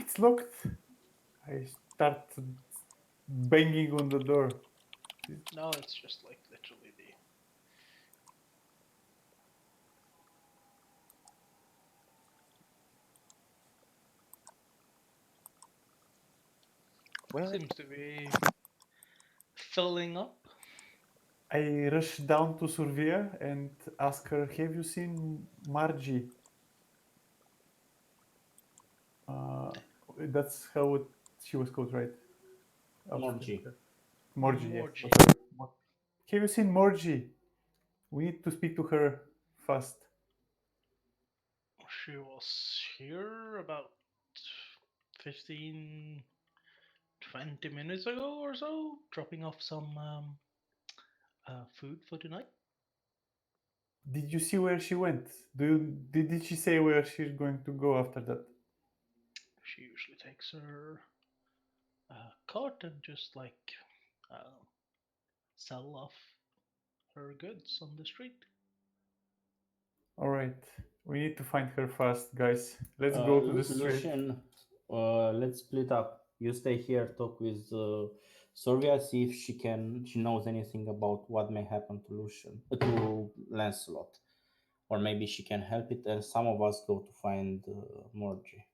It's locked. I start banging on the door. No, it's just like literally the. Well, Seems to be filling up. I rush down to Survia and ask her, "Have you seen Margie?" Uh, that's how she was called, right? Morgie. Morgie, yes. Morgie. Sorry. Have you seen Morgie? We need to speak to her fast. She was here about 15, 20 minutes ago or so, dropping off some food for tonight. Did you see where she went? Did she say where she's going to go after that? She usually takes her cart and just like uh, sell off her goods on the street. All right. We need to find her fast, guys. Let's go to the street. Lucian, let's split up. You stay here, talk with Sorvia, see if she knows anything about what may happen to to Lancelot, or maybe she can help it. And some of us go to find Morgie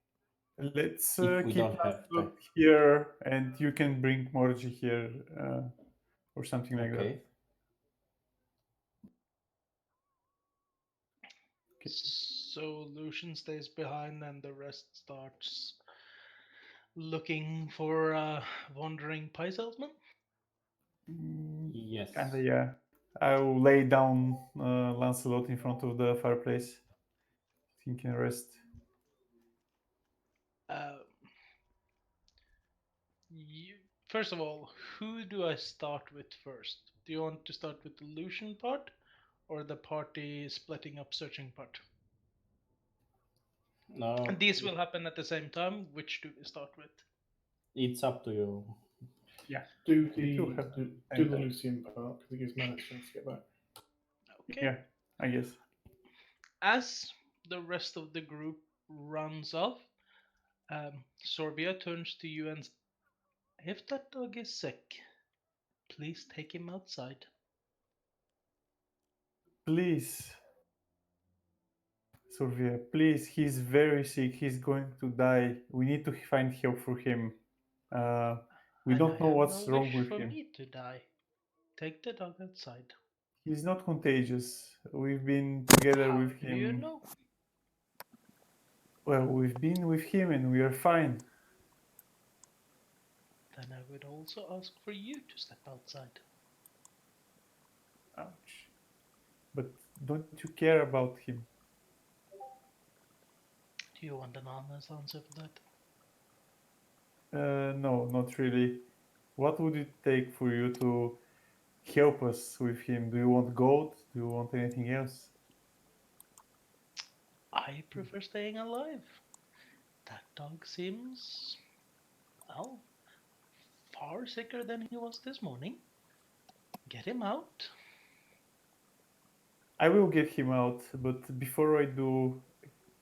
Let's if we keep don't have time. Lancelot here, and you can bring Morgie here, or something like that. Okay. Okay. So Lucian stays behind, and the rest starts looking for wandering pie salesman. Yes. Kinda, yeah. I'll lay down Lancelot in front of the fireplace. He can rest. Uh, you, First of all, who do I start with first? Do you want to start with the Lucian part, or the party splitting up searching part? Uh, And these will happen at the same time. Which do we start with? it's up to you. Yeah. Do It will the happen. do the Lucian part because it gives Manus a chance to get back. Okay. Yeah, I guess. As the rest of the group runs off, Sorbia turns to you and says, if that dog is sick, please take him outside. Please, Survia, please. He's very sick. He's going to die. We need to find help for him. We And don't I know have what's no wrong wish with for him. me to die. Take the dog outside. He's not contagious. We've been together How with do you him. know? Well, we've been with him and we are fine. Then I would also ask for you to step outside. Ouch. But don't you care about him? Do you want an honest answer for that? No, not really. What would it take for you to help us with him? Do you want gold? Do you want anything else? I prefer staying alive. That dog seems, well, far sicker than he was this morning. Get him out. I will get him out, but before I do,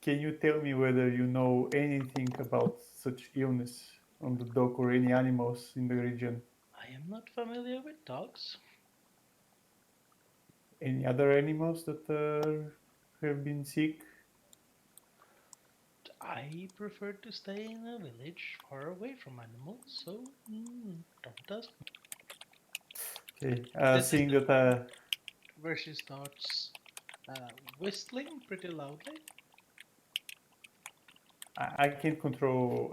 can you tell me whether you know anything about such illness on the dog or any animals in the region? I am not familiar with dogs. Any other animals that have been sick? I prefer to stay in a village far away from animals, so don't ask me. Okay, This is seeing the that point where she starts whistling pretty loudly. I can't control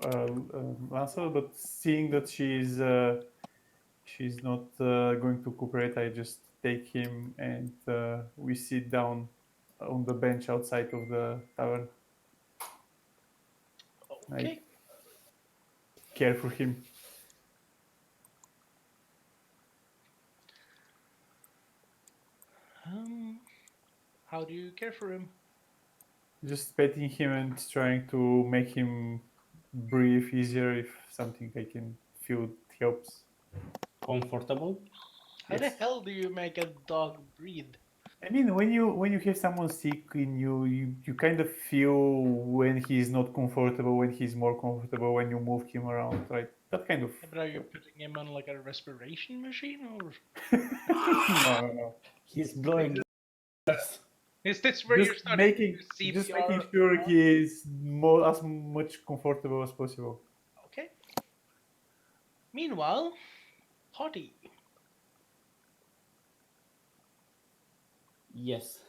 Lancelot, but seeing that she's not going to cooperate, I just take him and we sit down on the bench outside of the tavern. I Okay. care for him. How do you care for him? Just petting him and trying to make him breathe easier if something I can feel helps. Comfortable? How the Yes. hell do you make a dog breathe? I mean, when you have someone sick in you kind of feel when he's not comfortable, when he's more comfortable, when you move him around, right? That kind of. But are you putting him on like a respiration machine, or No. He's blowing. is this where you're Just starting making, to do just CPR? making sure he is as much comfortable as possible. Okay. Meanwhile, Potty. Yes.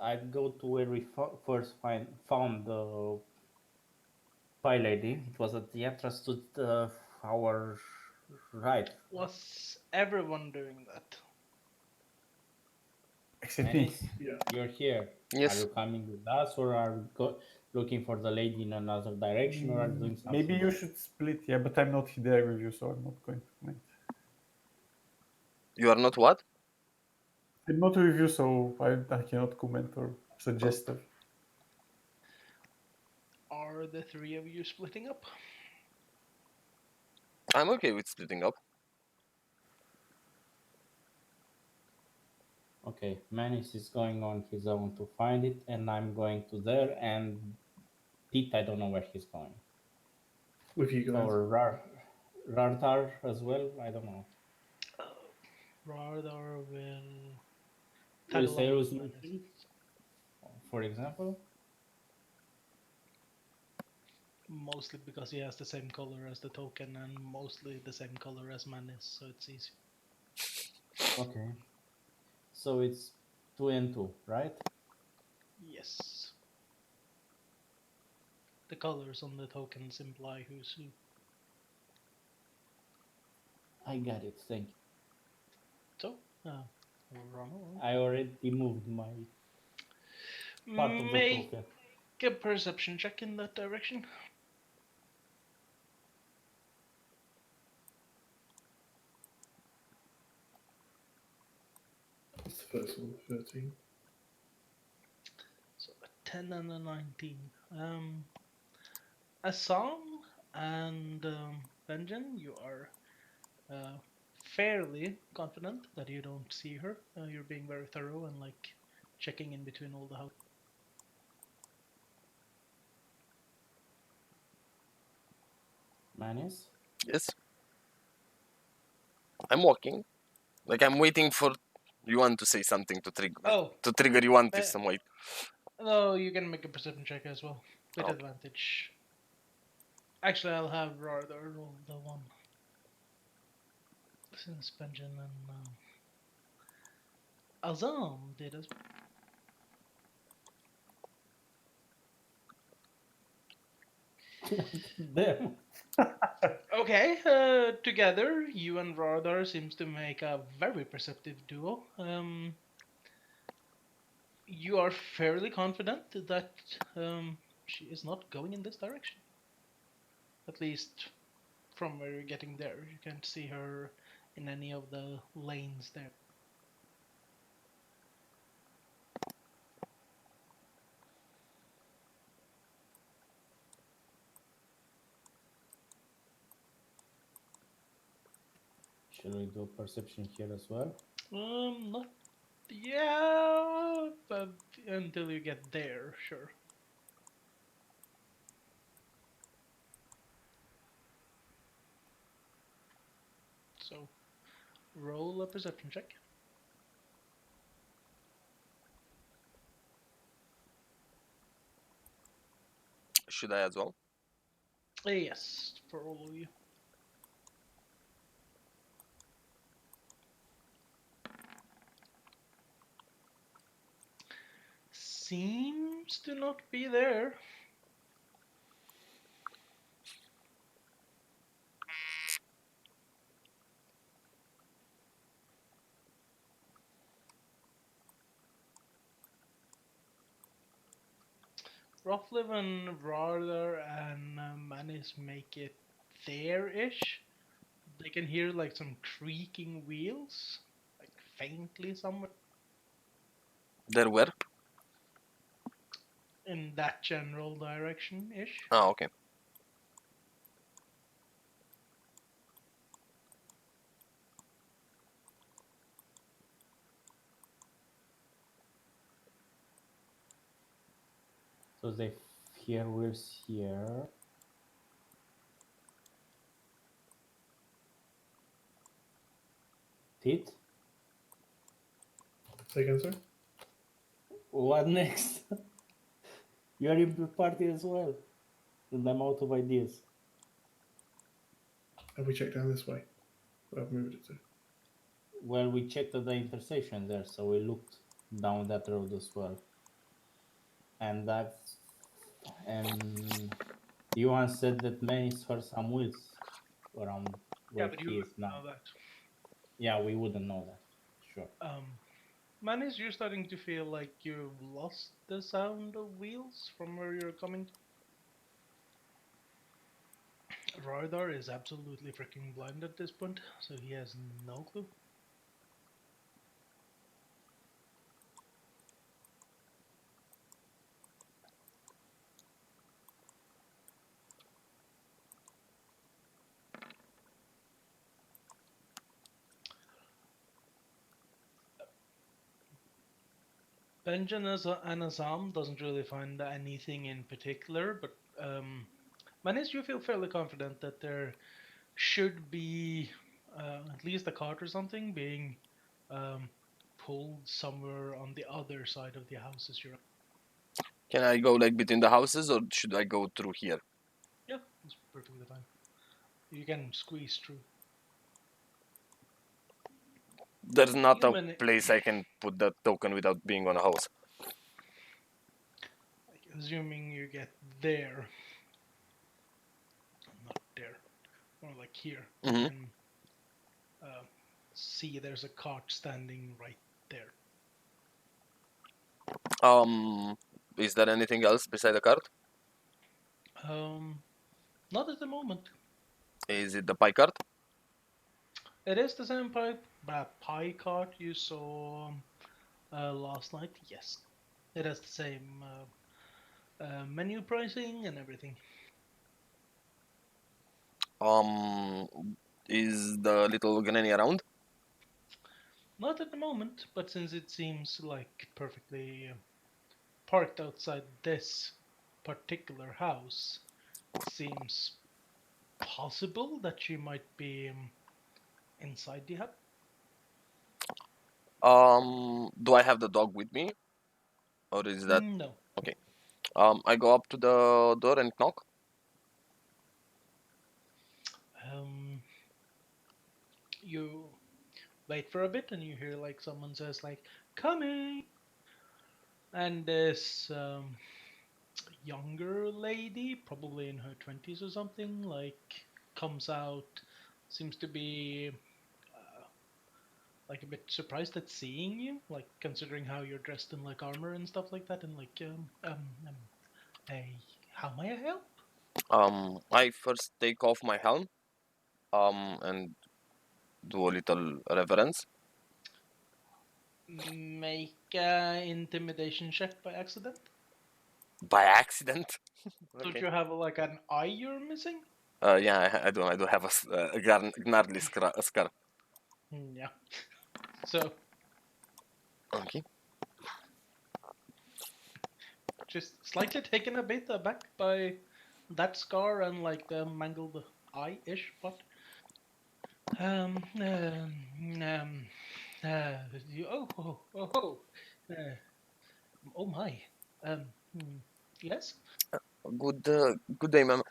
I'd go to where we first found the pie lady. It was at the entrance to our right. Was everyone doing that? Except me. Menace, you're here. Yes. Are you coming with us, or are we looking for the lady in another direction, or are you doing something? Maybe you should split, yeah, but I'm not there with you, so I'm not going to comment. You are not what? I'm not with you, so I cannot comment or suggest stuff. Are the three of you splitting up? I'm okay with splitting up. Okay, Manis is going on his own to find it, and I'm going to there. And Pete, I don't know where he's going. With you guys. Or Rardar as well. I don't know. Radar will Will tag say along who's with in Menace. for example. Mostly because he has the same color as the token and mostly the same color as Menace, so it's easy. Okay. So it's 2 and 2, right? Yes. The colors on the tokens imply who's who. I got it. Thank you. So, run along. I already moved my part of the Make token. a perception check in that direction. It's the first one, 13. So a 10 and a 19. Assam and Benjen, you are fairly confident that you don't see her. You're being very thorough and like checking in between all the houses. Manis? Yes. I'm walking. Like I'm waiting for Yuan to say something to trigger. Oh, To trigger Yuan to some weight. no, you can make a perception check as well with Okay. advantage. Actually, I'll have Radar roll the one. Since Benjen and Azam did as well. Them. Okay, together, you and Radar seems to make a very perceptive duo. You are fairly confident that she is not going in this direction. At least from where you're getting there. You can't see her in any of the lanes there. Should we do perception here as well? Not. Yeah, but until you get there, sure. So, roll a perception check. Should I as well? Yes, for all of you. Seems to not be there. Roughly when Radar and Manis make it there-ish, they can hear like some creaking wheels, like faintly somewhere There were? in that general direction-ish. Ah, okay. So they hear wheels here. Teeth? Say again, sir? What next? You are in the party as well. And I'm out of ideas. Have we checked down this way? Where I've moved it to. Well, we checked at the intersection there, so we looked down that road as well. And Johan said that Manny heard some wheels around Yeah, where but he you is wouldn't now. know that. Yeah, we wouldn't know that. Sure. Manis, you're starting to feel like you've lost the sound of wheels from where you're coming. Radar is absolutely freaking blind at this point, so he has no clue. Benjamin and Azam doesn't really find anything in particular, but Manis, you feel fairly confident that there should be at least a cart or something being um, pulled somewhere on the other side of the houses you're at. Can I go like between the houses, or should I go through here? Yeah, that's perfectly fine. You can squeeze through. There's not a Human, place I can put the token without being on a house. like, assuming you get there, not there, more like here, you Mm-hmm. can see there's a cart standing right there. Is there anything else beside the cart? Um, Not at the moment. Is it the pie cart? It is the same pie cart you saw last night. Yes, it has the same menu pricing and everything. Is the little granny around? Not at the moment, but since it seems like perfectly parked outside this particular house, it seems possible that she might be inside the hut. Do I have the dog with me, or is that No. okay? I go up to the door and knock. You wait for a bit and you hear like someone says like coming, and this younger lady, probably in her 20s or something, like comes out, seems to be like a bit surprised at seeing you, like considering how you're dressed in like armor and stuff like that, and like hey, how may I help? I first take off my helm, and do a little reverence. Make a intimidation check by accident. By accident. Don't Okay. you have like an eye you're missing? Yeah, I do. I do have a gnarly scar. Yeah. So Okay. just slightly taken a bit aback by that scar and like the mangled eye-ish part. Um, um, um, oh, uh, oh my. Um, hmm, yes. Good day, ma'am.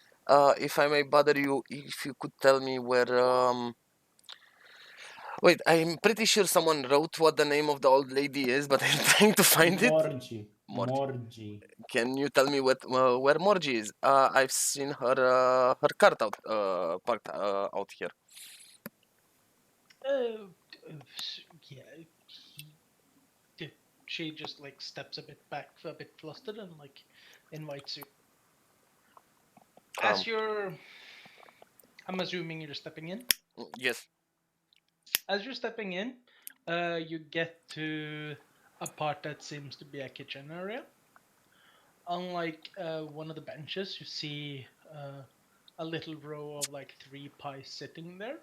If I may bother you, if you could tell me where Wait, I'm pretty sure someone wrote what the name of the old lady is, but I'm trying to find it. Morgi. Morgie. Morgi. Can you tell me where Morgie is? I've seen her cart parked out here. Uh, yeah. She just like steps a bit back, a bit flustered, and like invites you. Um, As you're, I'm assuming you're stepping in. yes. As you're stepping in, you get to a part that seems to be a kitchen area. Unlike one of the benches, you see a little row of like three pies sitting there,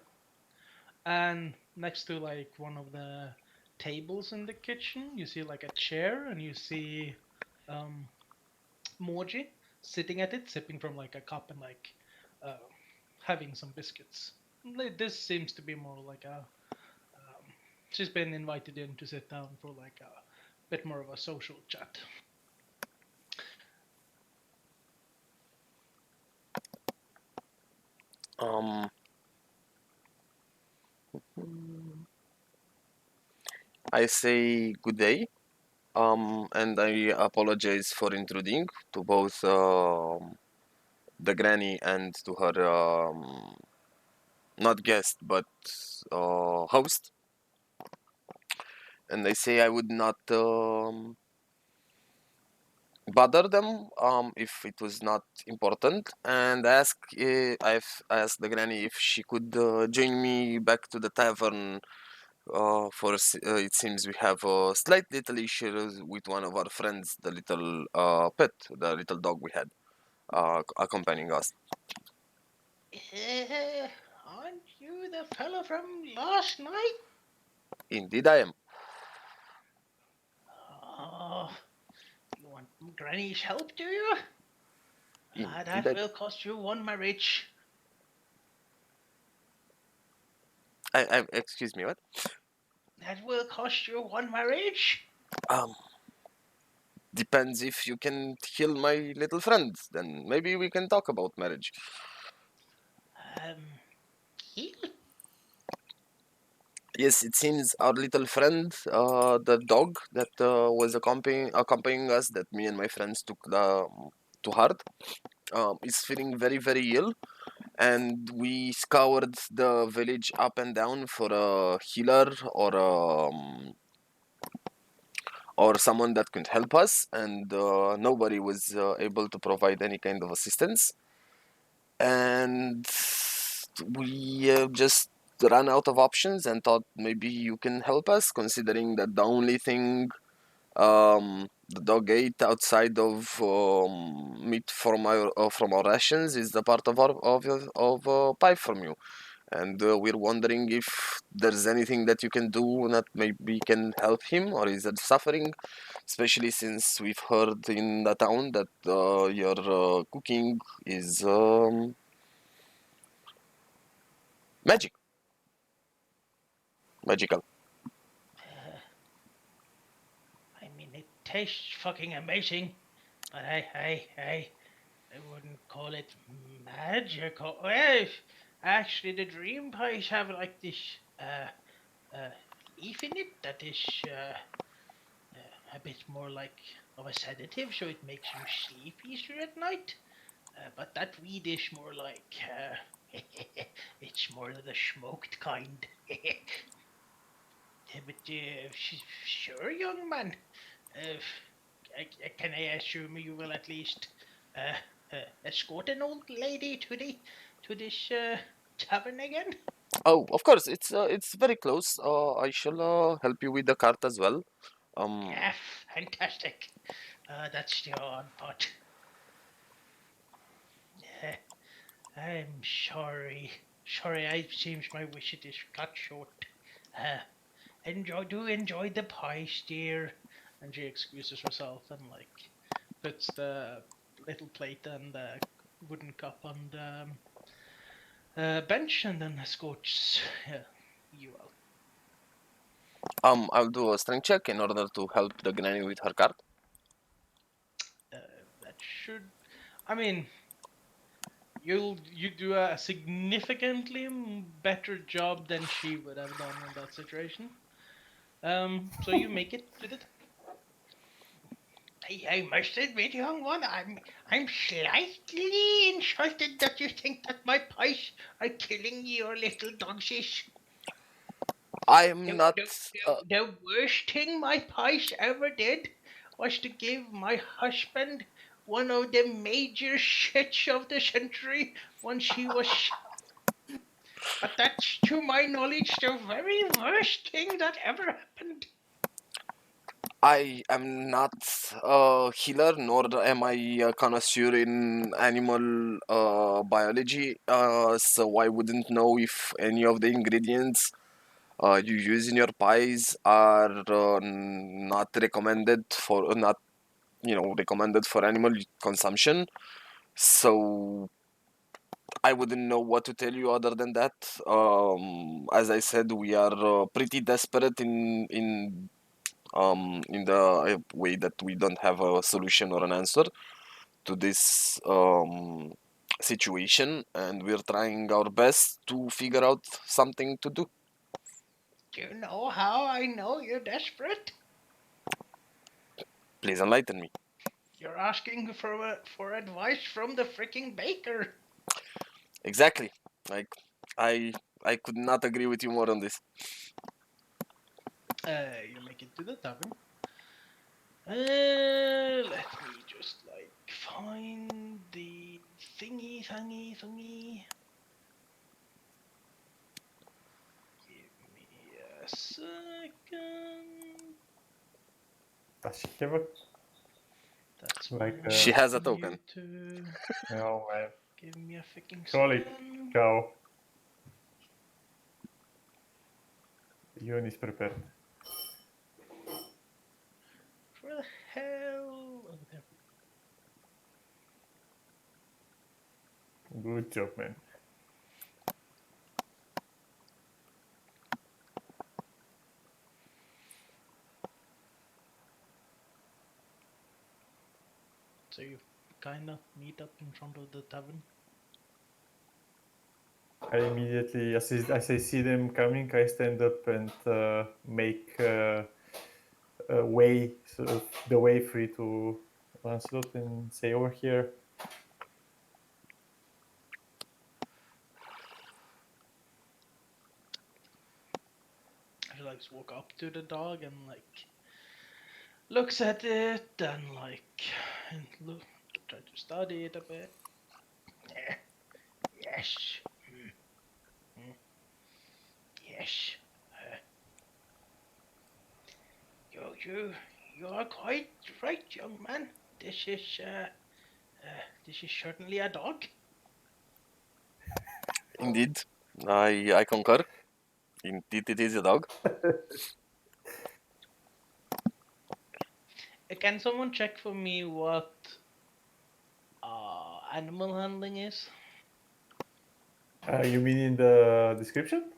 and next to like one of the tables in the kitchen, you see like a chair, and you see um, Morgie sitting at it, sipping from like a cup and like having some biscuits. This seems to be more like a. She's been invited in to sit down for like a bit more of a social chat. Um, I say good day. And I apologize for intruding to both the granny and to her not guest but host. And I say I would not bother them if it was not important, and I've asked the granny if she could join me back to the tavern. It seems we have a slight little issue with one of our friends, the little pet, the little dog we had accompanying us. Aren't you the fellow from last night? Indeed, I am. Oh, you want Granny's help, do you? Indeed, That will cost you one marriage. excuse me, what? That will cost you one marriage. Um, Depends if you can heal my little friend. Then maybe we can talk about marriage. Um, heal? Yes, it seems our little friend, the dog that was accompanying us, that me and my friends took to heart, is feeling very, very ill. And we scoured the village up and down for a healer or someone that could help us, and nobody was able to provide any kind of assistance. And we just ran out of options and thought maybe you can help us, considering that the only thing the dog ate outside of meat from our rations is the part of pie from you. And we're wondering if there's anything that you can do that maybe can help him, or is it suffering, especially since we've heard in the town that your cooking is magic magical. I mean, it tastes fucking amazing, but I wouldn't call it magical. Well, actually, the dream pies have like this uh, leaf in it that is a bit more like of a sedative, so it makes you sleep easier at night. But that weed is more like it's more the smoked kind. But sure, young man. Uh, can I assume you will at least uh, escort an old lady to this tavern again? Oh, of course, it's very close. I shall help you with the cart as well. Um, Yeah, fantastic. That's the odd part. Uh, I'm sorry. Sorry, I seems my wish it is cut short. Uh, enjoy the pies, dear. And she excuses herself and like puts the little plate and the wooden cup on the bench and then escorts you out. I'll do a strength check in order to help the granny with her cart. Uh, that should, I mean, you do a significantly better job than she would have done in that situation. So you make it with it. I must admit, young one, I'm slightly insulted that you think that my pies are killing your little dogsies. I'm The, not. the, the worst thing my pies ever did was to give my husband one of the major shits of the century when she was. But that's, to my knowledge, the very worst thing that ever happened. I am not a healer, nor am I a connoisseur in animal biology. So I wouldn't know if any of the ingredients you use in your pies are not recommended for not. recommended for animal consumption. So I wouldn't know what to tell you other than that. As I said, we are pretty desperate in the way that we don't have a solution or an answer to this situation, and we're trying our best to figure out something to do. Do you know how I know you're desperate? Please enlighten me. You're asking for advice from the freaking baker. Exactly. Like, I could not agree with you more on this. You make it to the tavern. Let me just find the thingy. Give me a second. Does she have a That's Like, my She has a for you token. to no man? give me a freaking Holy second. cow! Yun is prepared. Where the hell? Oh, there. Good job, man. So you kind of meet up in front of the tavern. I immediately, as I see them coming, I stand up and make a way, sort of the way free to Lancelot, and say, over here. He walk up to the dog and looks at it and try to study it a bit. Yeah. Yes. Yes. You are quite right, young man. This is certainly a dog. Indeed, I concur. Indeed, it is a dog. Can someone check for me what animal handling is? You mean in the description?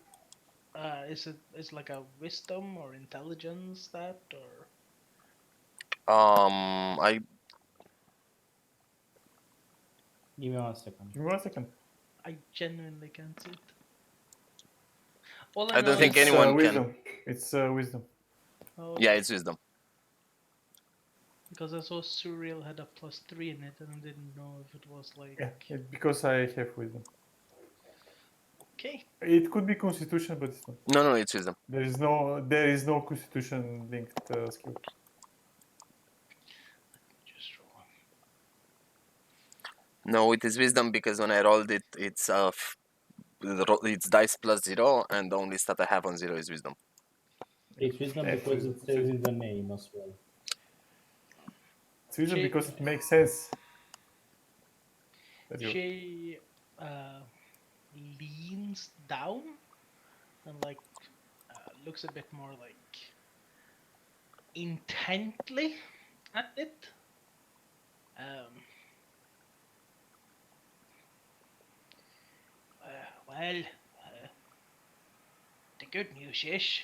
Is like a wisdom or intelligence that or I Give me 1 second. Give me 1 second. I genuinely can't see it. All I I know don't think is It's anyone can. wisdom. It's wisdom. oh, Yeah, it's wisdom. because I saw Surreal had a +3 in it and I didn't know if it was Yeah, because I have wisdom. okay. It could be constitution, but it's not. No, it's wisdom. There is no constitution linked skill. Just roll. No, it is wisdom because when I rolled it, it's dice +0, and the only stat I have on 0 is wisdom. It's wisdom Yeah, because wisdom. it says in the name as well. It's wisdom She- because it makes sense. Let's go. She leans down and looks a bit more intently at it. Well, the good news is,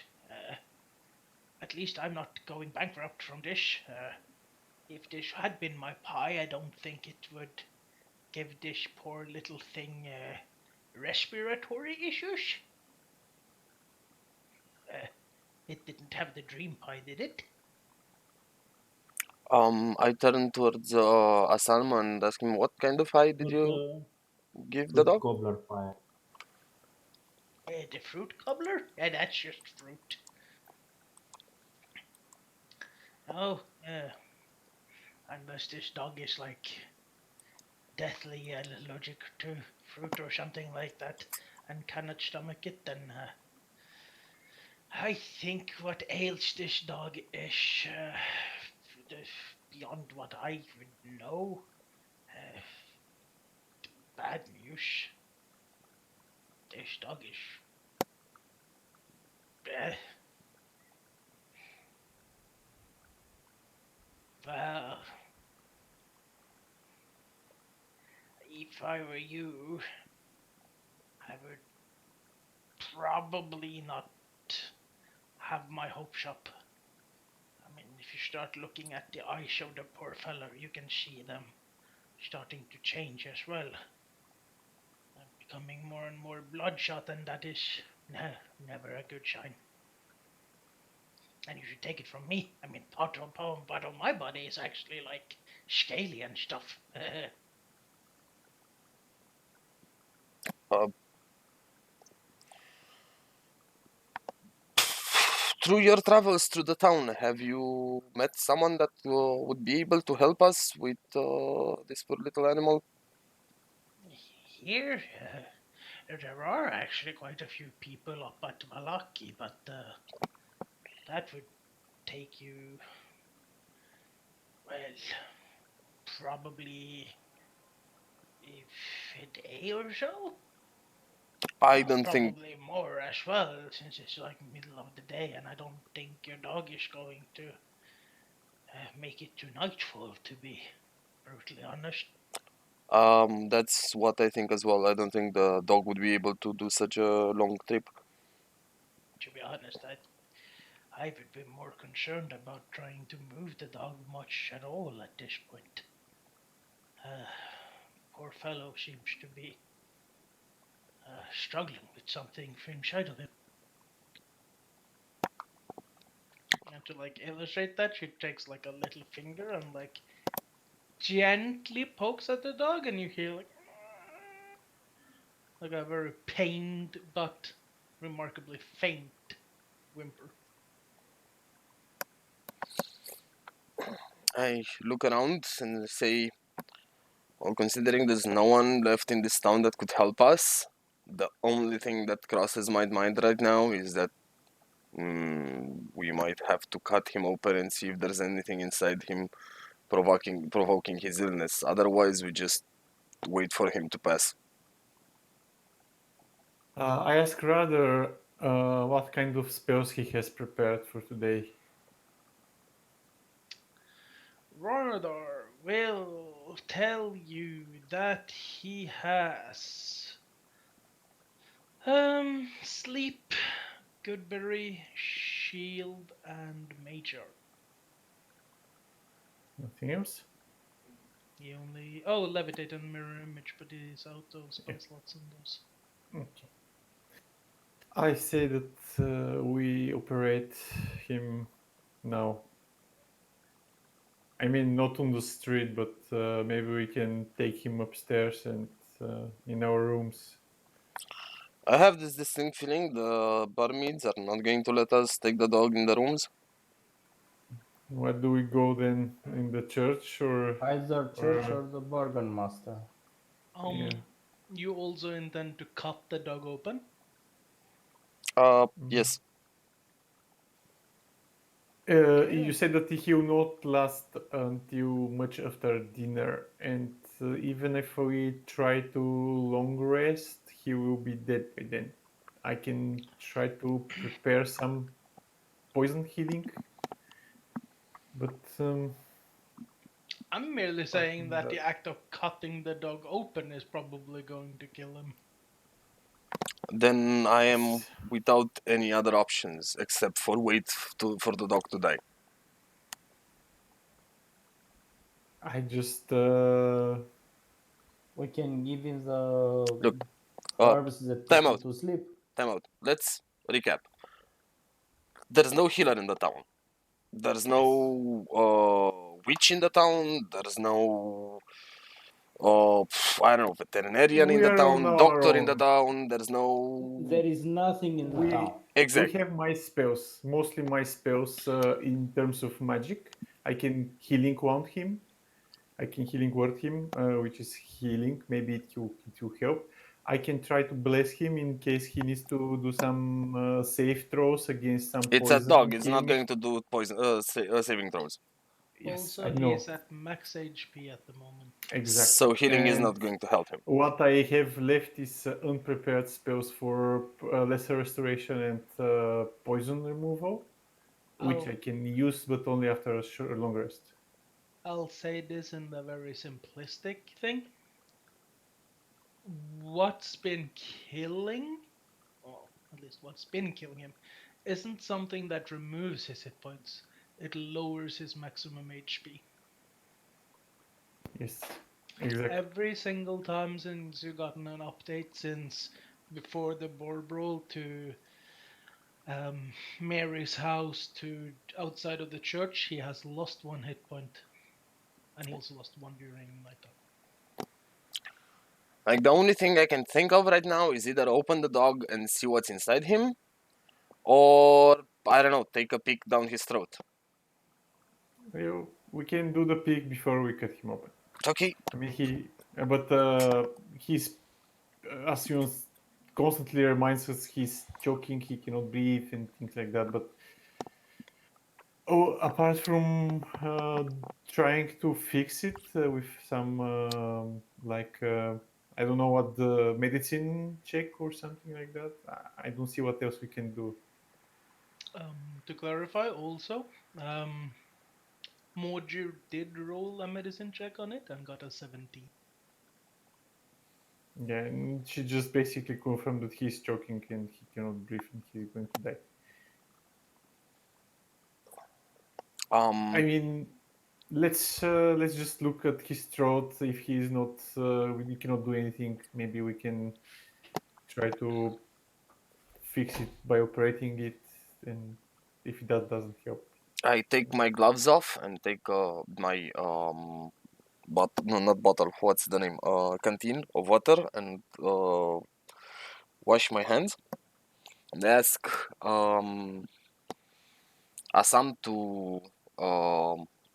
at least I'm not going bankrupt from this. If this had been my pie, I don't think it would give this poor little thing respiratory issues. It didn't have the dream pie, did it? I turned towards Asalma and asked him, what kind of high did you give the Fruit dog? cobbler pie. The fruit cobbler? Yeah, that's just fruit. Oh, unless this dog is deathly allergic to fruit or something like that and cannot stomach it, then I think what ails this dog is beyond what I would know. Uh, Bad news. This dog is. Well, If I were you, I would probably not have my hopes up. I mean, if you start looking at the eyes of the poor fellow, you can see them starting to change as well. Becoming more and more bloodshot, and that is never a good sign. And you should take it from me. I mean, part of my body is actually like scaly and stuff. Uh, through your travels through the town, have you met someone that would be able to help us with this poor little animal? Here, there are actually quite a few people up at Malaki, but that would take you, well, probably a day or so. I don't think. Probably more as well, since it's like middle of the day, and I don't think your dog is going to make it to nightfall, to be brutally honest. That's what I think as well. I don't think the dog would be able to do such a long trip. To be honest, I would be more concerned about trying to move the dog much at all at this point. Uh, Poor fellow seems to be struggling with something inside of him. And to like illustrate that, she takes like a little finger and like gently pokes at the dog, and you hear like a very pained but remarkably faint whimper. I look around and say, well, considering there's no one left in this town that could help us, the only thing that crosses my mind right now is that we might have to cut him open and see if there's anything inside him provoking his illness. Otherwise, we just wait for him to pass. I ask rather what kind of spells he has prepared for today. Ronador will tell you that he has sleep, goodberry, shield, and major. Nothing else? He only levitate and mirror image, but he's out of spell slots in those. Okay. I say that we operate him now. I mean, not on the street, but maybe we can take him upstairs and in our rooms. I have this distinct feeling the barmaids are not going to let us take the dog in the rooms. What do we go then, in the church or? Either church or the bargain master. Yeah. You also intend to cut the dog open? Yes. You said that he will not last until much after dinner, and even if we try to long rest, he will be dead by then. I can try to prepare some poison healing, but I'm merely saying that the that- act of cutting the dog open is probably going to kill him. Then I am without any other options except for wait for the dog to die. I just We can give him the Look, herbs that time put him out. to sleep. Time out. Let's recap. There's no healer in the town. There's no witch in the town. There's no I don't know, veterinarian in we the are on town, our doctor in the own. town. There's no There is nothing in the town. We exactly. have my spells, mostly my spells in terms of magic. I can healing wound him. I can healing word him, which is healing. Maybe it will help. I can try to bless him in case he needs to do some save throws against some It's a poison. dog. It's not going to do poison saving throws. Yes, Also, I he know is at max HP at the moment. exactly. So healing is And not going to help him. what I have left is unprepared spells for lesser restoration and poison removal, which I can use, but only after a long rest. I'll say this in the very simplistic thing. what's been killing, or at least what's been killing him, isn't something that removes his hit points. It lowers his maximum HP. Yes, exactly. Every single time since you gotten an update since before the board brawl to Mary's house to outside of the church, he has lost 1 hit point, and he also lost 1 during nighttime. Like the only thing I can think of right now is either open the dog and see what's inside him, or I don't know, take a peek down his throat. We can do the peek before we cut him open. Okay. I mean, he's as you constantly reminds us he's choking, he cannot breathe, and things like that. But apart from trying to fix it with some I don't know what the medicine check or something like that, I don't see what else we can do. To clarify, also, Moju did roll a medicine check on it and got a 17. Yeah, and she just basically confirmed that he's choking and he cannot breathe and he's going to die. I mean, let's just look at his throat. If he's not, we cannot do anything. Maybe we can try to fix it by operating it, and if that doesn't help, I take my gloves off and take my no, not bottle. What's the name? Canteen of water, and wash my hands and ask Assam to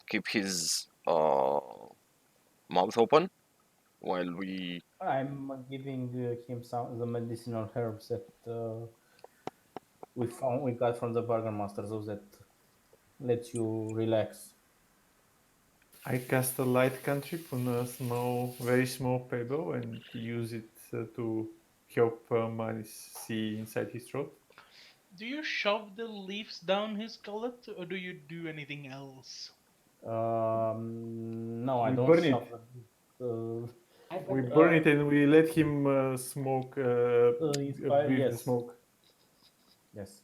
keep his mouth open while we. I'm giving him some the medicinal herbs that we got from the Burger Master, those that lets you relax. I cast a light cantrip on a very small pebble and use it to help Maris see inside his throat. Do you shove the leaves down his gullet, or do you do anything else? No, I We don't burn it. shove it. We burn it and we let him smoke, breathe the Yes. smoke. Yes.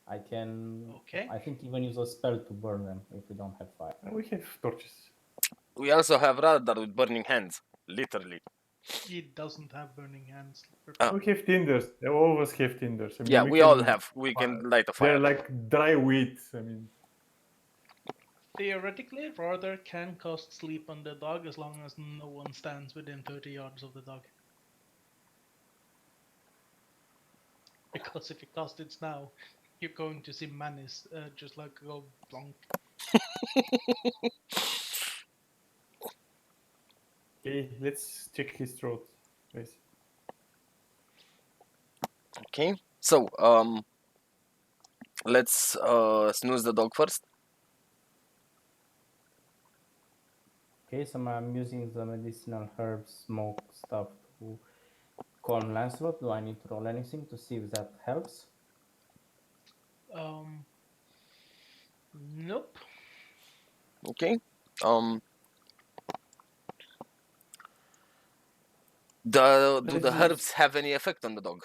I can. Okay. I think even use a spell to burn them if we don't have fire. We have torches. We also have radar with burning hands, literally. He doesn't have burning hands. We have tinders. All of us have tinders. I mean, Yeah, we all have. We can light a They're fire. like dry wheat. I mean, Theoretically, Radar can cast sleep on the dog as long as no one stands within 30 yards of the dog. Because if you cast it now, you're going to see Manis just like go blonk. okay, let's check his throat, guys. Okay, so let's snooze the dog first. Okay, so I'm using the medicinal herbs smoke stuff to calm Lancelot. Do I need to roll anything to see if that helps? Nope. Okay. Do the herbs have any effect on the dog?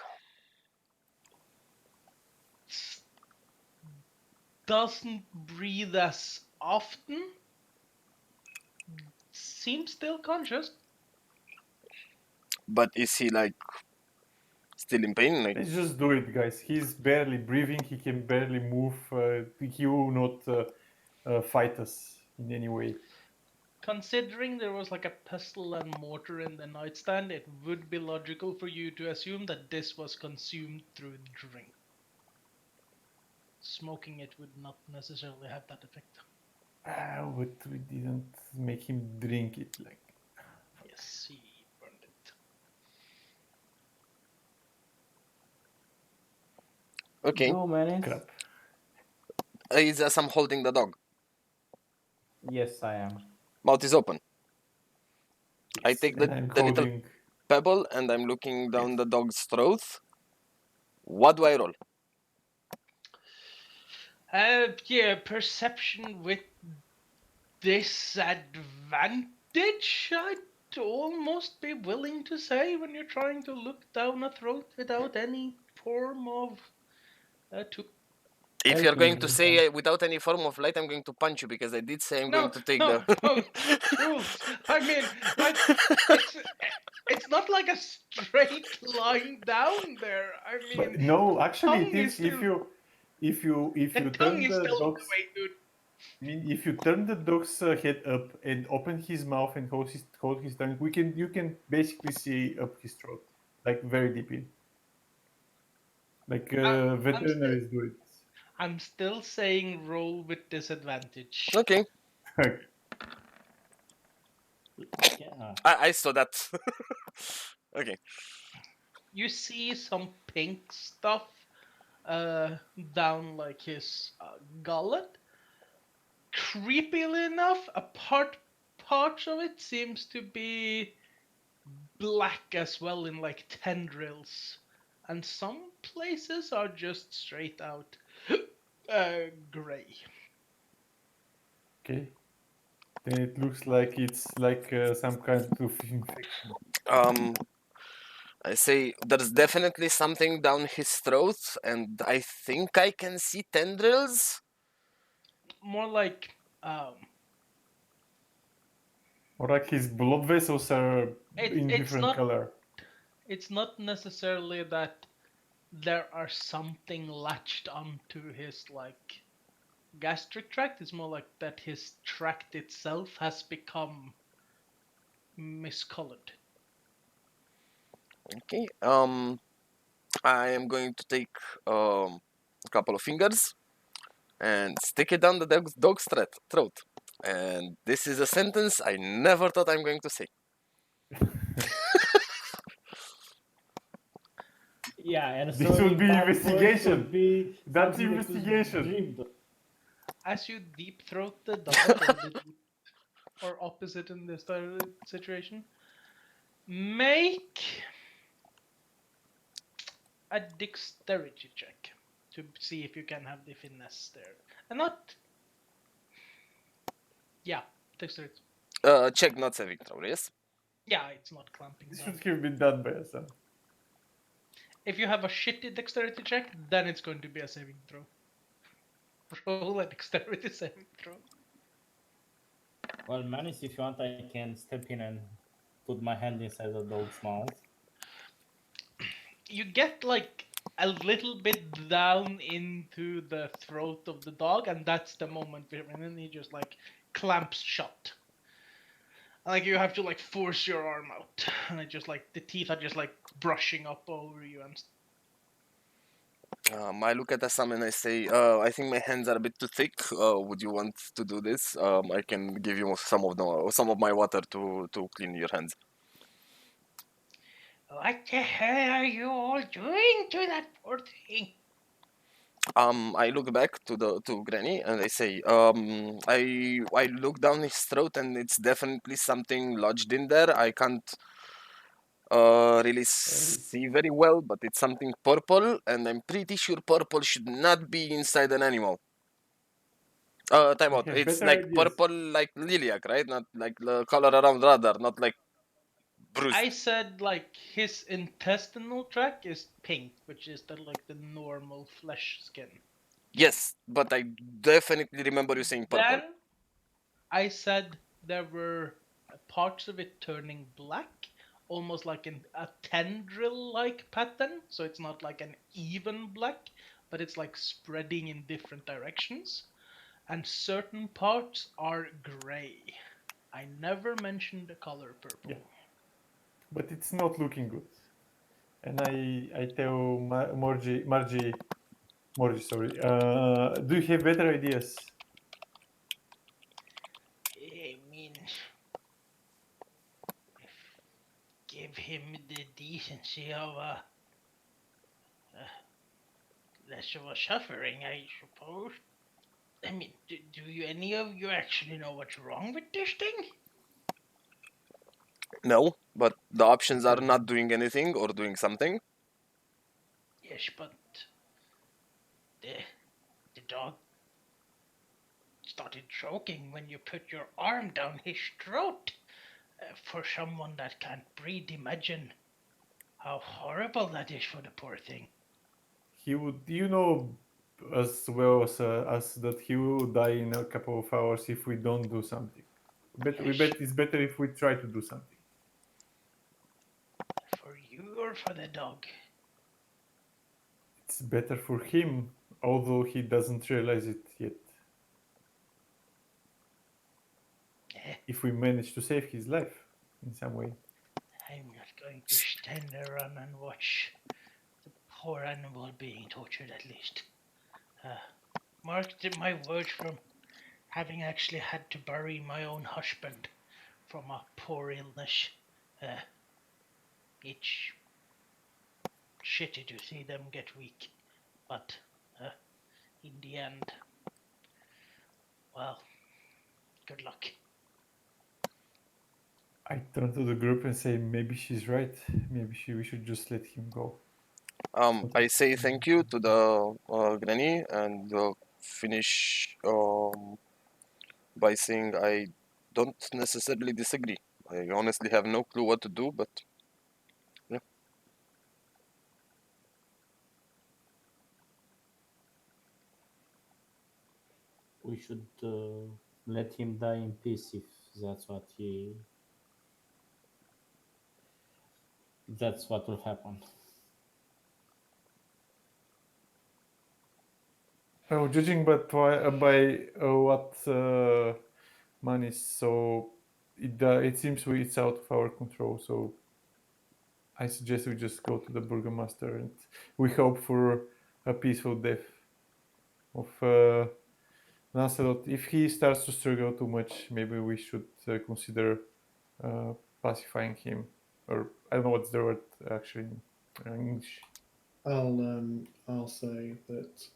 Doesn't breathe as often. Seems still conscious. But is he like still in pain? Like, Let's just do it, guys. He's barely breathing. He can barely move. He will not fight us in any way. Considering there was like a pestle and mortar in the nightstand, it would be logical for you to assume that this was consumed through drink. Smoking it would not necessarily have that effect. But we didn't make him drink it. Like, Yes, he burned it. okay. No, man. crap. Is Assam holding the dog? Yes, I am. Mouth is open. Yes. I take the little pebble and I'm looking down the dog's throat. What do I roll? Yeah, perception with disadvantage, I almost be willing to say when you're trying to look down a throat without any form of tool. If you're going to Helping say them. without any form of light, I'm going to punch you because I did say I'm going No, to take no, the. no, tools. I mean, like it's it's not like a straight line down there. I mean, But no, actually, it tongue is is still if the you tongue turn is the still the dog's way, dude. I mean, if you turn the dog's head up and open his mouth and hold his tongue, you can basically see up his throat, like very deep in, like I'm still veterinaries do I'm still saying roll with disadvantage. Okay, it. Yeah. I saw that. Okay. You see some pink stuff down like his gullet. Creepily enough, parts of it seems to be black as well in like tendrils, and some places are just straight out gray. Okay, then it looks like it's like some kind of infection. Um, I say there's definitely something down his throat, and I think I can see tendrils. More like Or like his blood vessels are in it's different not color. necessarily that there are something latched onto his like gastric tract. It's more like that his tract itself has become miscolored. Okay. I am going to take a couple of fingers and stick it down the dog's throat. And this is a sentence I never thought I'm going to say. Yeah, and This would serving be passwords investigation. would be That's something that was investigation. dreamed of. As you deep throat the dog, or opposite in this situation, make a dexterity check to see if you can have the finesse there. And not. Yeah, dexterity. Check, not saving throw, yes? Yeah, it's not clamping This down. should have been done by us. Huh? If you have a shitty dexterity check, then it's going to be a saving throw. Roll a dexterity saving throw. Well, Manis, if you want, I can step in and put my hand inside the dog's mouth. You get like a little bit down into the throat of the dog, and that's the moment and then he just like clamps shut. Like you have to like force your arm out, and it just like the teeth are just like brushing up over you and. I look at Assam and I say, I think my hands are a bit too thick. Would you want to do this? I can give you some of my water to clean your hands. What the hell are you all doing to that poor thing? I look back to Granny and I say, I look down his throat and it's definitely something lodged in there. I can't really see very well, but it's something purple, and I'm pretty sure purple should not be inside an animal. Time We out. have It's better like ideas. purple, like lilac, right? Not like the color around radar, not like bruised. I said like his intestinal tract is pink, which is the normal flesh skin. Yes, but I definitely remember you saying purple. Then I said there were parts of it turning black, almost like a tendril-like pattern. So it's not like an even black, but it's like spreading in different directions. And certain parts are gray. I never mentioned the color purple. Yeah. But it's not looking good. And I tell Margie, sorry. Do you have better ideas? I mean, give him the decency of less of a suffering, I suppose. I mean, do you any of you actually know what's wrong with this thing? No, but the options are not doing anything or doing something. Yes, but the the dog started choking when you put your arm down his throat. For someone that can't breathe, imagine how horrible that is for the poor thing. He would, as well as us, that he will die in a couple of hours if we don't do something. We Yes. bet it's better if we try to do something. For you or for the dog? It's better for him, although he doesn't realize it yet. Eh, If we manage to save his life in some way. I'm not going to stand around and watch the poor animal being tortured, at least. Mark my words from having actually had to bury my own husband from a poor illness. It's shitty to see them get weak, but in the end, well, good luck. I turn to the group and say, maybe she's right. Maybe we should just let him go. I say thank you to the granny and finish by saying I don't necessarily disagree. I honestly have no clue what to do, but yeah. We should let him die in peace if that's what will happen. Oh, judging by what money, so it seems it's out of our control. So I suggest we just go to the burgomaster and we hope for a peaceful death of Lancelot. If he starts to struggle too much, maybe we should consider pacifying him, or I don't know what's the word actually in English. I'll say that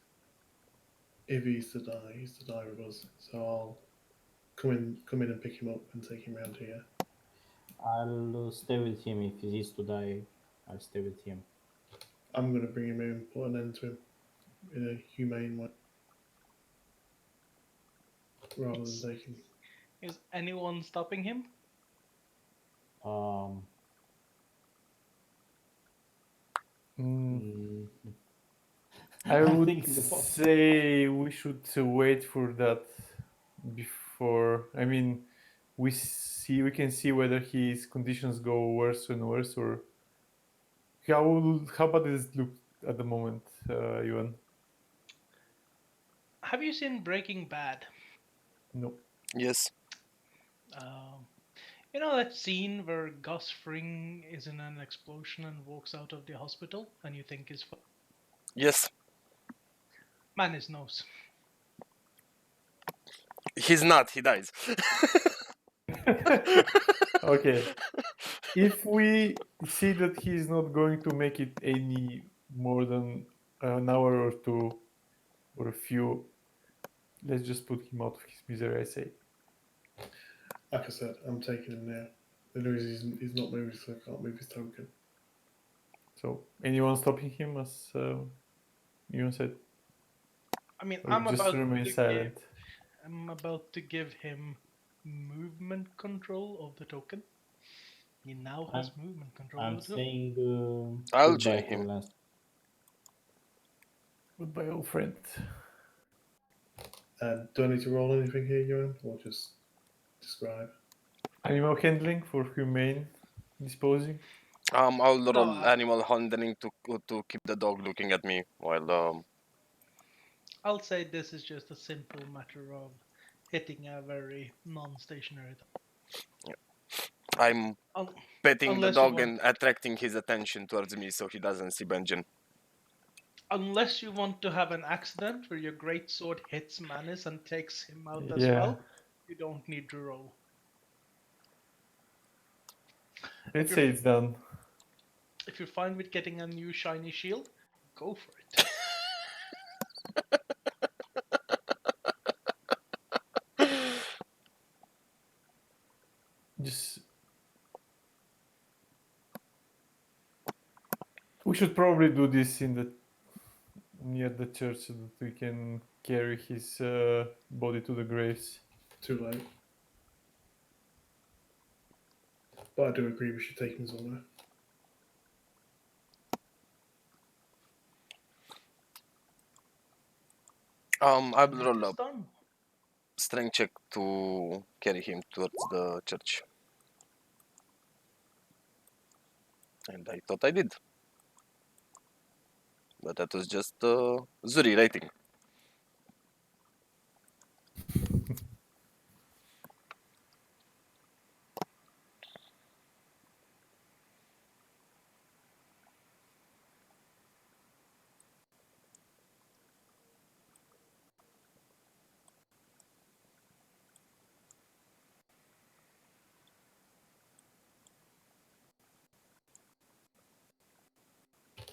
if he's to die, he's to die with us. So I'll come in and pick him up and take him round here. I'll stay with him. If he is to die, I'll stay with him. I'm going to bring him in, put an end to him in a humane way, rather than taking. Is anyone stopping him? Um, Mm, mm, I I'm would thinking about it. say we should wait for that before. I mean, we can see whether his conditions go worse and worse, or how bad does it look at the moment, Yuan? Have you seen Breaking Bad? No. Yes. You know that scene where Gus Fring is in an explosion and walks out of the hospital, and you think is Yes. man his nose. He's not. He dies. Okay. If we see that he's not going to make it any more than an hour or two or a few, let's just put him out of his misery, I say. Like I said, I'm taking him now. The reason he's not moving, so I can't move his token. So, anyone stopping him, as Yuan said? I mean, Or just remain silent? I'm about to give him movement control of the token. He now has movement control I'm of the token. saying I'll goodbye join to him. Lance. Goodbye, old friend. Do I need to roll anything here, Ewan, or just describe? Animal handling for humane disposing. I'll No, roll animal handling to keep the dog looking at me while I'll say this is just a simple matter of hitting a very non-stationary. I'm petting the Unless you dog want, and attracting his attention towards me so he doesn't see Benjamin. unless you want to have an accident where your great sword hits Manus and takes him out as Yeah. well, you don't need to roll. Let's say it's done. If you're fine with getting a new shiny shield, go for it. Just we should probably do this near the church so that we can carry his body to the graves. Too late. But I do agree we should take him somewhere. I will It roll is a done. strength check to carry him towards the church. And I thought I did. But that was just Zuri writing.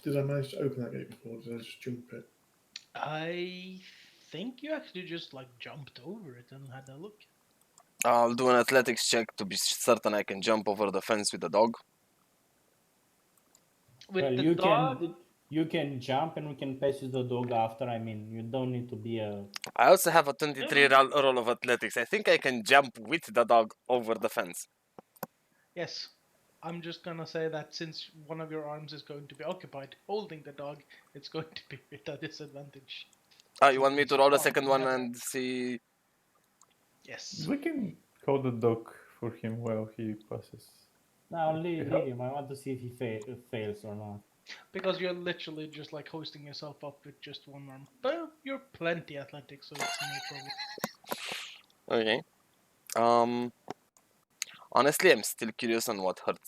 Did I manage to open that gate before? Or did I just jump it? I think you actually just like jumped over it and had a look. I'll do an athletics check to be certain I can jump over the fence with the dog. With Well, the you dog, you can jump and we can pass you the dog after. I mean, you don't need to be a. I also have a 23 roll of athletics. I think I can jump with the dog over the fence. yes. I'm just gonna say that since one of your arms is going to be occupied holding the dog, it's going to be at a disadvantage. You want me to roll a second one Never. and see? Yes. We can call the dog for him while he passes. Now leave him. I want to see if he fails or not. Because you're literally just like hoisting yourself up with just one arm. But you're plenty athletic, so it's no problem. Okay. Honestly, I'm still curious on what hurt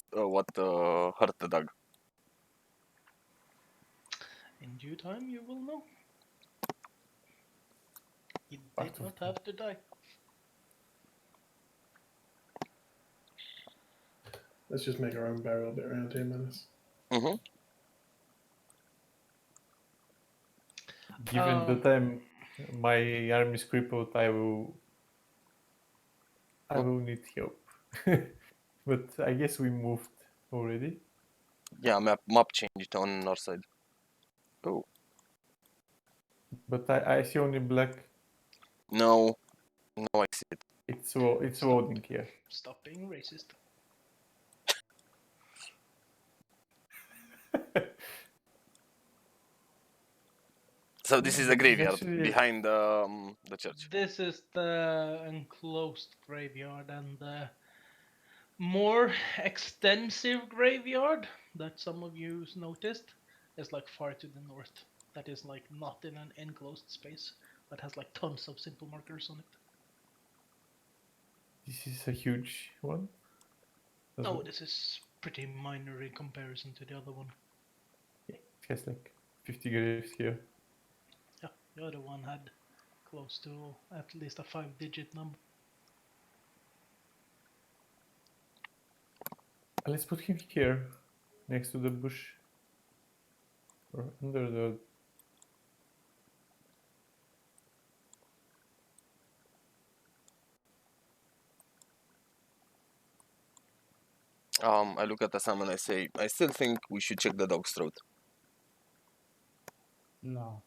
the dog. In due time, you will know. He Part did of not have to die. Let's just make our own burial bit around here, Menace. Mm-hmm. Given the time my arm is crippled, I will need help. But I guess we moved already. Yeah, map changed on our side. Oh. But I see only black. No, I see it. It's loading here. Stop being racist. So this is a This is graveyard actually behind the church. This is the enclosed graveyard and the more extensive graveyard that some of you noticed is like far to the north. That is like not in an enclosed space, but has like tons of simple markers on it. This is a huge one. as Oh, well. this is pretty minor in comparison to the other one. Yeah, it has like 50 graves here. Yeah, the other one had close to at least a 5-digit number. Let's put him here, next to the bush, or under the. I look at Assam and I say, I still think we should check the dog's throat. No.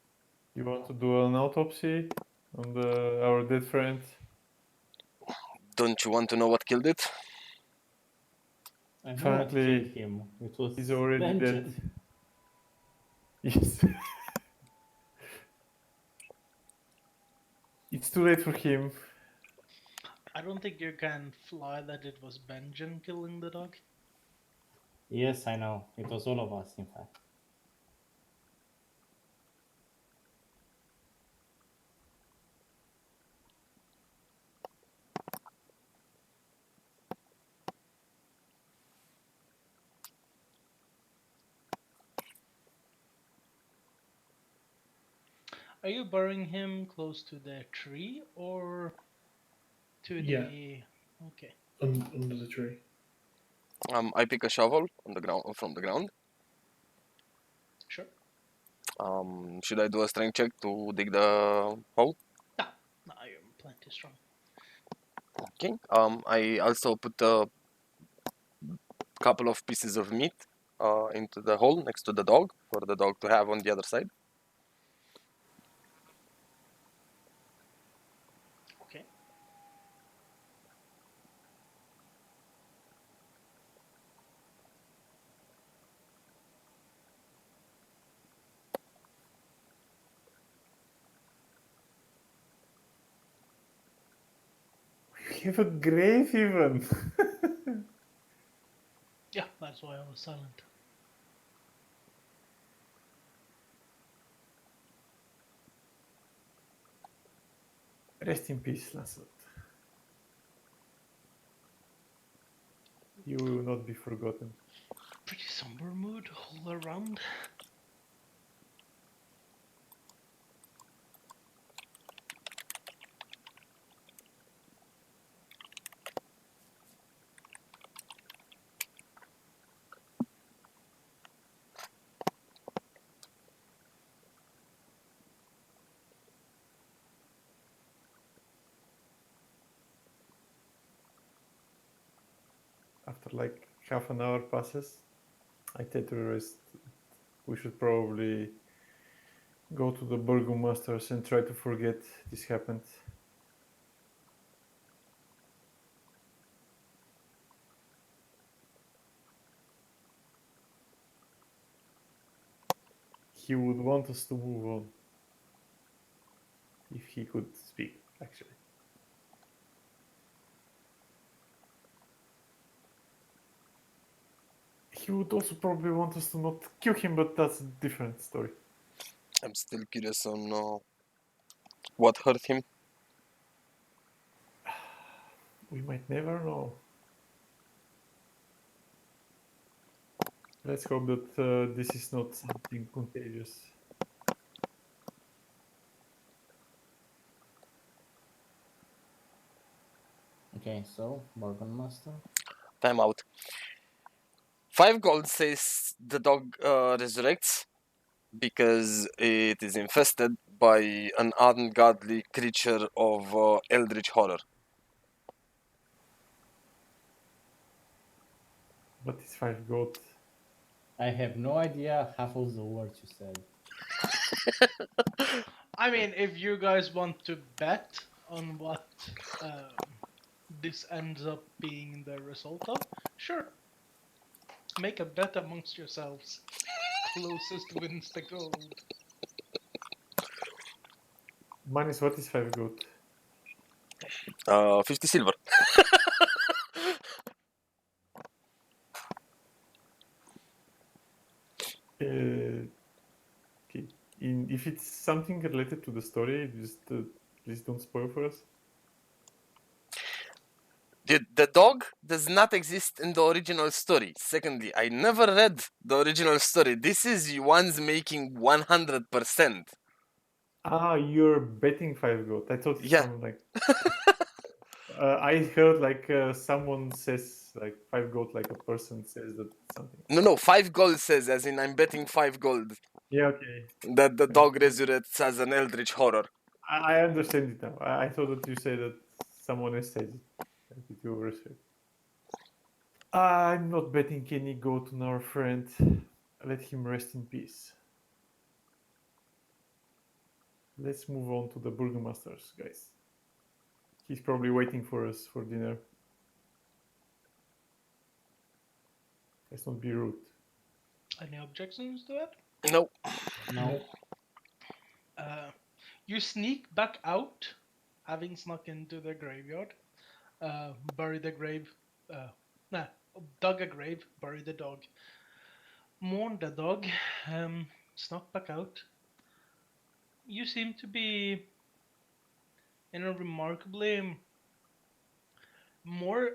You want to do an autopsy on our dead friend? Don't you want to know what killed it? I know what Apparently, killed him. It was he's already vengeance. dead. Yes. It's too late for him. I don't think you can fly that it was Benjen killing the dog. Yes, I know. It was all of us, in fact. Are you burying him close to the tree or to Yeah. the... Okay. Under the tree. I pick a shovel on the ground from the ground. Sure. Should I do a strength check to dig the hole? No, you're plenty strong. Okay. I also put a couple of pieces of meat into the hole next to the dog for the dog to have on the other side. Okay. have a grave even. Yeah, that's why I was silent. Rest in peace, Lancelot. You will not be forgotten. Pretty somber mood all around. After like half an hour passes, I tend to rest. We should probably go to the burgomasters and try to forget this happened. He would want us to move on. If he could speak, actually. He would also probably want us to not kill him, but that's a different story. I'm still curious on what hurt him. We might never know. Let's hope that this is not something contagious. Okay, so Burgomaster. Time out. 5 gold says the dog resurrects because it is infested by an ungodly creature of eldritch horror. But it's 5 gold. I have no idea half of the words you said. I mean, if you guys want to bet on what this ends up being the result of, sure. Make a bet amongst yourselves. Closest wins the gold. Manis, what is 5 gold? 50 silver. Okay. If it's something related to the story, just please don't spoil for us. The dog does not exist in the original story. Secondly, I never read the original story. This is one's making 100%. Ah, you're betting 5 gold. I thought it's Yeah. some like. I heard like someone says like 5 gold, like a person says that something. No, 5 gold says, as in I'm betting 5 gold Yeah, okay. that the dog resurrects as an eldritch horror. I understand it now. I thought that you said that someone else said it. Like it will respect. I'm not betting any gold on our friend. Let him rest in peace. Let's move on to the burgomasters, guys. He's probably waiting for us for dinner. Let's not be rude. Any objections to that? No. No. You sneak back out, having snuck into the graveyard. Bury the grave. Dug a grave, bury the dog. Mourn the dog. Snuck back out. You seem to be in a remarkably more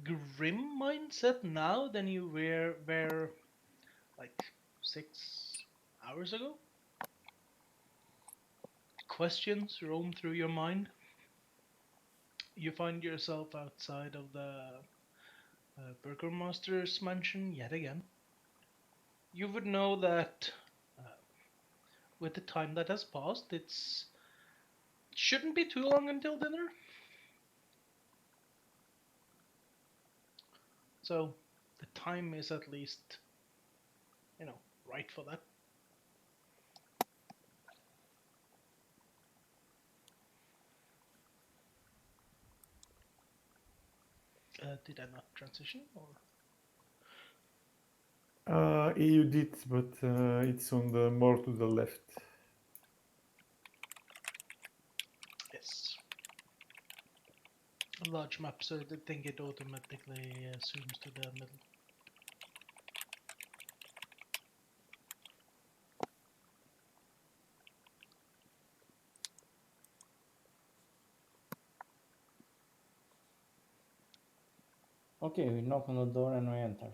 grim mindset now than you were like 6 hours ago. Questions roam through your mind. You find yourself outside of the Burgermaster's mansion yet again. You would know that with the time that has passed, it's shouldn't be too long until dinner. So the time is at least, right for that. Did I not transition or? You did, but it's on the more to the left. Yes. large map, so the thing it automatically zooms to the middle. Okay, we knock on the door and we enter.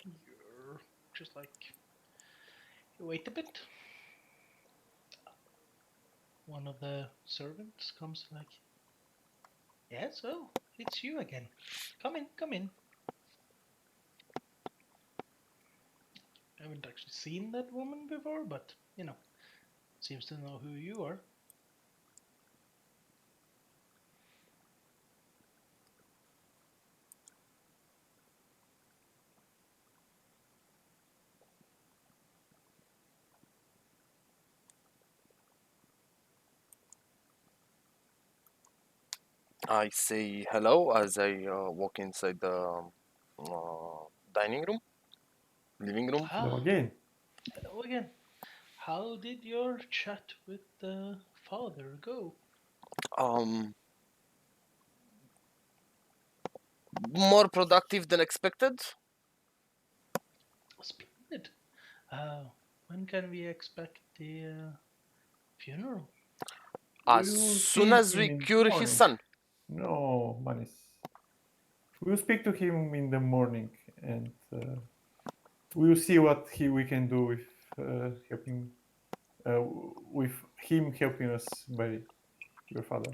You're just like, you wait a bit. One of the servants comes like, yes, oh, it's you again. Come in, come in. I haven't actually seen that woman before, but, you know, seems to know who you are. I say hello as I walk inside the dining room, living room. Hello Ah, again. hello again. How did your chat with the father go? Um, more productive than expected. Splendid. Uh, when can we expect the funeral? As We will soon see as him we in the cure his morning. son. No, Manis. We will speak to him in the morning, and we will see what we can do with helping, with him helping us bury your father.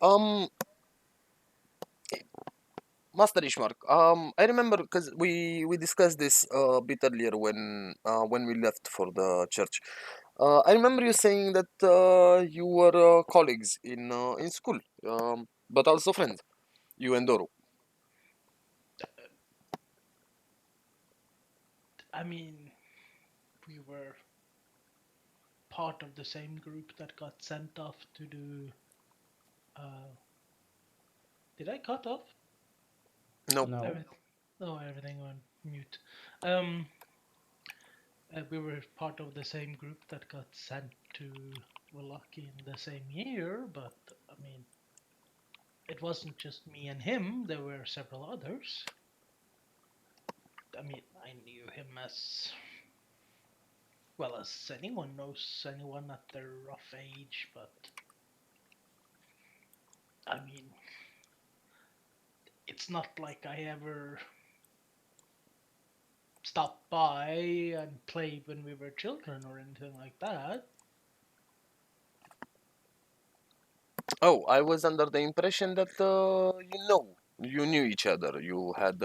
Um, Master Ishmark. I remember because we discussed this a bit earlier when we left for the church. I remember you saying that you were colleagues in school, but also friends. You and Doru. I mean, we were part of the same group that got sent off to do. Uh, did I cut off? No. No. Everything. No, everything went mute. Um, we were part of the same group that got sent to Wallaki in the same year, but I mean, it wasn't just me and him. There were several others. I mean, I knew him as well as anyone knows anyone at their rough age, but I mean, it's not like I ever stopped by and played when we were children or anything like that. Oh, I was under the impression that you knew each other. You had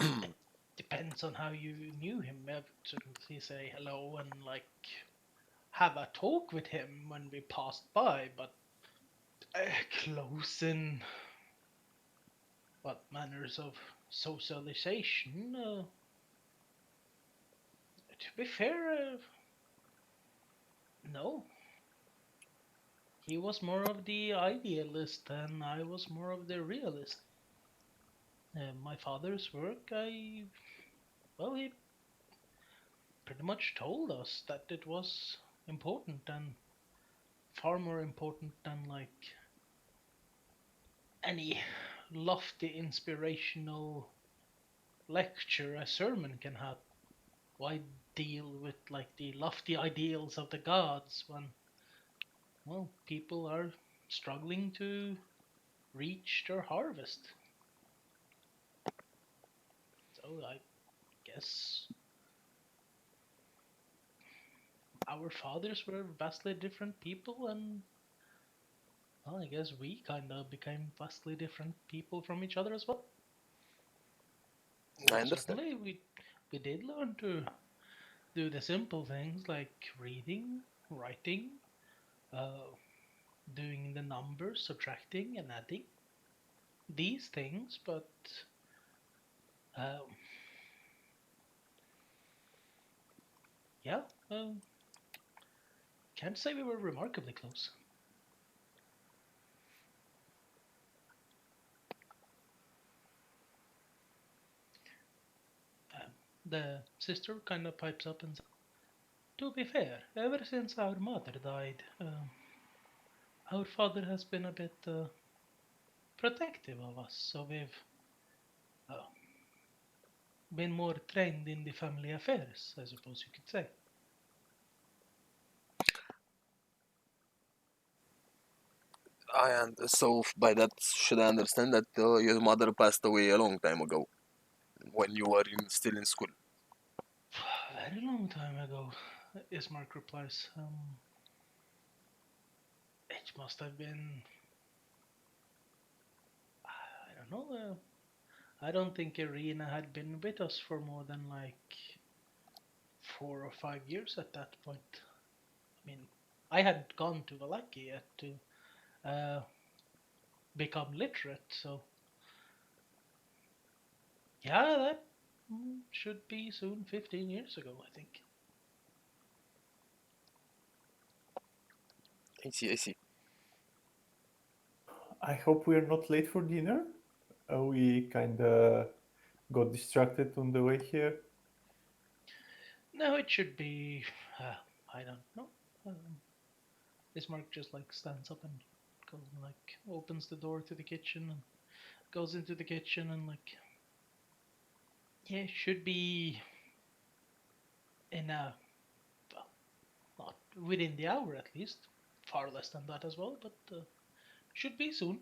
It depends on how you knew him. I would certainly say hello and like have a talk with him when we passed by, but close in what manners of socialization? To be fair, no. He was more of the idealist and I was more of the realist. My father's work, well, he pretty much told us that it was important and far more important than like any lofty inspirational lecture a sermon can have. Why deal with like the lofty ideals of the gods when, well, people are struggling to reach their harvest? So I guess our fathers were vastly different people, and well, I guess we kind of became vastly different people from each other as well. I understand. Certainly, we did learn to do the simple things like reading, writing, uh, doing the numbers, subtracting and adding these things, but um, yeah, can't say we were remarkably close. The sister kind of pipes up and says, To be fair, ever since our mother died, our father has been a bit protective of us, so we've uh, been more trained in the family affairs, I suppose you could say. So by that, should I understand that your mother passed away a long time ago, when you were still in school? Very long time ago, Ismark replies. It must have been, I don't know, I don't think Irina had been with us for more than like 4 or 5 years at that point. I mean, I hadn't gone to Valaki yet to uh, become literate, so yeah, that should be soon 15 years ago, I think. I see, I see. I hope we're not late for dinner. We kind of got distracted on the way here. No, it should be, I don't know. Ismark just like stands up and goes and like opens the door to the kitchen and goes into the kitchen and like, yeah, it should be in a, well, not within the hour at least. Far less than that as well, but should be soon.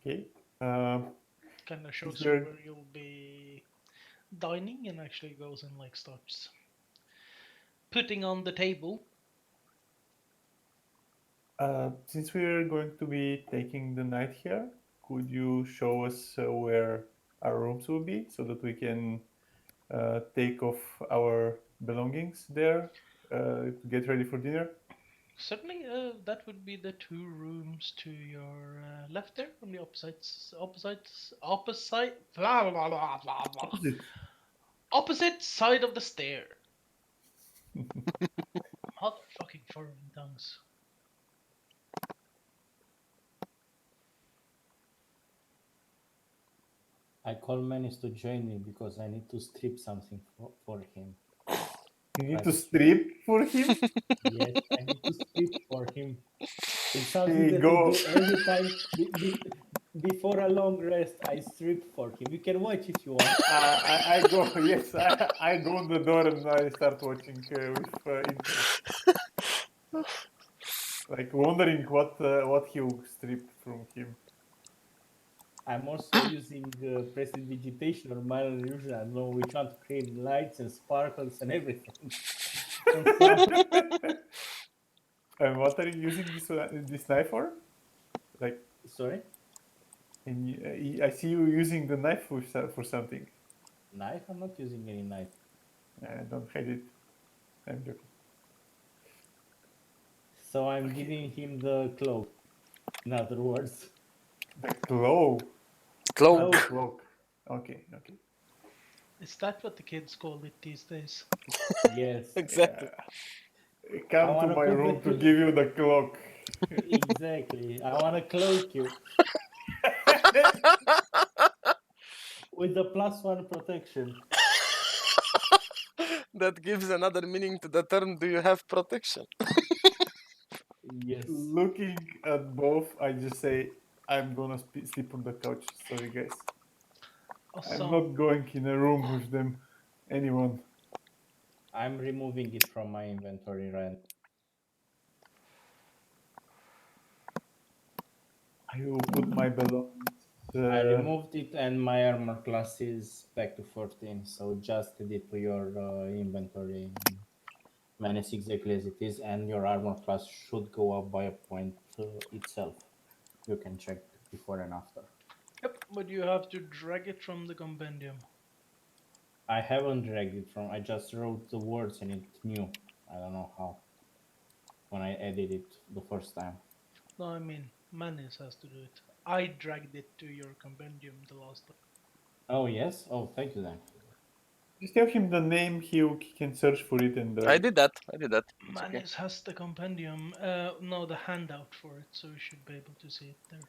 Okay. Um, Kind of since shows you we're where you'll be dining and actually goes and like starts putting on the table. since we're going to be taking the night here, could you show us where our rooms will be so that we can take off our belongings there to get ready for dinner? Certainly, that would be the two rooms to your left there, on the blah, blah, blah, blah, blah. Opposite. Opposite side of the stair. Motherfucking foreign tongues. I call Menace to join me because I need to strip something for him. You need Like- to strip for him? Yes, I need to strip for him. It's something Hey, that go. I do every time before a long rest. I strip for him. You can watch if you want. I go, yes, I go on the door and I start watching with interest. Like wondering what he'll strip from him. I'm also using prestidigitation or minor illusion. I don't know which one to create lights and sparkles and everything. And flash. And what are you using this knife for? Like, Sorry, and I see you using the knife for something. knife? I'm not using any knife. Don't hide it. I'm joking. So I'm Okay. giving him the cloak. In other words, The cloak. Cloak. Cloak. Okay. Is that what the kids call it these days? yes. Exactly. Come to wanna my put room the to cl- give you the cloak. Exactly. I want to cloak you with the +1 protection. That gives another meaning to the term. Do you have protection? Yes. Looking at both, I just say, I'm gonna sleep on the couch. Sorry, guys. I'm Also, not going in a room with them. Anyone. I'm removing it from my inventory right. I will put my belongings. I removed it and my armor class is back to 14. So just add it to your inventory. Manage exactly as it is, and your armor class should go up by a point itself. You can check before and after. yep, but you have to drag it from the compendium. I haven't dragged it from. I just wrote the words and it knew. I don't know how. When I edit it the first time. No, I mean, Manis has to do it. I dragged it to your compendium the last time. Oh yes. Oh, thank you then. Just tell him the name. He can search for it and. I did that. It's okay. Manis has the compendium, no, the handout for it, so you should be able to see it there.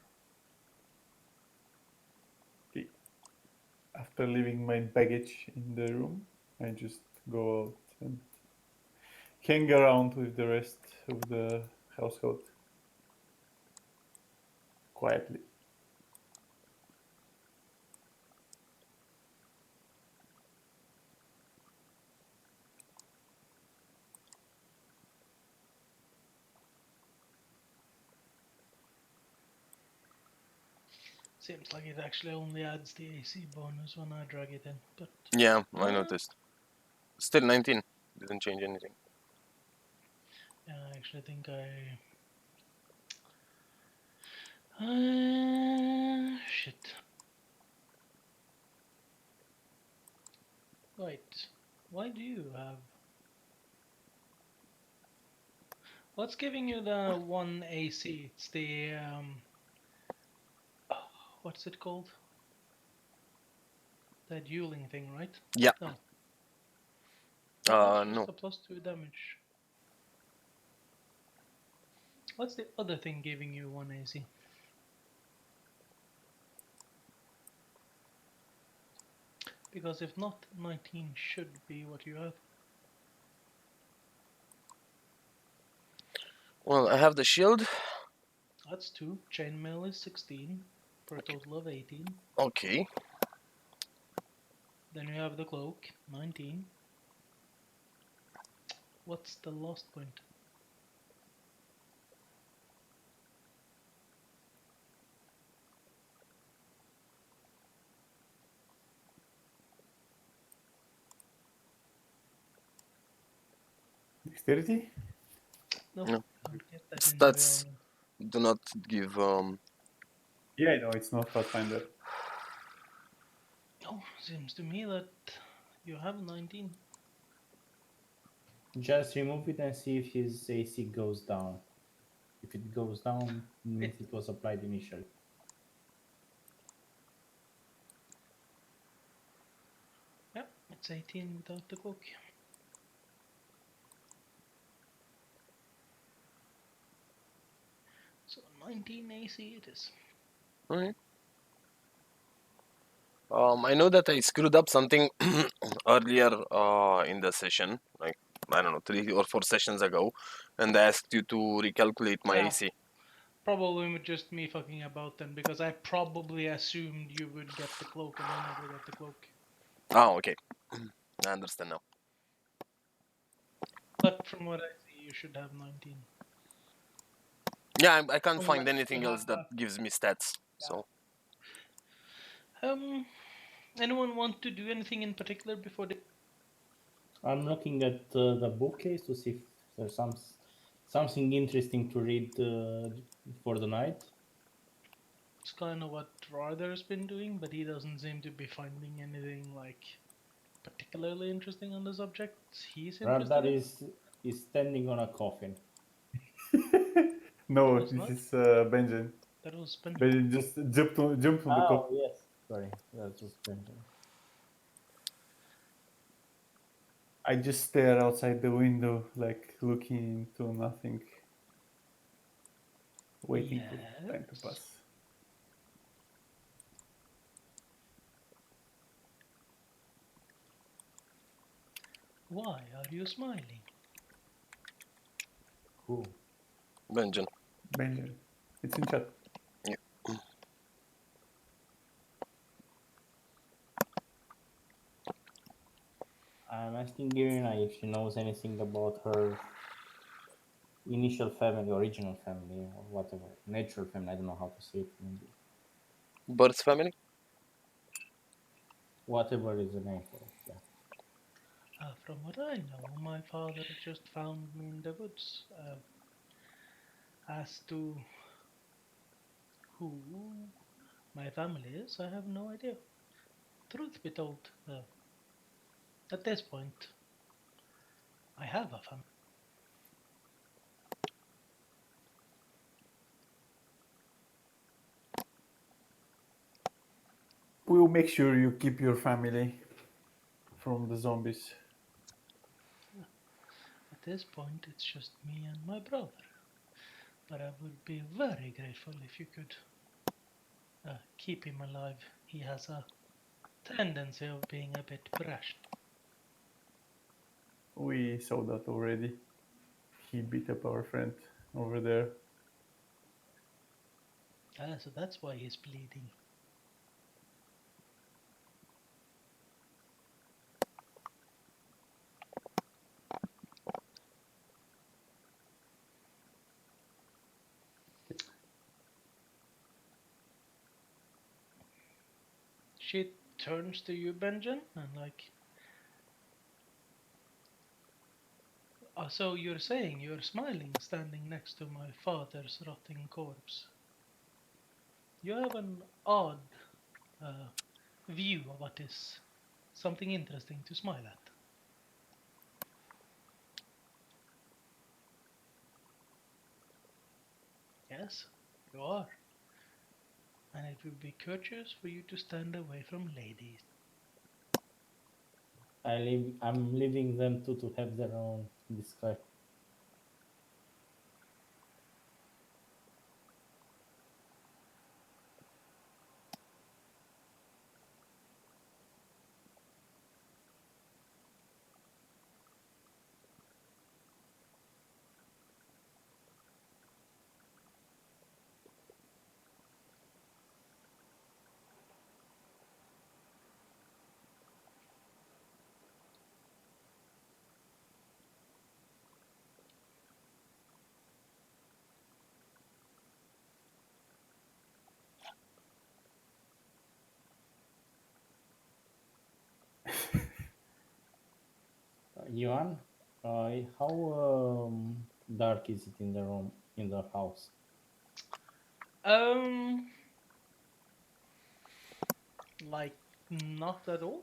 Okay. After leaving my baggage in the room, I just go out and hang around with the rest of the household quietly. Seems like it actually only adds the AC bonus when I drag it in, but Yeah, I noticed. Still 19. Didn't change anything. yeah, I actually think shit. Wait, why do you have? What's giving you the one AC? It's the what's it called? The dueling thing, right? Yeah. No. That's just No. a +2 damage. What's the other thing giving you one AC? Because if not, 19 should be what you have. Well, I have the shield. That's 2. Chainmail is 16 for a total of 18. Okay. Then you have the cloak, 19. What's the last point? Dexterity? No, No. can't get that in Stats environment. do not give. Yeah, no, it's not Pathfinder. Oh, seems to me that you have 19. Just remove it and see if his AC goes down. If it goes down, it means it was applied initially. Yep, it's 18 without the cloak. So 19 AC it is. Alright. I know that I screwed up something earlier in the session, like I don't know, 3 or 4 sessions ago, and I asked you to recalculate my Yeah. AC. Probably just me fucking about then, because I probably assumed you would get the cloak and I never got the cloak. Oh, okay. I understand now. But from what I see, you should have 19. Yeah, I can't find Unless anything you else have that gives me stats. So anyone want to do anything in particular before they... I'm looking at the bookcase to see if there's something interesting to read for the night. It's kind of what Ryder's been doing, but he doesn't seem to be finding anything like particularly interesting on the subject he's interested Radar in. is standing on a coffin. No, That was this not. is Benjamin. That was Benjamin. Benjamin just jumped on the Oh cop. yes, sorry, that was Benjamin. I just stare outside the window, like looking into nothing, waiting for time to Yes. pass. Why are you smiling? Cool. Benjamin. Benjamin, it's in chat. Yeah. I'm asking Irina if she knows anything about her initial family, original family, or whatever. Natural family, I don't know how to say it in English. Birth family. Whatever is the name for it, yeah. From what I know, my father just found me in the woods. As to who my family is, I have no idea. Truth be told, at this point, I have a family. We'll make sure you keep your family from the zombies. At this point, it's just me and my brother. But I would be very grateful if you could keep him alive. He has a tendency of being a bit brash. We saw that already. He beat up our friend over there. Ah, so that's why he's bleeding. She turns to you, Benjamin, and like, so you're saying you're smiling standing next to my father's rotting corpse. You have an odd uh, view of what is something interesting to smile at. Yes, you are. And it would be courteous for you to stand away from ladies. I'm leaving them to have their own discussion. Yuan, how dark is it in the room in the house? Um, like not at all.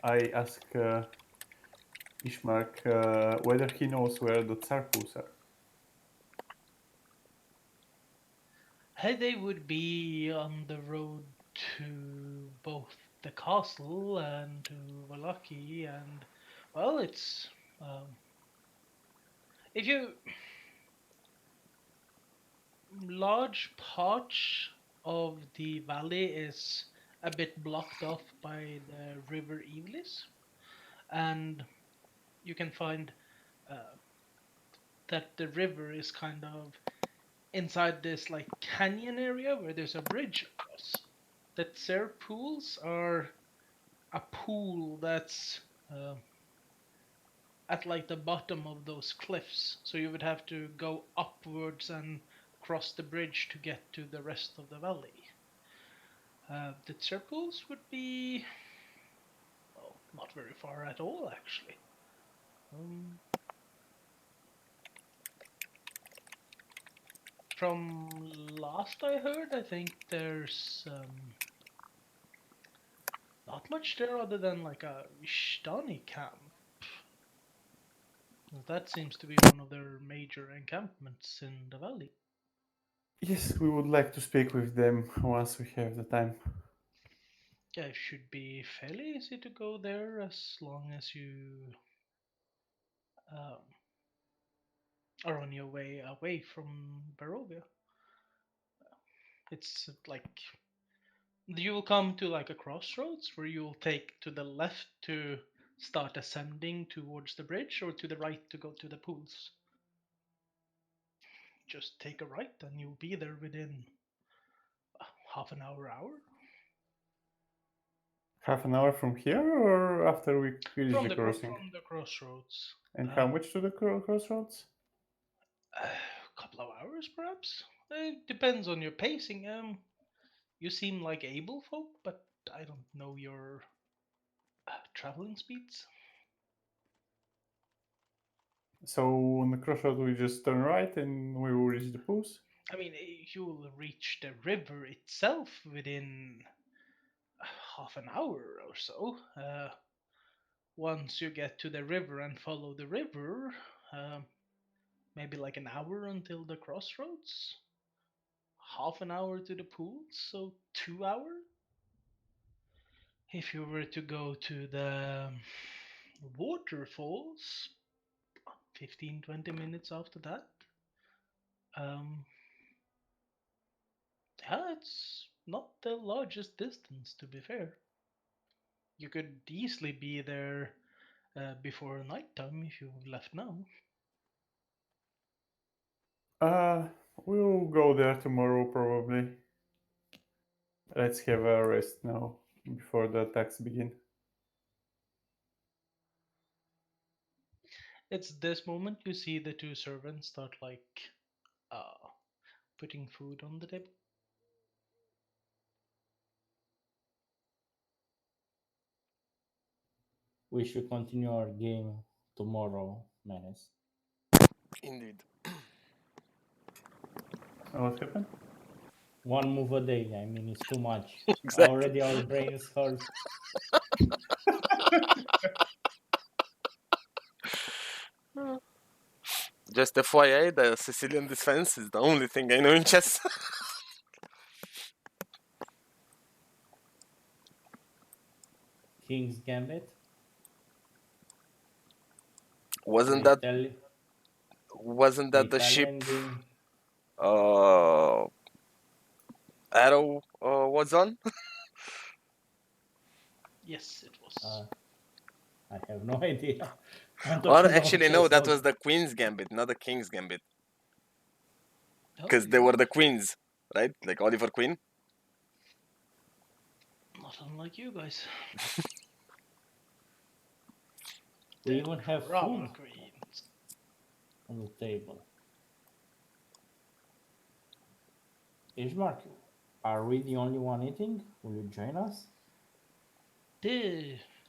I ask Ishmark whether he knows where the Tsarpus are. Hey, they would be on the road to both the castle and to Valaki, and well, it's if you large parts of the valley is a bit blocked off by the river Evelis, and you can find uh, that the river is kind of inside this like canyon area where there's a bridge across. The Tser pools are a pool that's at like the bottom of those cliffs, so you would have to go upwards and cross the bridge to get to the rest of the valley. The Tser pools would be well, not very far at all actually. Um, from last I heard, I think there's not much there other than like a Ishtani camp. That seems to be one of their major encampments in the valley. Yes, we would like to speak with them once we have the time. Yeah, it should be fairly easy to go there as long as you um, are on your way away from Barovia. It's like you will come to like a crossroads where you'll take to the left to start ascending towards the bridge, or to the right to go to the pools. Just take a right and you'll be there within half an hour. Half an hour from here, or after we reach From the the crossing? from the crossroads. And how much to the crossroads? A couple of hours, perhaps. It depends on your pacing. You seem like able folk, but I don't know your traveling speeds. So on the crossroad, we just turn right and we will reach the pools. I mean, you'll reach the river itself within half an hour or so. Once you get to the river and follow the river, maybe like an hour until the crossroads. Half an hour to the pools, so 2 hours. If you were to go to the waterfalls, 15-20 minutes after that. Um, yeah, it's not the largest distance, to be fair. You could easily be there before nighttime if you left now. We'll go there tomorrow probably. Let's have a rest now before the attacks begin. It's this moment you see the two servants start putting food on the table. We should continue our game tomorrow, Menace. Indeed. What happened? One move a day, I mean, it's too much. Exactly. Already our brains hurt. Just FYI, the Sicilian defense is the only thing I know in chess. King's Gambit. wasn't The that Itali- wasn't the that the ship Italian game. Arrow was on? Yes, it was. I have no idea. I'm Or talking about actually, no, chess, that not- was the Queen's Gambit, not the King's Gambit, Oh, because they yeah. were the queens, right? Like Oliver Queen. Not unlike you guys. We even have Drama food queens. on the table. Ishmark, are we the only one eating? Will you join us?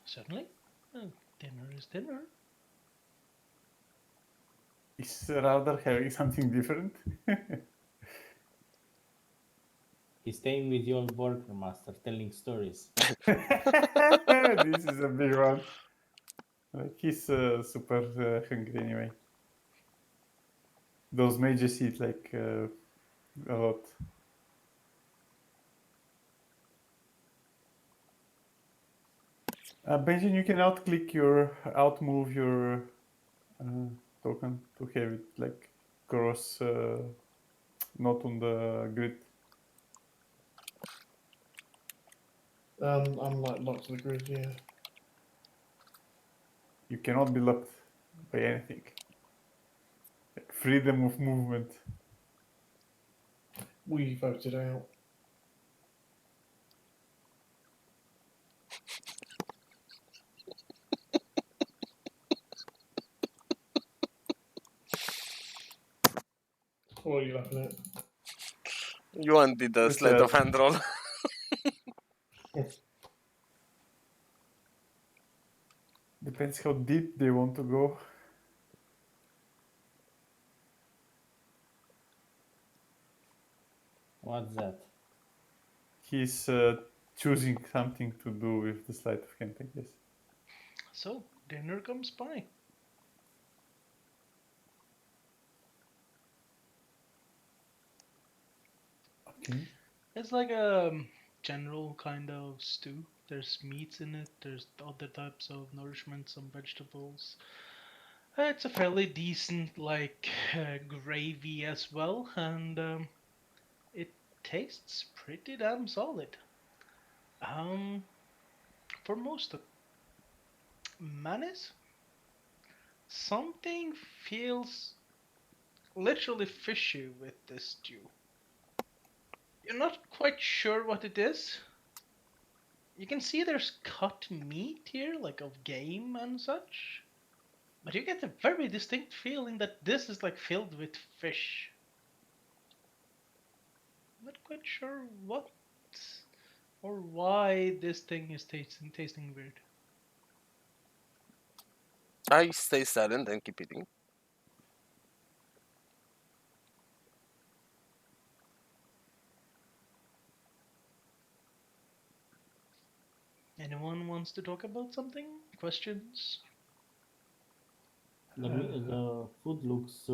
Certainly. Dinner is dinner. Is Radar having something different? He's staying with the old worker master, telling stories. This is a big one. Like he's super hungry anyway. Those mages eat like a lot. Benjamin, you can outclick your outmove your token to have it like cross, not on the grid. I'm like locked to the grid, yeah. You cannot be locked by anything. Like freedom of movement. We voted out. What are you laughing at? You undid the It's sleight a- of hand roll. Depends how deep they want to go. What's that? He's choosing something to do with the sleight of hand, I guess. So, dinner comes by. Okay. It's like a general kind of stew. There's meats in it, there's other types of nourishment, some vegetables. It's a fairly decent, gravy as well, and it tastes pretty damn solid. Um, for most of Manis, something feels literally fishy with this stew. You're not quite sure what it is. You can see there's cut meat here, like of game and such. But you get a very distinct feeling that this is like filled with fish. Not quite sure what or why this thing is tasting weird. I stay silent and keep eating. Anyone wants to talk about something? Questions? The food looks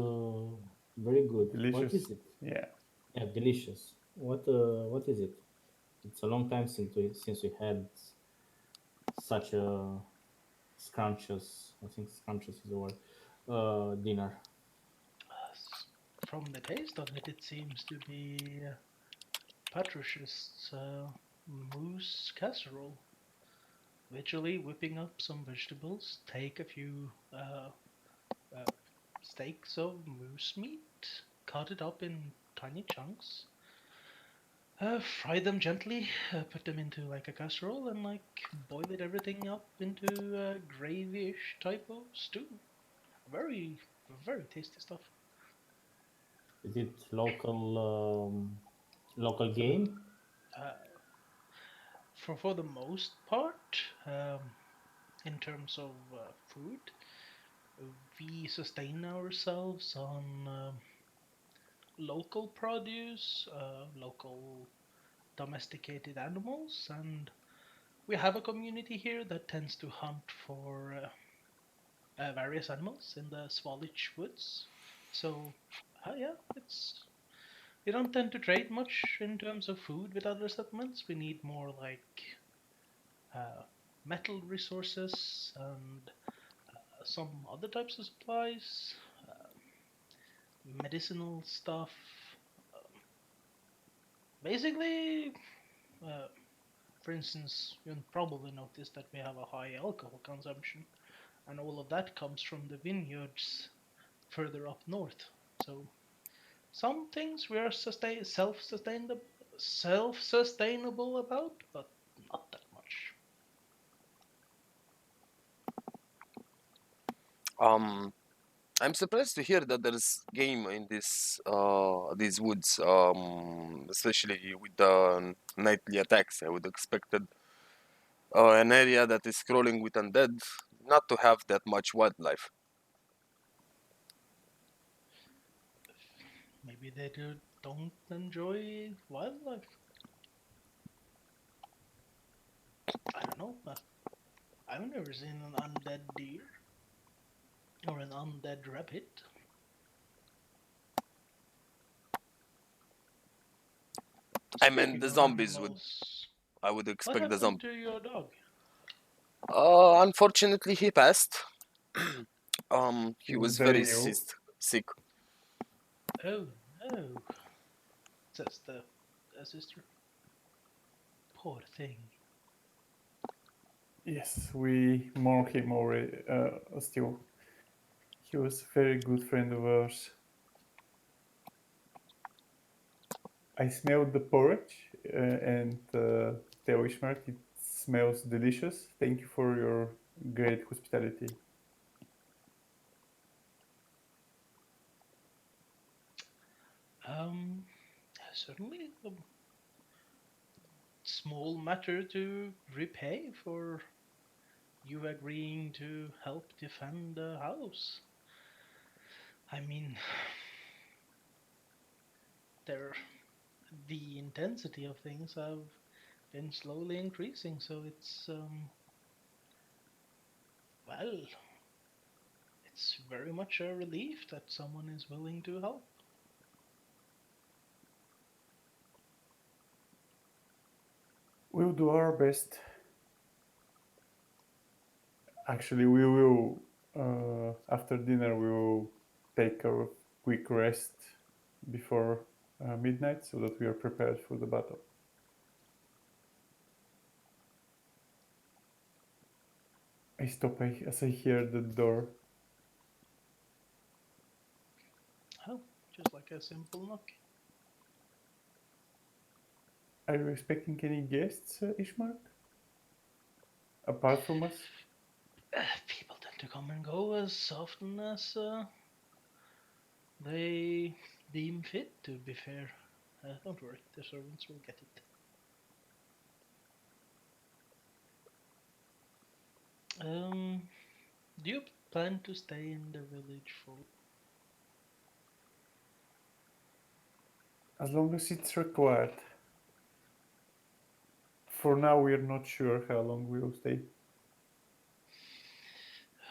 very good. What Delicious. is it? Yeah. Yeah, delicious. What is it? It's a long time since we had such a scrumptious. I think scrumptious is the word. Dinner. From the taste of it, it seems to be Patricious moose casserole. Literally whipping up some vegetables, take a few uh, steaks of moose meat, cut it up in tiny chunks, fry them gently, put them into like a casserole, and like boil it everything up into a gravy-ish type of stew. Very, very tasty stuff. Is it local game? Uh, for the most part, in terms of food, we sustain ourselves on local produce, local domesticated animals, and we have a community here that tends to hunt for various animals in the Swalich woods. So, yeah, it's we don't tend to trade much in terms of food with other settlements. We need more like uh, metal resources and some other types of supplies, uh, medicinal stuff. Um, Basically, uh, for instance, you'll probably notice that we have a high alcohol consumption, and all of that comes from the vineyards further up north. So some things we are self-sustainable about, but not that much. Um, I'm surprised to hear that there's game in this these woods, especially with the nightly attacks. I would expected an area that is crawling with undead not to have that much wildlife. Maybe they don't enjoy wildlife. I don't know. I've never seen an undead deer or an undead rabbit. I meant Speaking the of zombies would. animals, I would what expect the happened zombie. to your dog? Unfortunately, he passed. He He was was very dying ill. sick. Oh no, says the sister. Poor thing. Yes, we mourn him already. Still, he was a very good friend of ours. I smelled the porridge and tell Ishmael it smells delicious. Thank you for your great hospitality. Um, Certainly a small matter to repay for you agreeing to help defend the house. I mean, there the intensity of things have been slowly increasing, so well, it's very much a relief that someone is willing to help. We'll do our best. Actually, we will, after dinner, we will take a quick rest before midnight so that we are prepared for the battle. I stop as I hear the door. Oh, just like a simple knock. Are you expecting any guests, Ishmael? Apart from us? People tend to come and go as often as they deem fit, to be fair. Don't worry, the servants will get it. Um, do you plan to stay in the village for? As long as it's required. For now, we're not sure how long we will stay.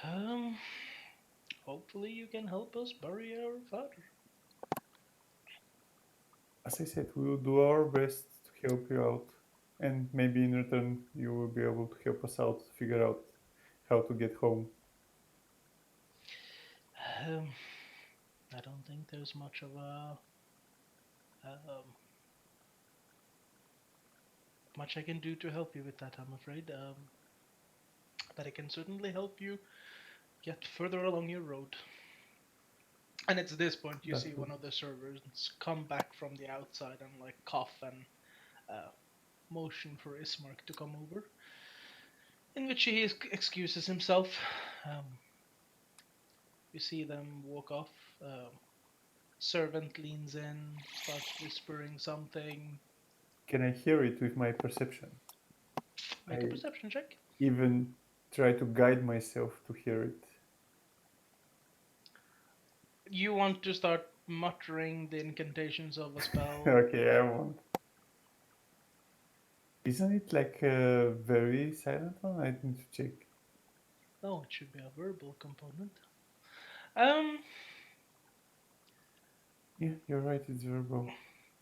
Um, Hopefully you can help us bury our father. As I said, we will do our best to help you out. And maybe in return, you will be able to help us out, figure out how to get home. Um, I don't think there's much of a um, much I can do to help you with that, I'm afraid. But I can certainly help you get further along your road. And it's at this point you That see would- one of the servants come back from the outside and like cough and motion for Ismark to come over, in which he excuses himself. You see them walk off. Servant leans in, starts whispering something. Can I hear it with my perception? Make a I perception check. even try to guide myself to hear it. You want to start muttering the incantations of a spell. Okay, I won't. Isn't it like a very silent one? I need to check. No, it should be a verbal component. Yeah, you're right, it's verbal.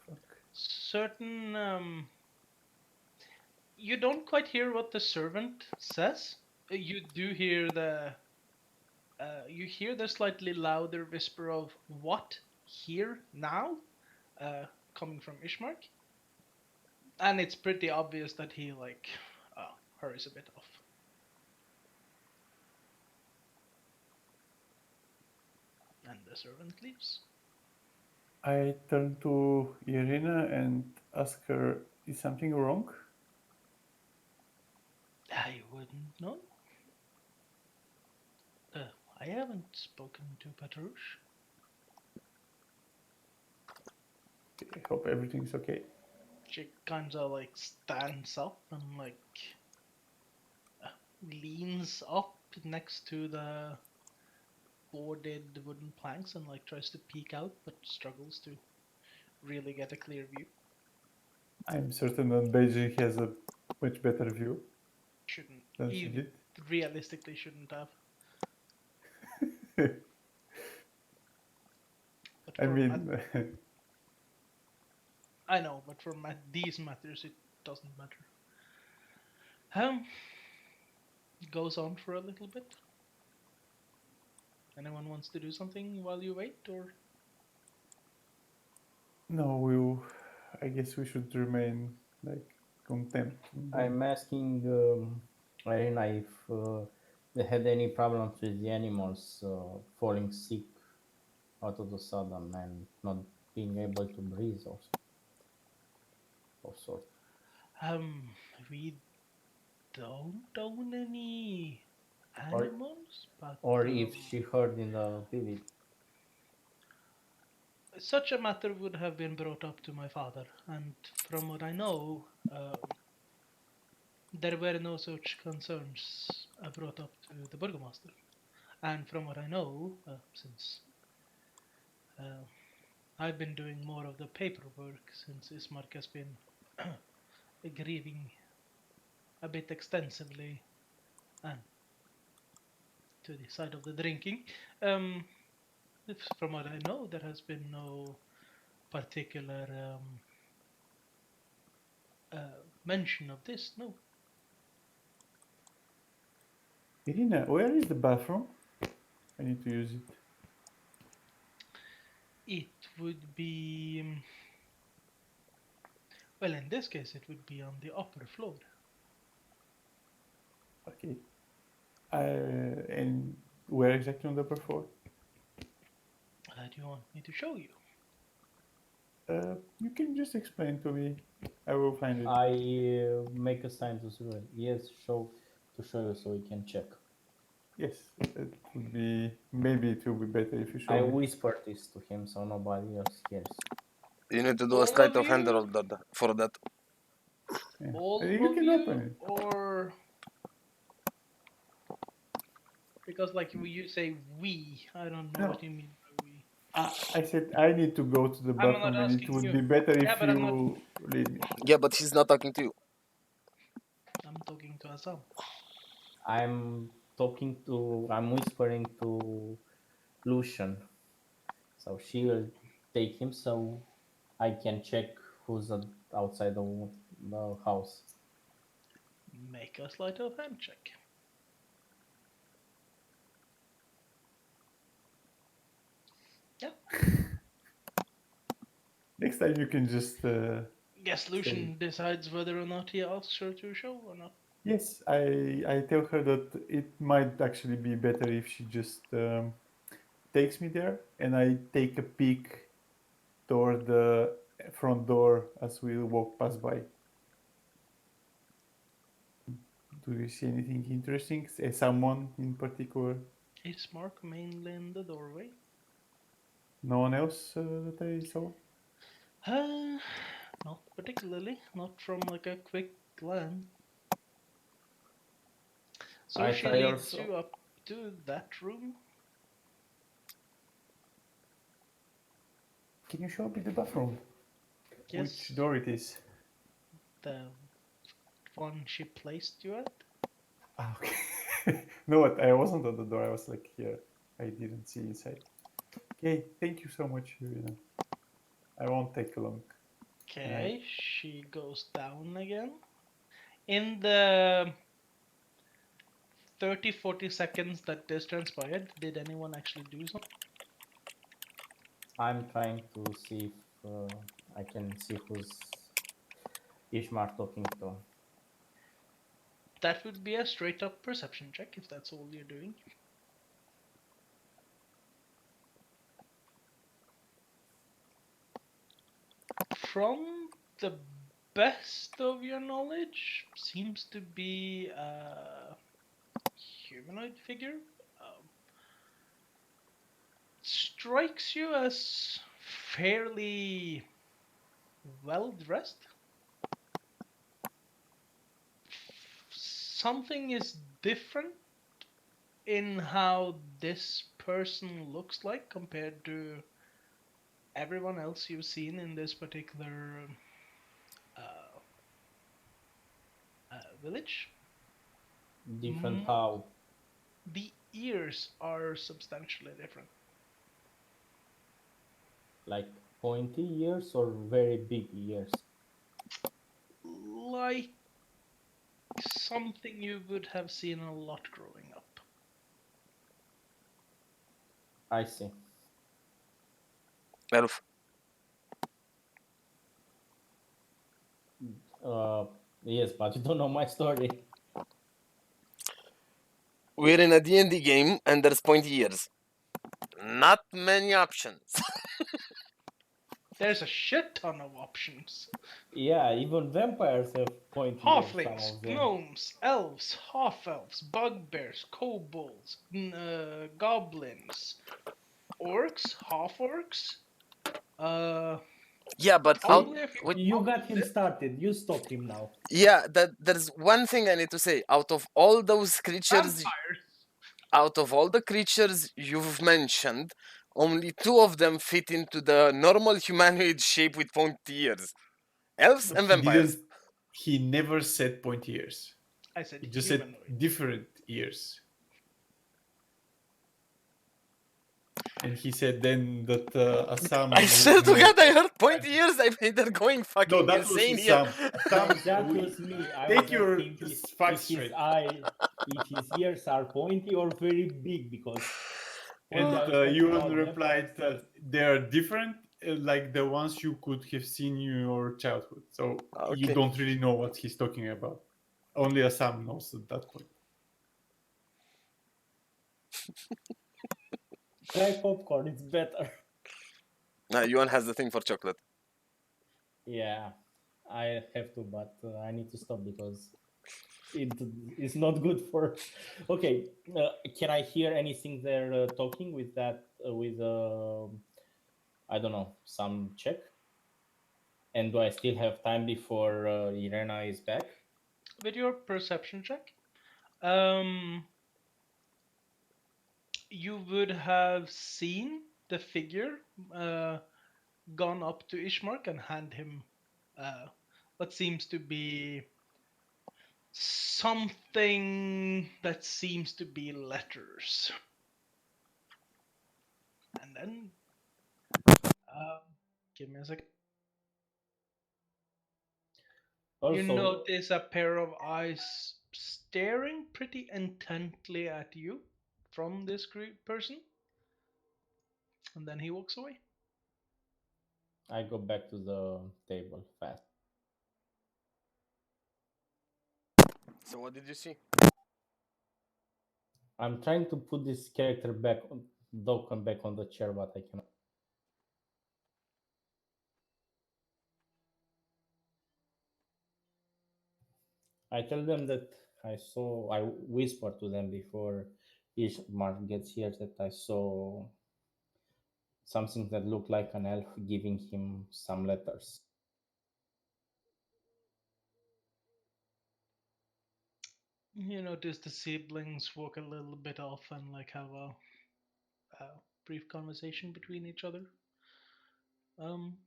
Fuck. Certain you don't quite hear what the servant says. You do hear the slightly louder whisper of "What? Here now?" Coming from Ishmark, and it's pretty obvious that he hurries a bit off. And the servant leaves. I turn to Irina and ask her, is something wrong? I wouldn't know. I haven't spoken to Petrush. I hope everything's okay. She kind of like stands up and leans up next to the boarded wooden planks and tries to peek out, but struggles to really get a clear view. I'm certain that Beijing has a much better view Shouldn't than she even did. realistically shouldn't have. But I mean, I know, but for these matters, it doesn't matter. Goes on for a little bit. Anyone wants to do something while you wait, or? no, I guess we should remain content. I'm asking Irina if they had any problems with the animals falling sick out of the sudden and not being able to breathe or of sort. We don't own any Or- animals, but Or if she heard in the village. such a matter would have been brought up to my father, and from what I know, there were no such concerns brought up to the burgomaster. And from what I know, since I've been doing more of the paperwork since Ismark has been grieving a bit extensively, and to the side of the drinking, from what I know, there has been no particular mention of this. No. Irina, where is the bathroom? I need to use it. It would be. Well, in this case, it would be on the upper floor. Okay. And where exactly on the upper floor? Do you want me to show you? You can just explain to me. I will find it. I make a sign to Cyril. Yes, to show you so we can check. Yes, it would be. Maybe it will be better if you show I me. whisper this to him so nobody else hears. You need to do All a sleight of of hand you? roll for that. Yeah. All You of can you, open it. or because you say we, I don't know No. what you mean by we. I said I need to go to the I'm not bathroom, and it asking would you. be better Yeah, if but I'm you lead me. Yeah, but he's not talking to you. I'm talking to Assam. I'm whispering to Lucian. So she will take him so I can check who's outside the house. Make a sleight of hand check. Yeah. Next time you can just. Guess Lucian decides whether or not he asks her to show or not. Yes, I tell her that it might actually be better if she just takes me there, and I take a peek toward the front door as we walk past by. Do you see anything interesting? Someone in particular? Is Mark mainly in the doorway? No one else that I saw? Not particularly. Not from like a quick glance. So I she try leads also. you up to that room. Can you show me the bathroom? Yes, Which door it is? the one she placed you at. Ah, okay. No, what? I wasn't at the door. I was like here. I didn't see inside. Okay, thank you so much, Irina. I won't take long. Okay, she goes down again. In the 30-40 seconds that this transpired, did anyone actually do something? I'm trying to see if I can see who's Ishmar talking to. That would be a straight up perception check if that's all you're doing. From the best of your knowledge, seems to be a humanoid figure. Um, Strikes you as fairly well dressed. Something is different in how this person looks like compared to everyone else you've seen in this particular uh, village. Different Mm, how? the ears are substantially different. Like pointy ears or very big ears? Like something you would have seen a lot growing up. I see. Elf. Uh, yes, but you don't know my story. We're in a D&D game and there's pointy ears. Not many options. There's a shit ton of options. Yeah, even vampires have pointy ears, some Halflings, of them. gnomes, elves, half-elves, bugbears, kobolds, goblins, orcs, half-orcs. Yeah, but out Probably a few. with You got him started. You stop him now. yeah, that there's one thing I need to say. Out of all those creatures, Vampires. out of all the creatures you've mentioned, only two of them fit into the normal humanoid shape with pointy ears. Elves and He vampires. didn't. He never said pointy ears. I said He just said humanoid. different ears. And he said then that Assam. I swear to no, God, I heard pointy ears. I mean, they're going fucking no, that was insane here. Assam. No, Assam, that was me. I take was your asking facts if his straight. if his ears are pointy or very big, because And pointy, I was talking Ewan about replied vampires. that they are different, like the ones you could have seen in your childhood. So you Okay. don't really know what he's talking about. Only Assam knows at that point. Try popcorn, it's better. Yuan has the thing for chocolate. Yeah, I have to, but I need to stop because it is not good for. Okay, can I hear anything they're talking with that? With I don't know, some check. And do I still have time before Irena is back? With your perception check, you would have seen the figure gone up to Ishmark and hand him what seems to be something that seems to be letters. And then, uh, give me a second. You Also, notice a pair of eyes staring pretty intently at you from this person, and then he walks away. I go back to the table fast. So what did you see? I'm trying to put this character back on Dokkan back on the chair, but I cannot. I tell them that I whisper to them before each mark gets here that I saw something that looked like an elf giving him some letters. You notice the siblings walk a little bit off and like have a brief conversation between each other. Um,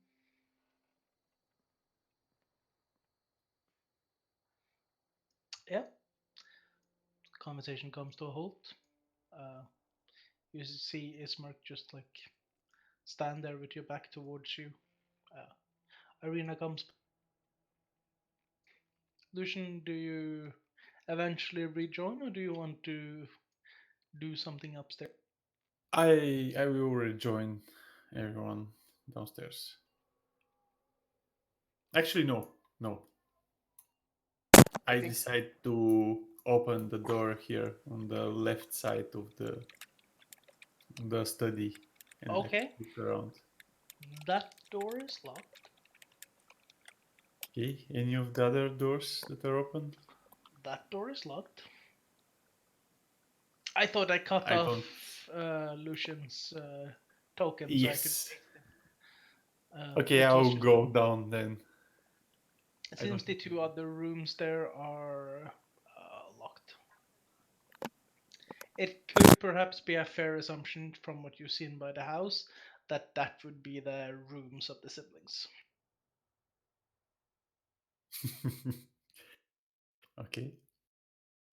yeah, conversation comes to a halt. Uh, you see Ismark just like stand there with your back towards you. Uh, Arena comes. Lucian, do you eventually rejoin, or do you want to do something upstairs? I will rejoin everyone downstairs. Actually, no. I Okay. decide to open the door here on the left side of the study and Okay, look around. that door is locked. Okay, any of the other doors that are open? That door is locked. I thought I cut I don't. off Lucian's token so I could Yes. take them. Okay, It was I'll just. go down then. It I seems don't. the two other rooms there are locked. It could perhaps be a fair assumption from what you've seen by the house that that would be the rooms of the siblings. Okay.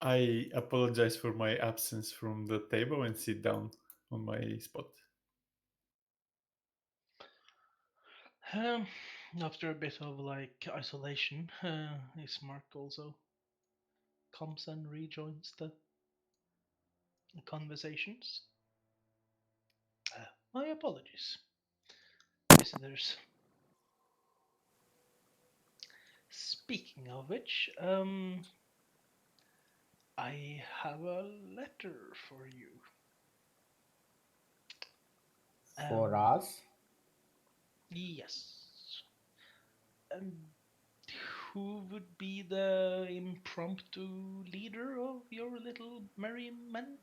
I apologize for my absence from the table and sit down on my spot. Um, After a bit of like isolation, Ismark also comes and rejoins the conversations. My apologies, visitors. Speaking of which, I have a letter for you. For Um, us, yes. Um, who would be the impromptu leader of your little merriment?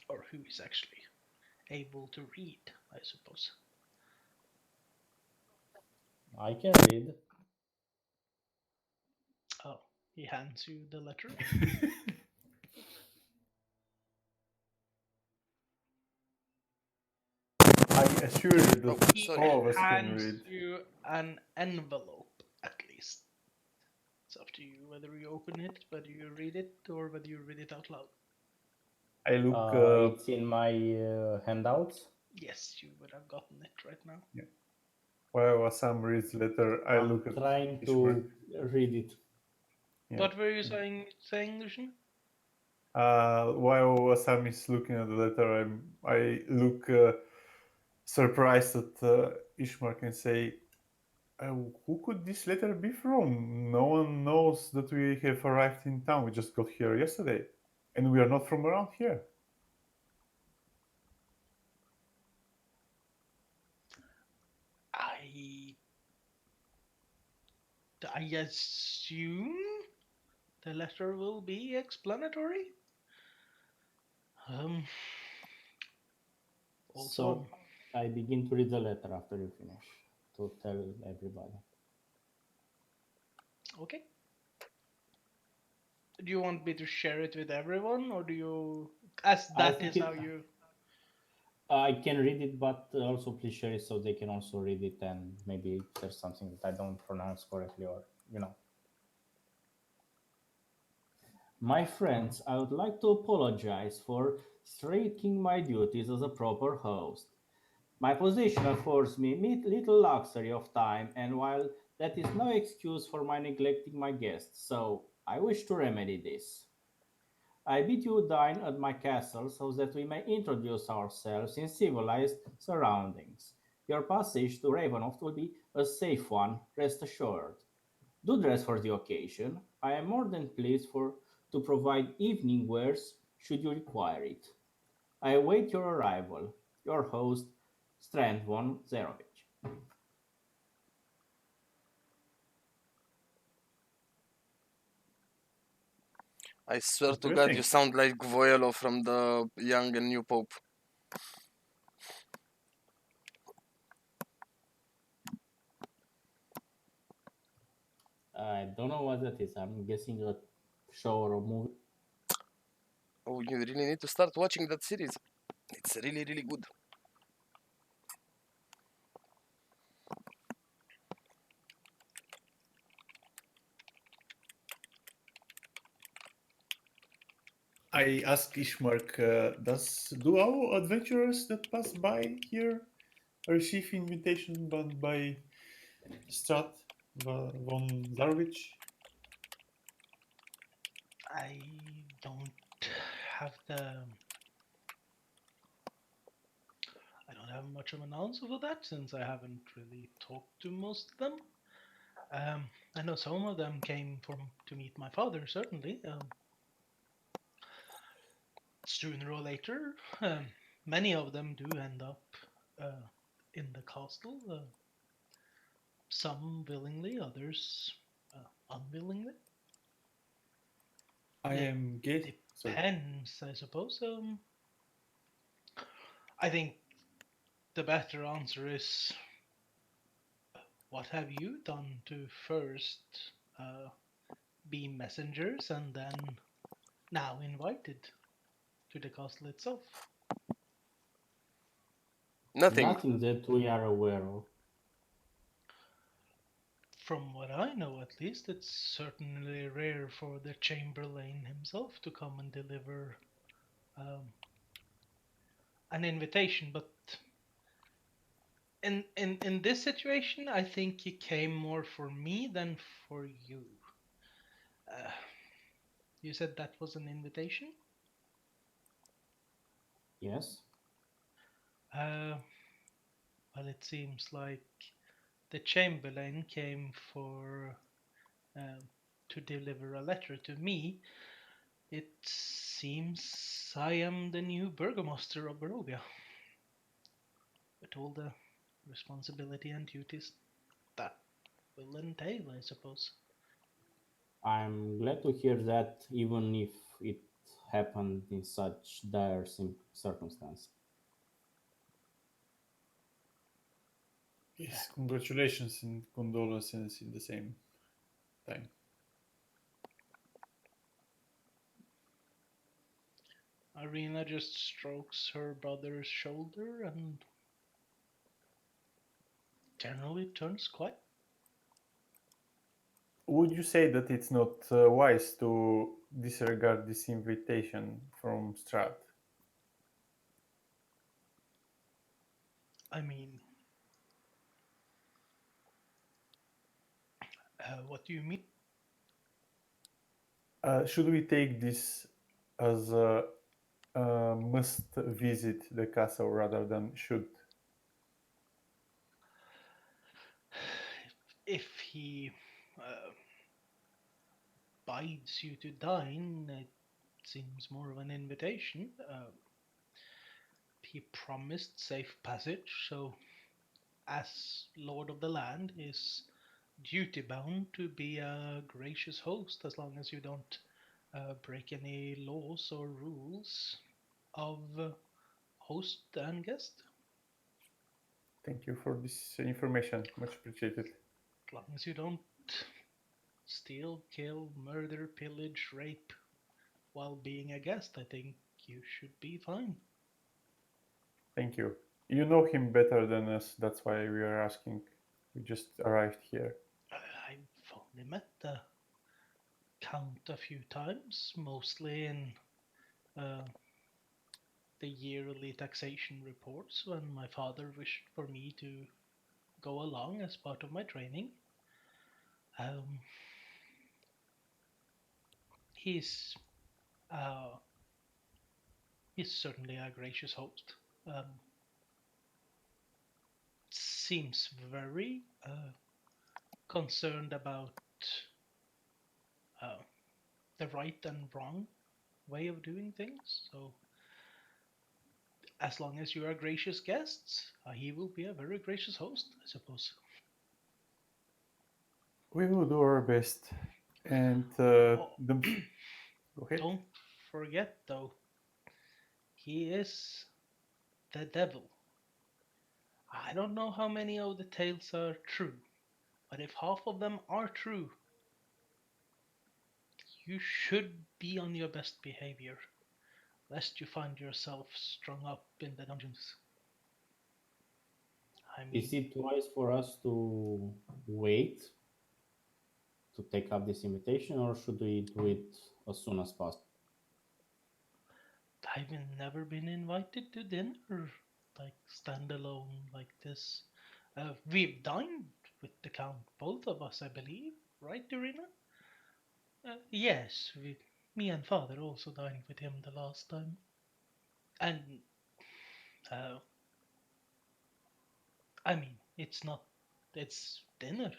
Or who is actually able to read, I suppose. I can read. Oh, he hands you the letter. I assure you Oh, that He sorry. all of us can hands read. you an envelope, at least. It's up to you whether you open it, whether you read it, or whether you read it out loud. I look. It's in my handouts. Yes, you would have gotten it right now. Yeah. While Sam reads letter, I I'm look at trying Ishmael. to read it. Yeah. What were you saying, Lucian? While Sam is looking at the letter, I look surprised at Ishmael and say, "Who could this letter be from? No one knows that we have arrived in town. We just got here yesterday, and we are not from around here." I I assume the letter will be explanatory. Um. Also, So I begin to read the letter after you finish to tell everybody. okay. Do you want me to share it with everyone, or do you, as I that think is how it. you? I can read it, but also please share it so they can also read it, and maybe if there's something that I don't pronounce correctly, or you know. My friends, I would like to apologize for shirking my duties as a proper host. My position affords me little luxury of time, and while that is no excuse for my neglecting my guests, so I wish to remedy this. I bid you dine at my castle so that we may introduce ourselves in civilized surroundings. Your passage to Ravenloft will be a safe one, rest assured. Do dress for the occasion. I am more than pleased to provide evening wears should you require it. I await your arrival. Your host, Strand von Zerovich. I swear to God, you Interesting. sound like Voyelo from the Young and New Pope. I don't know what that is. I'm guessing a show or a movie. Oh, you really need to start watching that series. It's really, really good. I asked Ishmark, do our adventurers that pass by here receive invitation by Strat von Zarvich? I don't have the. I don't have much of an answer for that since I haven't really talked to most of them. I know some of them came to meet my father, certainly. Sooner or later, many of them do end up uh, in the castle. Some willingly, others unwillingly. I It am gay. Sorry. depends, I suppose. I think the better answer is what have you done to first uh, be messengers and then now invited to the castle itself? Nothing. Nothing that we are aware of. From what I know, at least, it's certainly rare for the Chamberlain himself to come and deliver um, an invitation. But in this situation, I think he came more for me than for you. Uh, you said that was an invitation? Yes? Uh, well, it seems like the Chamberlain came for to deliver a letter to me. It seems I am the new Burgomaster of Barovia, with all the responsibility and duties that will entail, I suppose. I'm glad to hear that, even if it happened in such dire circumstance. Yes, congratulations and condolences in the same time. Irina just strokes her brother's shoulder and generally turns quiet. Would you say that it's not wise to disregard this invitation from Strat? I mean, what do you mean? Should we take this as a must visit the castle rather than should? If he bides you to dine, it seems more of an invitation. He promised safe passage, so as Lord of the Land, is duty bound to be a gracious host as long as you don't break any laws or rules of host and guest. Thank you for this information. Much appreciated. As long as you don't steal, kill, murder, pillage, rape while being a guest, I think you should be fine. Thank you. You know him better than us. That's why we are asking. We just arrived here. I've only met the Count a few times, mostly in uh, the yearly taxation reports when my father wished for me to go along as part of my training. Um, he's uh, he's certainly a gracious host. Seems very concerned about uh, the right and wrong way of doing things. So, as long as you are gracious guests, he will be a very gracious host, I suppose. We will do our best. And Oh, go ahead. don't forget, though, he is the devil. I don't know how many of the tales are true, but if half of them are true, you should be on your best behavior, lest you find yourself strung up in the dungeons. I Is mean, it wise for us to wait to take up this invitation, or should we do it as soon as possible? I've never been invited to dinner, like standalone like this. We've dined with the Count, both of us, I believe, right, Irina? Yes, me and Father also dined with him the last time. And, uh, I mean, it's dinner.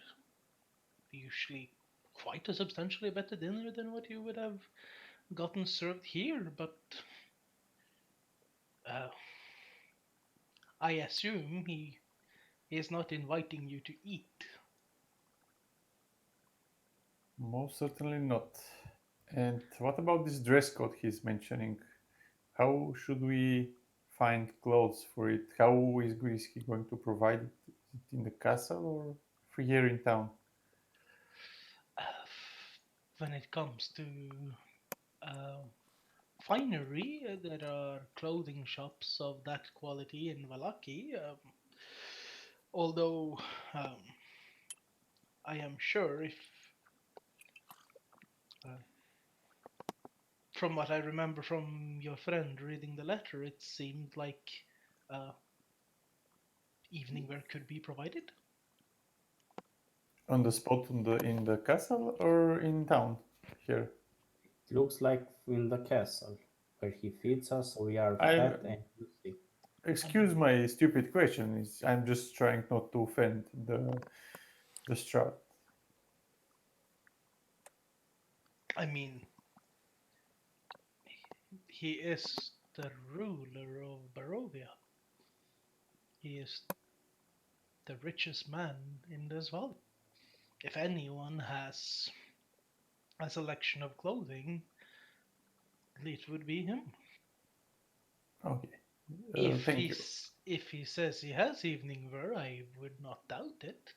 Usually quite a substantially better dinner than what you would have gotten served here, but uh, I assume he is not inviting you to eat. Most certainly not. And what about this dress code he's mentioning? How should we find clothes for it? How is he going to provide it? Is it in the castle or here in town? Uh, when it comes to uh, finery, there are clothing shops of that quality in Valaki. Although um, I am sure if, uh, from what I remember from your friend reading the letter, it seemed like uh, evening wear could be provided. On the spot in the castle or in town here? It looks like in the castle where he feeds us, we are I'm fat and juicy. I excuse mean, my stupid question. I'm just trying not to offend the Strat. I mean, he is the ruler of Barovia. He is the richest man in this valley. If anyone has a selection of clothing, it would be him. Okay, If thank you. if he says he has evening wear, I would not doubt it.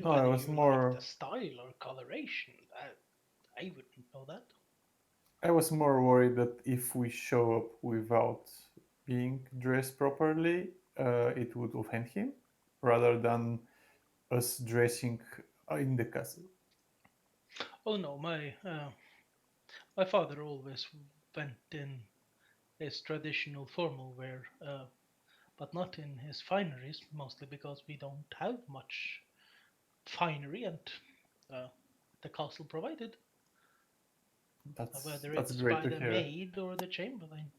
No, I Whether was you like more the style or coloration, I wouldn't know that. I was more worried that if we show up without being dressed properly, it would offend him, rather than us dressing in the castle. Oh no, my father always went in his traditional formal wear, but not in his fineries, mostly because we don't have much finery, and uh, the castle provided, whether That's it's great by to the hear. maid or the chamberlain.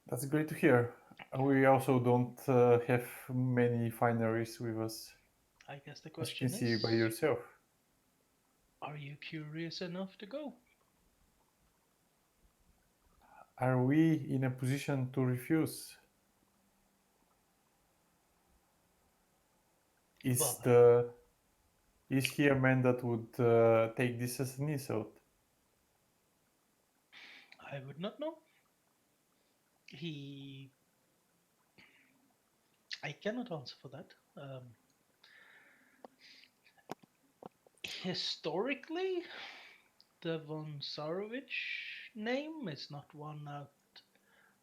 That's great to hear. We also don't have many fineries with us, I guess the as you can question see by is, yourself. are you curious enough to go? Are we in a position to refuse? Is Well, the is he a man that would take this as an insult? I would not know. He, I cannot answer for that. Historically, the von Sarovich name is not one out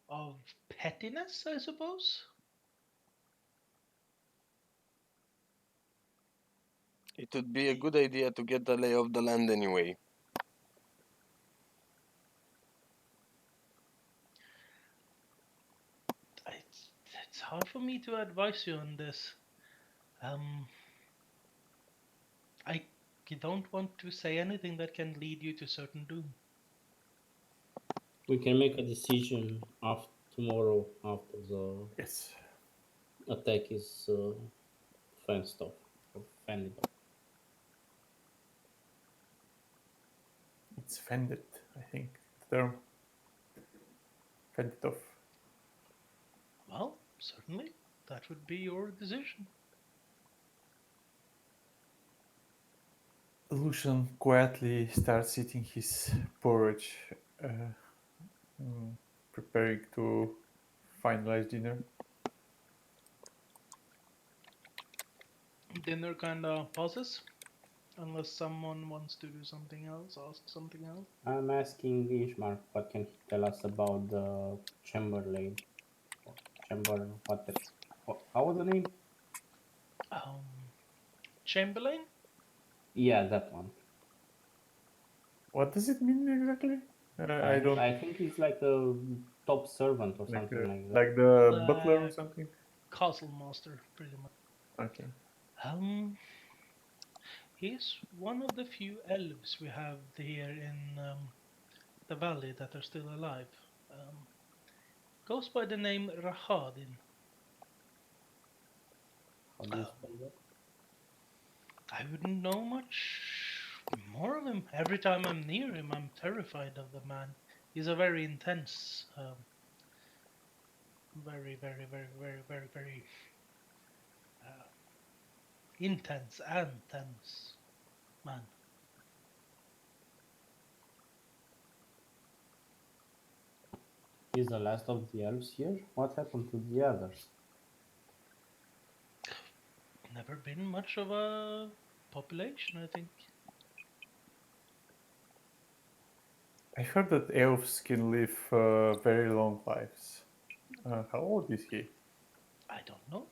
of pettiness, I suppose. It would be a good idea to get the lay of the land anyway. It's hard for me to advise you on this. Um, I don't want to say anything that can lead you to certain doom. We can make a decision after tomorrow after the Yes. attack is fenced off or fended off. It's fended, I think. The term. Fended off. Well, certainly, that would be your decision. Lucian quietly starts eating his porridge, preparing to finalize dinner. Dinner kind of pauses, unless someone wants to do something else, ask something else. I'm asking Ishmar what can he tell us about the Chamberlain? Or how was the name? Um, Chamberlain? Yeah, that one. What does it mean exactly? I don't I think he's like a top servant or like something like that. like the The butler or something. Castle Master, pretty much. Okay. Um, he's one of the few elves we have here in the valley that are still alive. Um, goes by the name Rahadin. How do you spell that? I wouldn't know much more of him. Every time I'm near him, I'm terrified of the man. He's a very intense, very uh, intense and tense man. He's the last of the elves here? What happened to the others? Never been much of a population, I think. I heard that elves can live very long lives. How old is he? I don't know.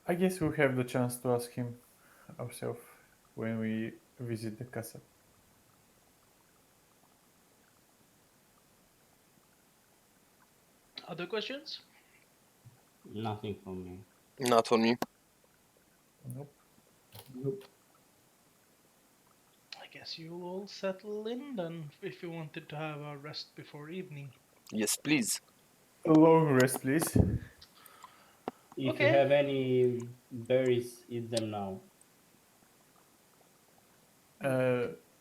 I guess we'll have the chance to ask him ourselves when we visit the castle. Other questions? Nothing from me. Not for me. Nope. Nope. I guess you all settle in then if you wanted to have a rest before evening. Yes, please. A long rest, please. If you Okay. have any berries, eat them now.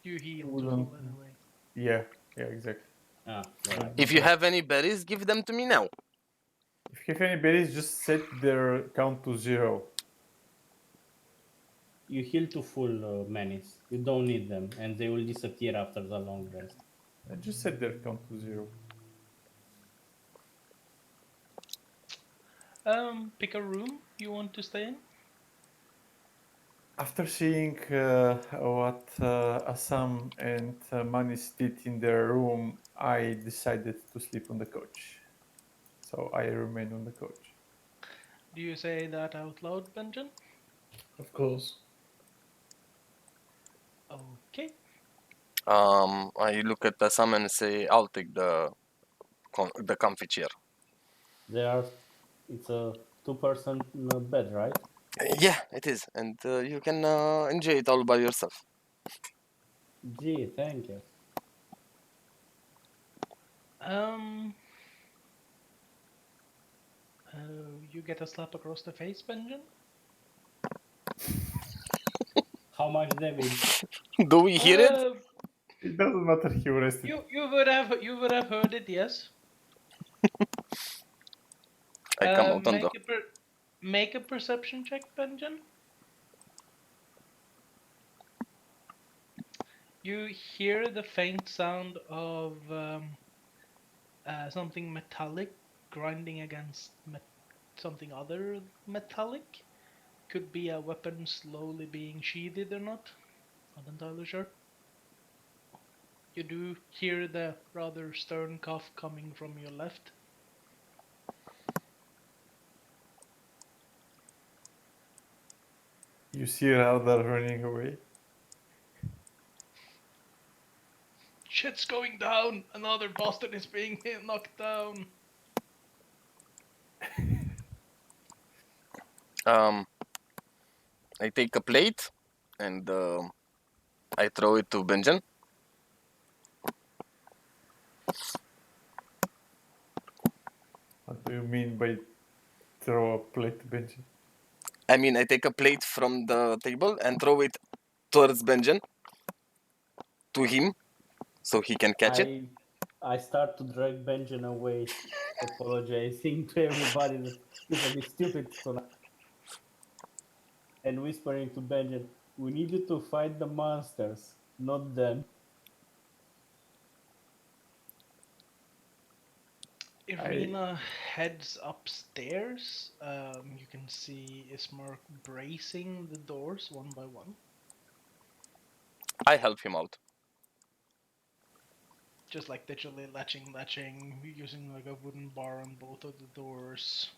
You heal we to don't- full anyway. Yeah, exactly. Ah, right. If you have any berries, give them to me now. If you have any berries, just set their count to 0. You heal to full, Menace. You don't need them, and they will disappear after the long rest. Just set their count to 0. Pick a room you want to stay in. After seeing what Assam and Manis did in their room, I decided to sleep on the couch. So I remain on the couch. Do you say that out loud, Benjamin? Of course. Okay. I look at the Sam and say, I'll take the comfy chair. It's a two-person bed, right? Yeah, it is, and you can enjoy it all by yourself. Gee, thank you. You get a slap across the face, Benjamin? How much damage? Do we hear it? It doesn't matter. He rested. You would have heard it, yes. I come out on the. Make a perception check, Benjamin. You hear the faint sound of something metallic grinding against something other metallic. Could be a weapon slowly being sheathed or not. Not entirely sure. You do hear the rather stern cough coming from your left. You see Radar running away. Shit's going down! Another Boston is being knocked down! I take a plate and I throw it to Benjamin. What do you mean by throw a plate to Benji? I mean, I take a plate from the table and throw it towards Benjen, to him, so he can catch it. I start to drag Benjamin away, apologizing to everybody that he's a bit stupid tonight, and whispering to Benjamin, "We need you to fight the monsters, not them." Irina heads upstairs. You can see Ismark bracing the doors one by one. I help him out. Just like digitally latching, using like a wooden bar on both of the doors.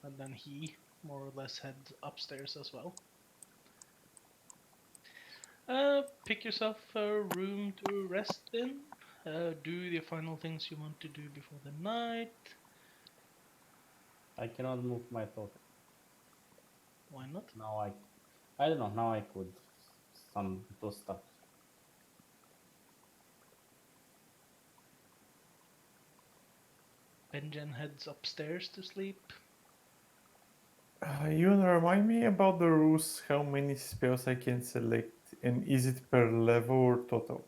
And then he more or less heads upstairs as well. Pick yourself a room to rest in. Do the final things you want to do before the night. I cannot move my token. Why not? Now I don't know. Now I could some those stuff. Benjen heads upstairs to sleep. You wanna remind me about the rules, how many spells I can select, and is it per level or total?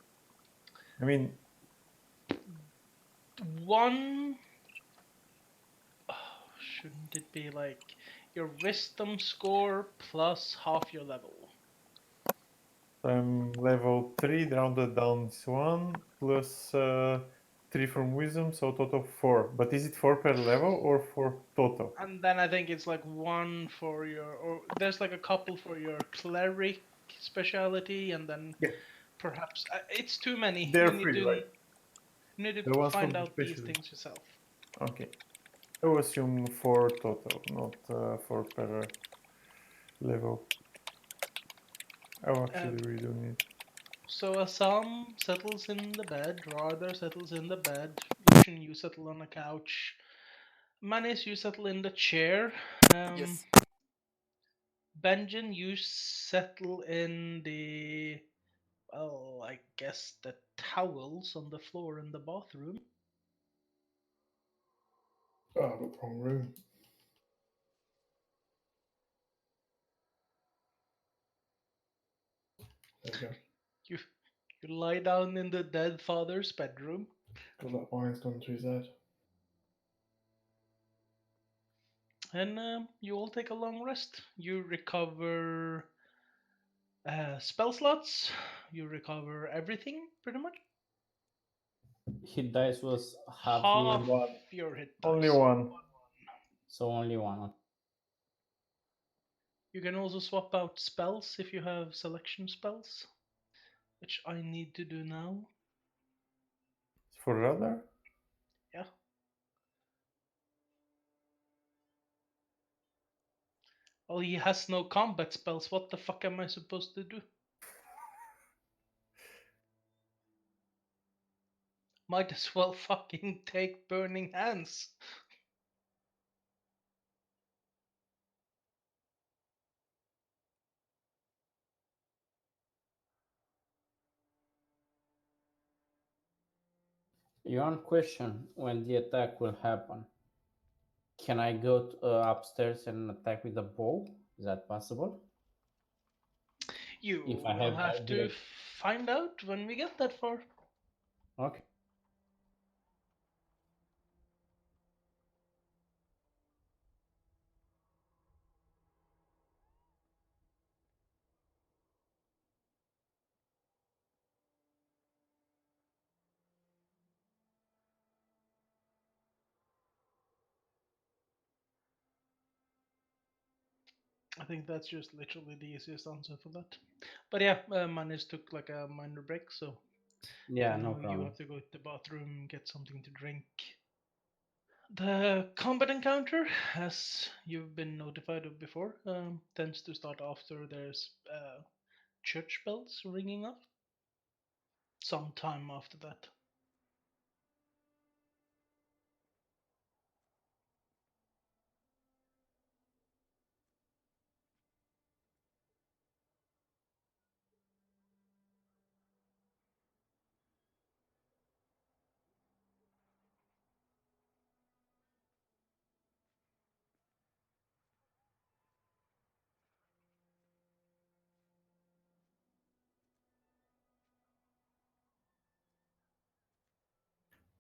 I mean, One. Oh, shouldn't it be like your wisdom score plus half your level? I'm level 3, rounded down is 1, plus 3 from wisdom, so total 4. But is it 4 per level or for total? And then I think it's like one for your, or there's like a couple for your cleric specialty, and then Yeah. perhaps it's too many. They're free, right? You need The to ones for find the out these specialty. things yourself. Okay. I will assume 4 total, not 4 per level. Oh, actually, we don't need. So Assam settles in the bed. Radar settles in the bed. Yushin, you settle on a couch. Manis, you settle in the chair. Yes. Benjin, you settle in the, well, I guess the towels on the floor in the bathroom. Oh, I've got the wrong room. There we go. You you lie down in the dead father's bedroom. Got that wine's gone through his head. And you all take a long rest. You recover spell slots. You recover everything, pretty much. Hit dice was half Half healing, One. your hit Only dice. one. so only one. You can also swap out spells if you have selection spells, which I need to do now. For radar? Yeah. Well, he has no combat spells. What the fuck am I supposed to do? Might as well fucking take Burning Hands. One question: when the attack will happen, can I go upstairs and attack with a bow? Is that possible? You If I will have have to direct. find out when we get that far. Okay. I think that's just literally the easiest answer for that. But yeah, Manis took like a minor break, so Yeah, for no now you problem. have to go to the bathroom, get something to drink. The combat encounter, as you've been notified of before, tends to start after there's church bells ringing off. Sometime after that.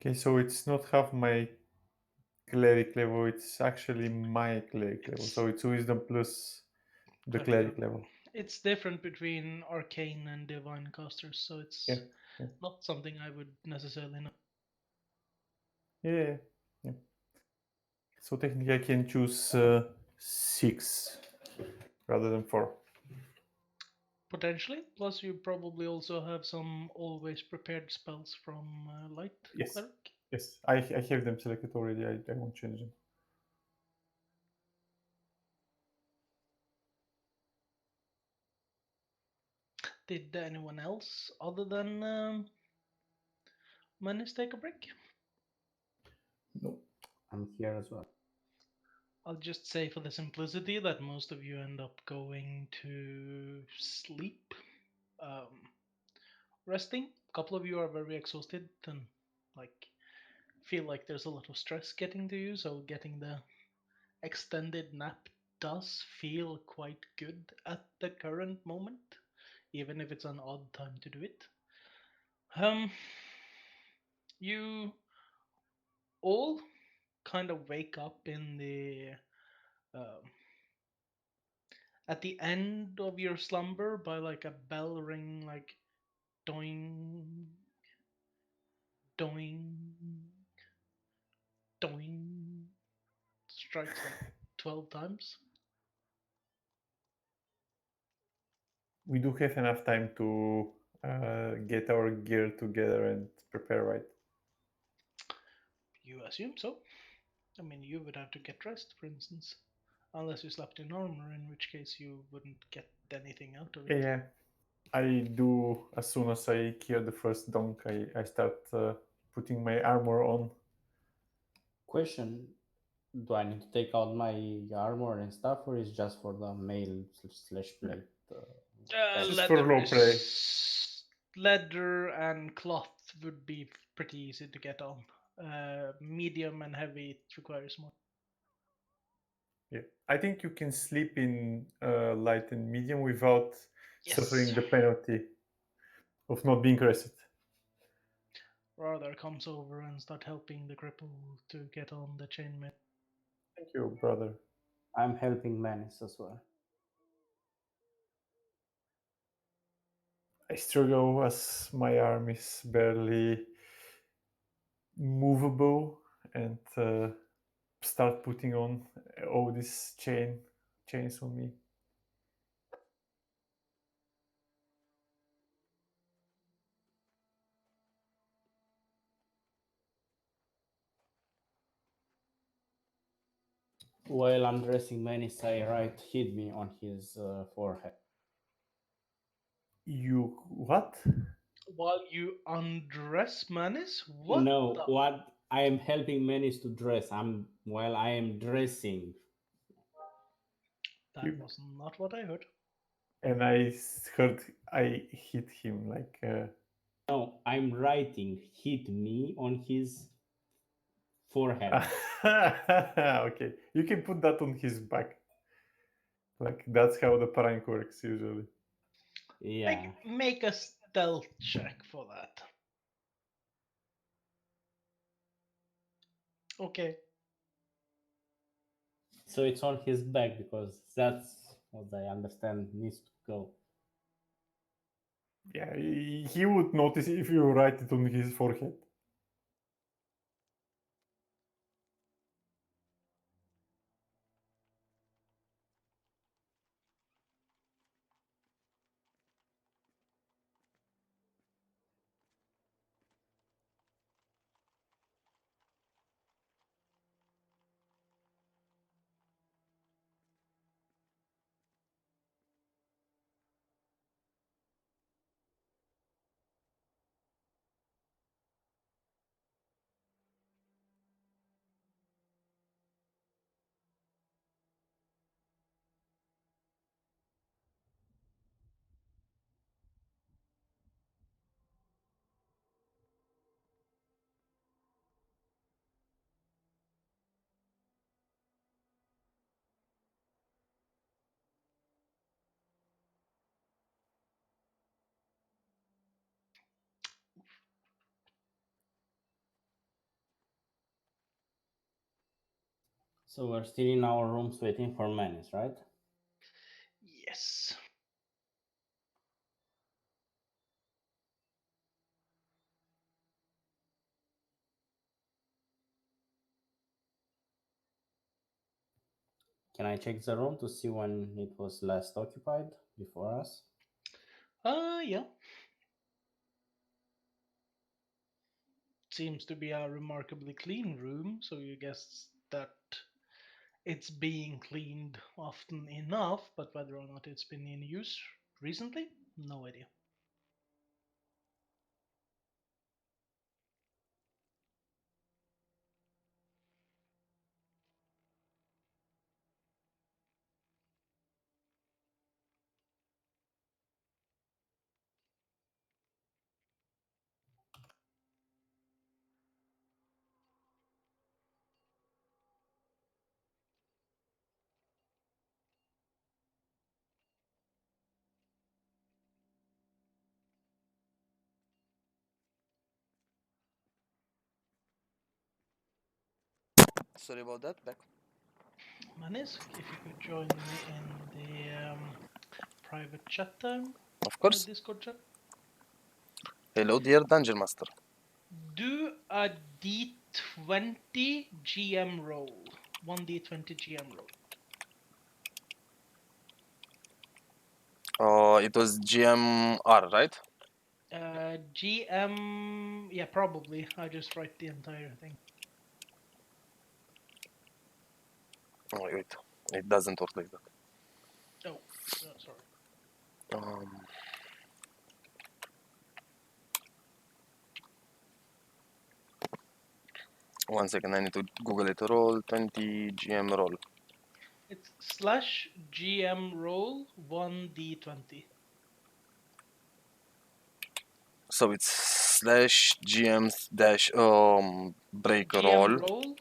Okay, so it's not half my cleric level, it's actually my cleric level. So it's wisdom plus the Kind cleric of. level. It's different between arcane and divine casters, so it's Yeah, yeah. not something I would necessarily know. Yeah, yeah. So technically I can choose 6 rather than 4. Potentially. Plus, you probably also have some always prepared spells from Light Yes, Cleric. yes. I have them selected already. I won't change them. Did anyone else, other than Manis, take a break? No. I'm here as well. I'll just say for the simplicity that most of you end up going to sleep, resting. A couple of you are very exhausted and like feel like there's a lot of stress getting to you, so getting the extended nap does feel quite good at the current moment, even if it's an odd time to do it. You all kind of wake up in the um, at the end of your slumber by like a bell ring, like doing, doing, doing, strikes like 12 times. We do have enough time to get our gear together and prepare, right? You assume so. I mean, you would have to get dressed, for instance, unless you slept in armor, in which case you wouldn't get anything out of it. Yeah, I do. As soon as I hear the first donk, I start putting my armor on. Question: do I need to take out my armor and stuff, or is just for the mail slash plate? Just for low play. Leather and cloth would be pretty easy to get on. Medium and heavy it requires more. Yeah, I think you can sleep in light and medium without suffering Yes. the penalty of not being rested. Rather comes over and start helping the cripple to get on the chainmail. Thank you, brother. I'm helping Manis as well. I struggle as my arm is barely movable and start putting on all these chains on me. While I'm dressing Manis, I write "hit me" on his forehead. You what? While you undress Manis? What No, the? what I am helping Manis to dress. While I am dressing. That was not what I heard. And I heard I hit him like. No, I'm writing "hit me" on his forehead. Okay, you can put that on his back. Like that's how the prank works usually. Yeah. Make a stealth check for that. Okay. So it's on his back because that's what I understand needs to go. Yeah, he would notice if you write it on his forehead. So we're still in our rooms waiting for Manis, right? Yes. Can I check the room to see when it was last occupied before us? Yeah. Seems to be a remarkably clean room, so you guess that it's being cleaned often enough, but whether or not it's been in use recently, no idea. Sorry about that. Back. Manis, if you could join me in the private chat time, Of course. Discord chat. Hello, dear Dungeon Master. Do a D20 GM roll. 1D20 GM roll. It was GMR, right? GM, yeah, probably. I just write the entire thing. Oh, wait. It doesn't work like that. Oh, sorry. Um, One second, I need to Google it. Roll 20 GM roll. It's slash GM roll 1D20. So it's slash GM dash break GM roll. roll?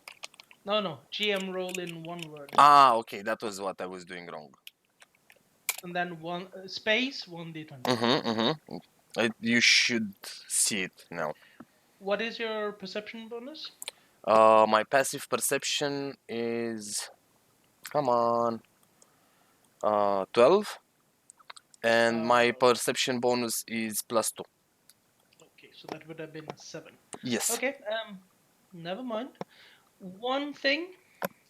No. GM roll in one word. Ah, okay, that was what I was doing wrong. And then one space 1D20. You should see it now. What is your perception bonus? My passive perception is, come on, 12, and my perception bonus is +2. Okay, so that would have been a 7. Yes. Okay, never mind. One thing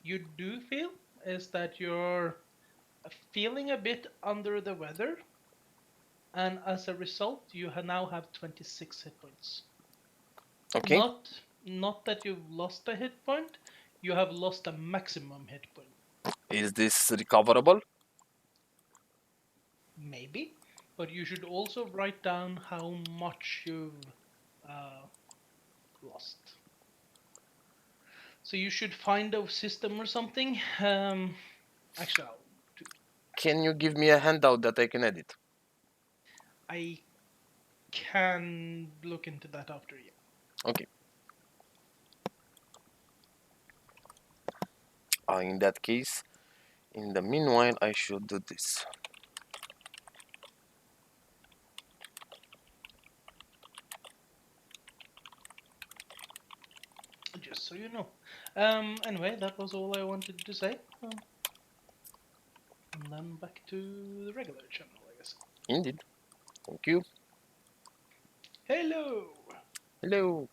you do feel is that you're feeling a bit under the weather, and as a result, you now have 26 hit points. Okay. Not that you've lost a hit point, you have lost a maximum hit point. Is this recoverable? Maybe, but you should also write down how much you've lost. So you should find a system or something. Actually, Can you give me a handout that I can edit? I can look into that after you. Okay. In that case, in the meanwhile, I should do this. Just so you know. Anyway, that was all I wanted to say. And then back to the regular channel, I guess. Indeed. Thank you. Hello! Hello.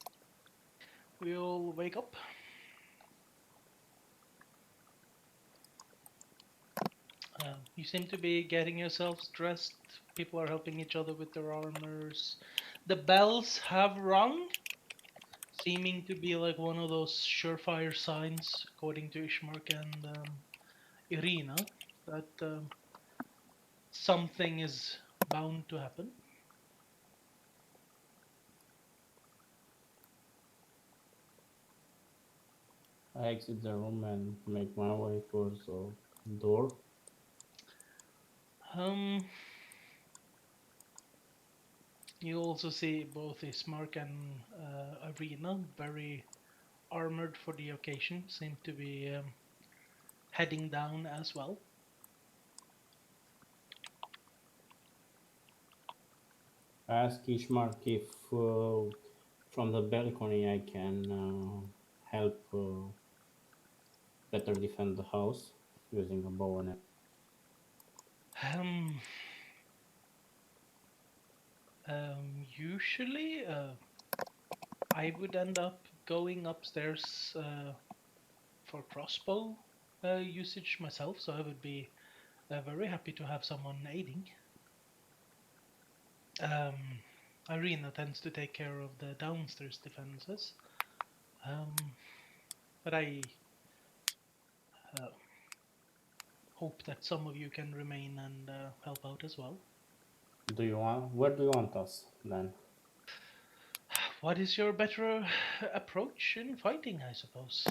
We all wake up. You seem to be getting yourselves dressed. People are helping each other with their armors. The bells have rung, seeming to be like one of those surefire signs, according to Ishmark and Irina, that something is bound to happen. I exit the room and make my way towards the door. You also see both Ismark and Irina, very armored for the occasion, seem to be heading down as well. I ask Ishmark if from the balcony I can help better defend the house using a bow and Usually, I would end up going upstairs for crossbow usage myself, so I would be very happy to have someone aiding. Irina tends to take care of the downstairs defenses, but I hope that some of you can remain and help out as well. where do you want us then? What is your better approach in fighting, I suppose?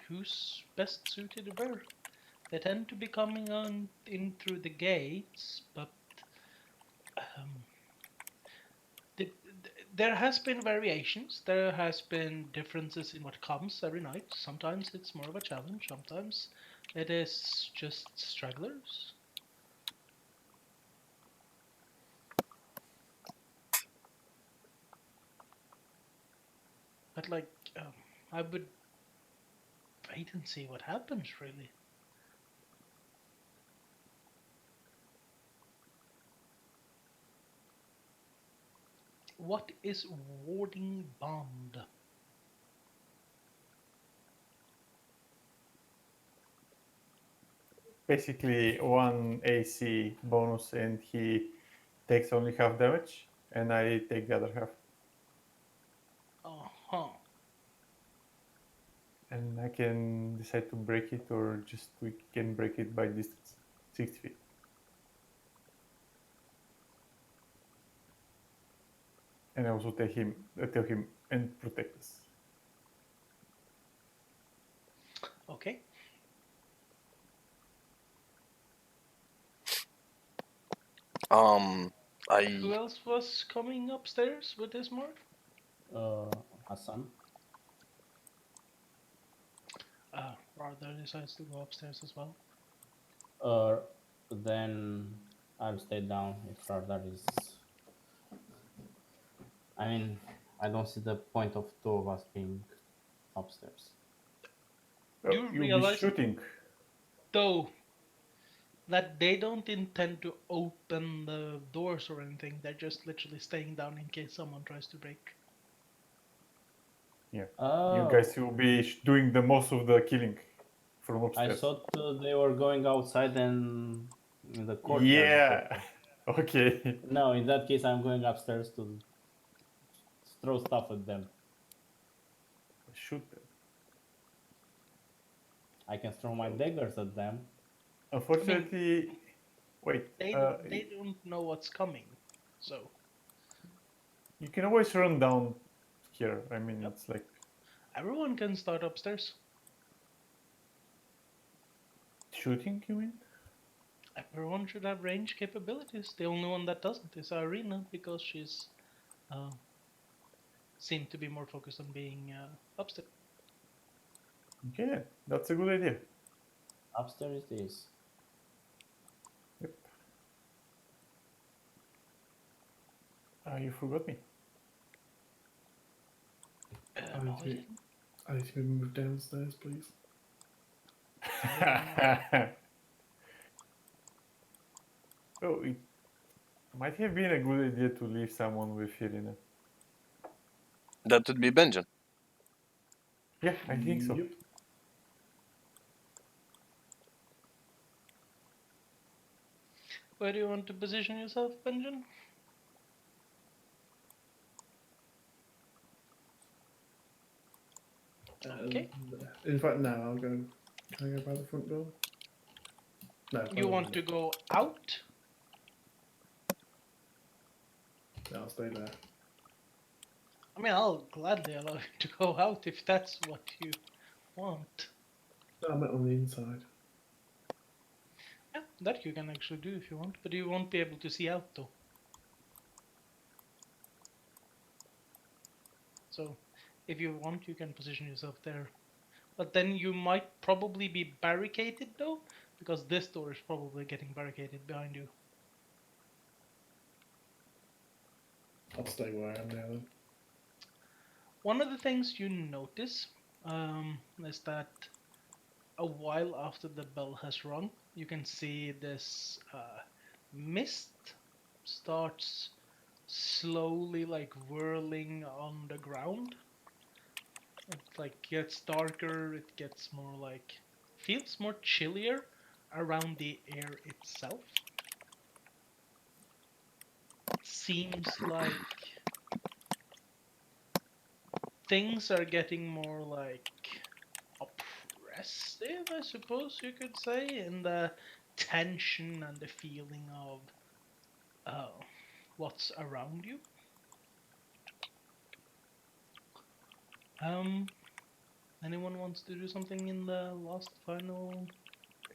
Who's best suited where? They tend to be coming on in through the gates, but um, there has been variations. There has been differences in what comes every night. Sometimes it's more of a challenge. Sometimes it is just stragglers. But like, I would wait and see what happens. Really, what is warding bond? Basically, 1 AC bonus, and he takes only half damage, and I take the other half. Uh-huh. And I can decide to break it, or just we can break it by distance, 60 feet. And I also tell him and protect us. Okay. Who I else was coming upstairs with this mark? Hassan. Rather decides to go upstairs as well. Then I'll stay down if Rardar is. I mean, I don't see the point of two of us being upstairs. Oh, You you'll be realize, shooting. though, that they don't intend to open the doors or anything. They're just literally staying down in case someone tries to break. Yeah. Oh, You guys will be doing the most of the killing from I upstairs. thought they were going outside and in the courtyard. Yeah. Okay. No, in that case, I'm going upstairs to throw stuff at them. Shoot them. I can throw my daggers at them. Unfortunately, wait. They don't know what's coming, so You can always run down here. I mean, Yep. it's like everyone can start upstairs. shooting, you mean? Everyone should have range capabilities. The only one that doesn't is Irina because she's seemed to be more focused on being upstairs. Okay, that's a good idea. Upstairs it is. Yep. You forgot me. No, I didn't. I need to be moved downstairs, please. Oh, it might have been a good idea to leave someone with Irina. that would be Benjamin. Yeah, I think so. Yep. Where do you want to position yourself, Benjamin? Okay. In fact, no, I'll go. Can I go by the front door? No. You want to go out? No, I'll stay there. I mean, I'll gladly allow you to go out if that's what you want. No, I'm on the inside. Yeah, that you can actually do if you want, but you won't be able to see out though. So, if you want, you can position yourself there. But then you might probably be barricaded though, because this door is probably getting barricaded behind you. I'll stay where I am now then. One of the things you notice is that a while after the bell has rung, you can see this mist starts slowly like whirling on the ground. It like gets darker, it gets more like feels more chillier around the air itself. It seems like things are getting more like oppressive, I suppose you could say, in the tension and the feeling of what's around you. Um, anyone wants to do something in the last final?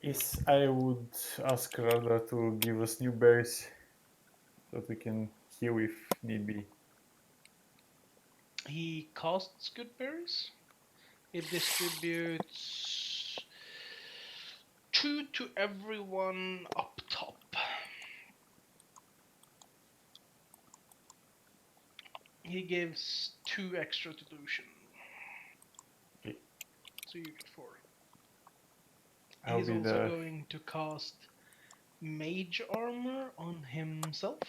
Yes, I would ask Radha to give us new berries so that we can heal if need be. He casts good berries. It distributes two to everyone up top. He gives 2 extra to Lucian. Okay. So you get 4. I'll He's be also the going to cast mage armor on himself.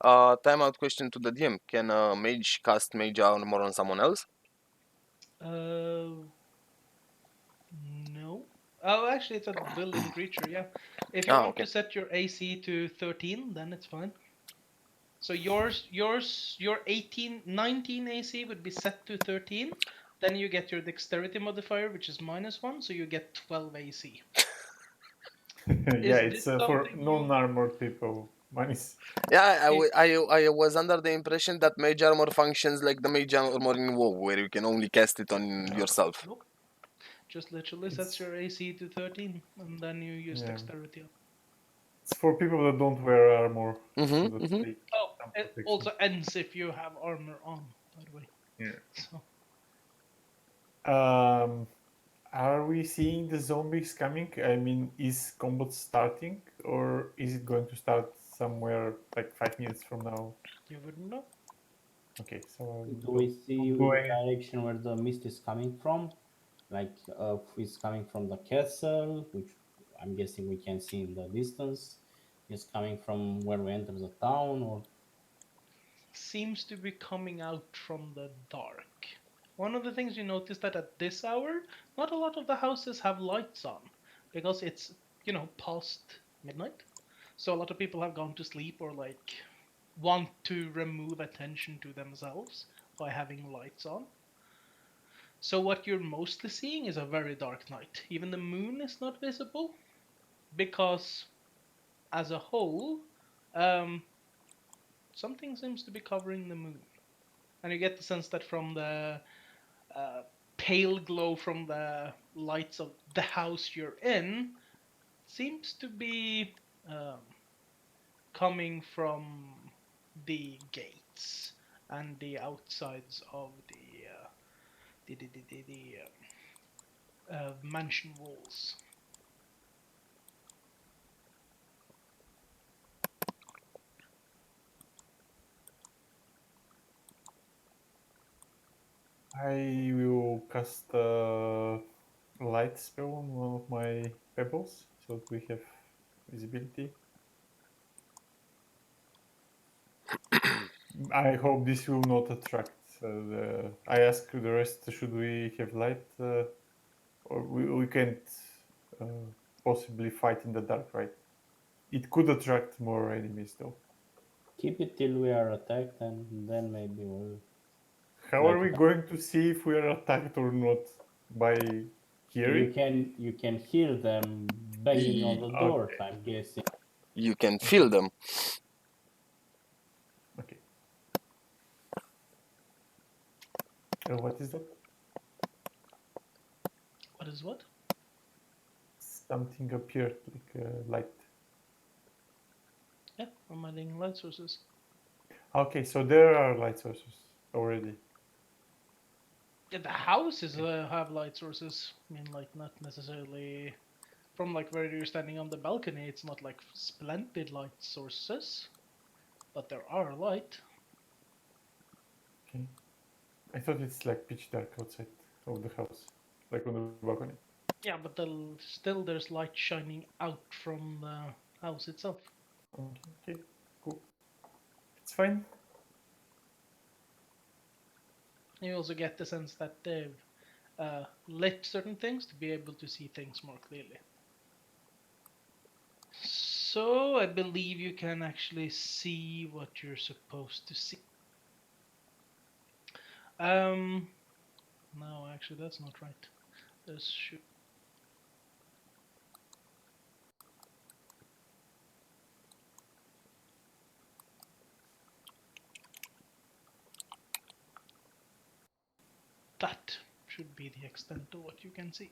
Timeout question to the DM. Can a mage cast mage armor on someone else? No. Oh, actually, it's a building creature, yeah. If you Ah, want okay. to set your AC to 13, then it's fine. So your 19 AC would be set to 13. Then you get your dexterity modifier, which is -1, so you get 12 AC. yeah, Is it's this for something you... non-armored people. Mine is Yeah, I was under the impression that mage armor functions like the mage armor in WoW, where you can only cast it on no, yourself. Nope. Just literally sets it's your AC to 13, and then you use yeah, dexterity. it's for people that don't wear armor so Mm-hmm, that mm-hmm. they Oh, some it protection. also ends if you have armor on, by the way. Yeah. So Are we seeing the zombies coming? I mean, is combat starting or is it going to start somewhere like 5 minutes from now? you wouldn't know. Okay, so Do we see don't in do the any. direction where the mist is coming from? Like, if it's coming from the castle, which I'm guessing we can see in the distance, is coming from where we enter the town, or Seems to be coming out from the dark. One of the things you notice that at this hour, not a lot of the houses have lights on because it's, past midnight. So a lot of people have gone to sleep or like want to remove attention to themselves by having lights on. So what you're mostly seeing is a very dark night. Even the moon is not visible because as a whole, um, something seems to be covering the moon. And you get the sense that from the uh, pale glow from the lights of the house you're in seems to be um, coming from the gates and the outsides of the mansion walls. I will cast a light spell on one of my pebbles so that we have visibility. I hope this will not attract I ask the rest, should we have light or we can't uh, possibly fight in the dark, right? It could attract more enemies though. keep it till we are attacked, and then maybe we'll How are light we it up. going to see if we are attacked or not? By hearing? You can hear them banging on the door, Okay, I'm guessing. You can feel okay, them. okay. What is that? What is what? Something appeared like light. Yeah, I'm adding light sources. Okay, so there are light sources already. Yeah, the houses have light sources. I mean, like, not necessarily from like where you're standing on the balcony. It's not like splendid light sources, but there are light. Okay. I thought it's like pitch dark outside of the house, like on the balcony. Yeah, but still there's light shining out from the house itself. Okay, cool. It's fine. You also get the sense that they've lit certain things to be able to see things more clearly. So I believe you can actually see what you're supposed to see. No, actually that's not right. This should. That should be the extent of what you can see.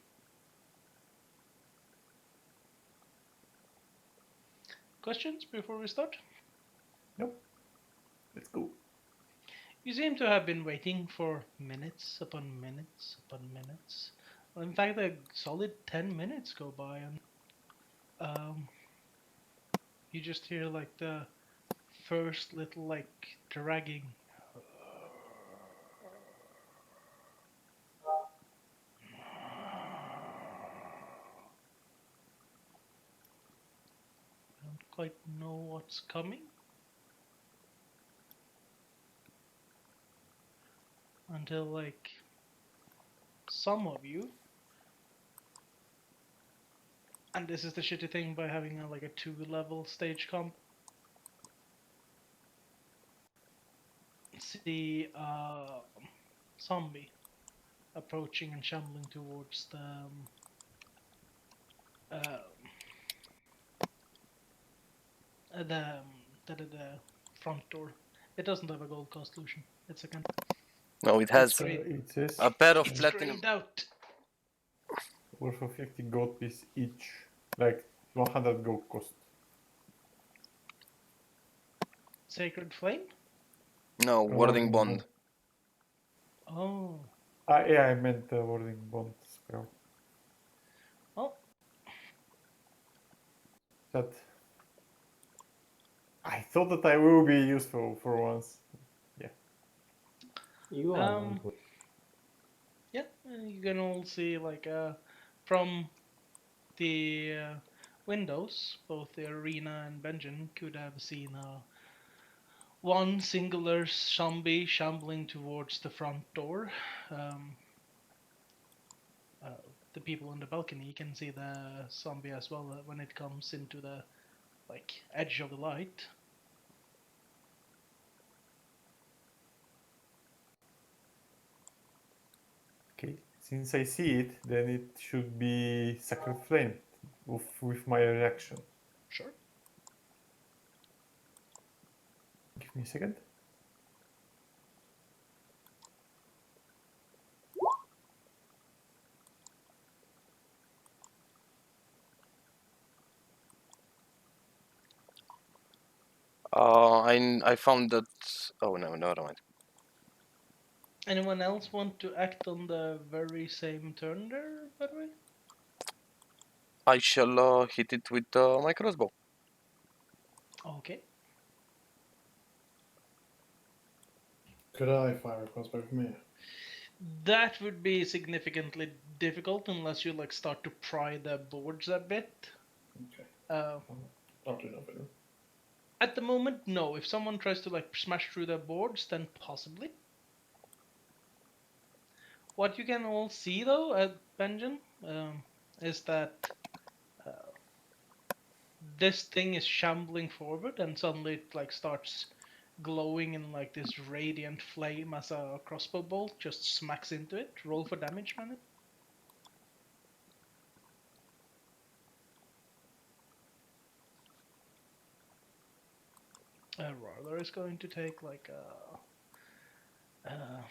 Questions before we start? Nope. Let's go. You seem to have been waiting for minutes upon minutes upon minutes. Well, in fact, a solid 10 minutes go by, and you just hear like the first little like dragging. I don't quite know what's coming until like some of you, and this is the shitty thing by having like a 2-level stage comp, see zombie approaching and shambling towards uh, the front door. It doesn't have a gold cost solution. It's a kind. No, it has It says a pair of It's platinum. grayed out. worth of 50 gold piece each, like 100 gold cost. Sacred flame. No, warding bond. Oh. Yeah, I meant the warding bond spell. Well, That I thought that I will be useful for once. You are. Don't worry. yeah, you can all see like from the windows, both the arena and Benjamin could have seen one singular zombie shambling towards the front door. Um, the people on the balcony can see the zombie as well when it comes into the like edge of the light. Okay, since I see it, then it should be Sacred Flame with my reaction. Sure. Give me a second. I found that. Oh no, never mind. Anyone else want to act on the very same turn there, by the way? I shall hit it with my crossbow. Okay. Could I fire a crossbow from here? That would be significantly difficult unless you like start to pry the boards a bit. Okay. Uh, I'll do nothing. at the moment, no. If someone tries to like smash through the boards, then possibly. What you can all see though at Benjamin is that this thing is shambling forward, and suddenly it like starts glowing in like this radiant flame as a crossbow bolt just smacks into it. Roll for damage, man. Rather is going to take like a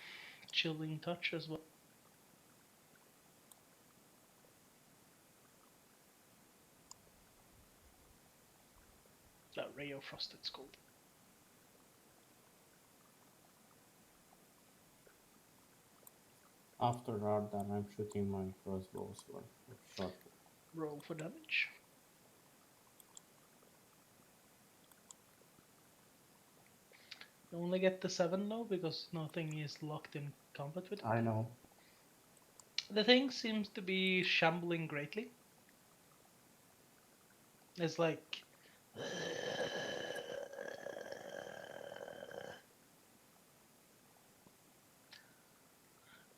chilling touch as well. Ray of Frost, it's called. After Ardan, I'm shooting my crossbow as well. Short. Roll for damage. You only get the 7 though, because nothing is locked in combat with it. I know. The thing seems to be shambling greatly. It's like...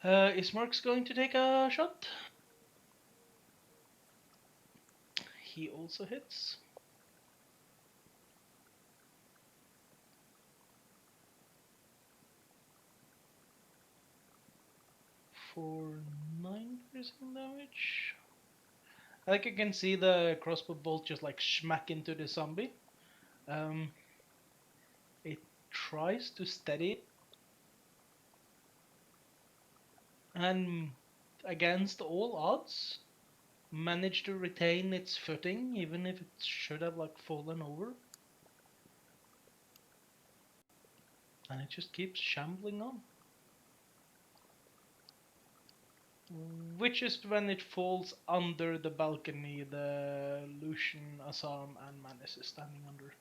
is Mark's going to take a shot? He also hits. For 9 piercing damage. I think you can see the crossbow bolt just like smack into the zombie. It tries to steady it, and against all odds, managed to retain its footing, even if it should have like fallen over. And it just keeps shambling on. Which is when it falls under the balcony the Lucian, Assam, and Manis is standing under.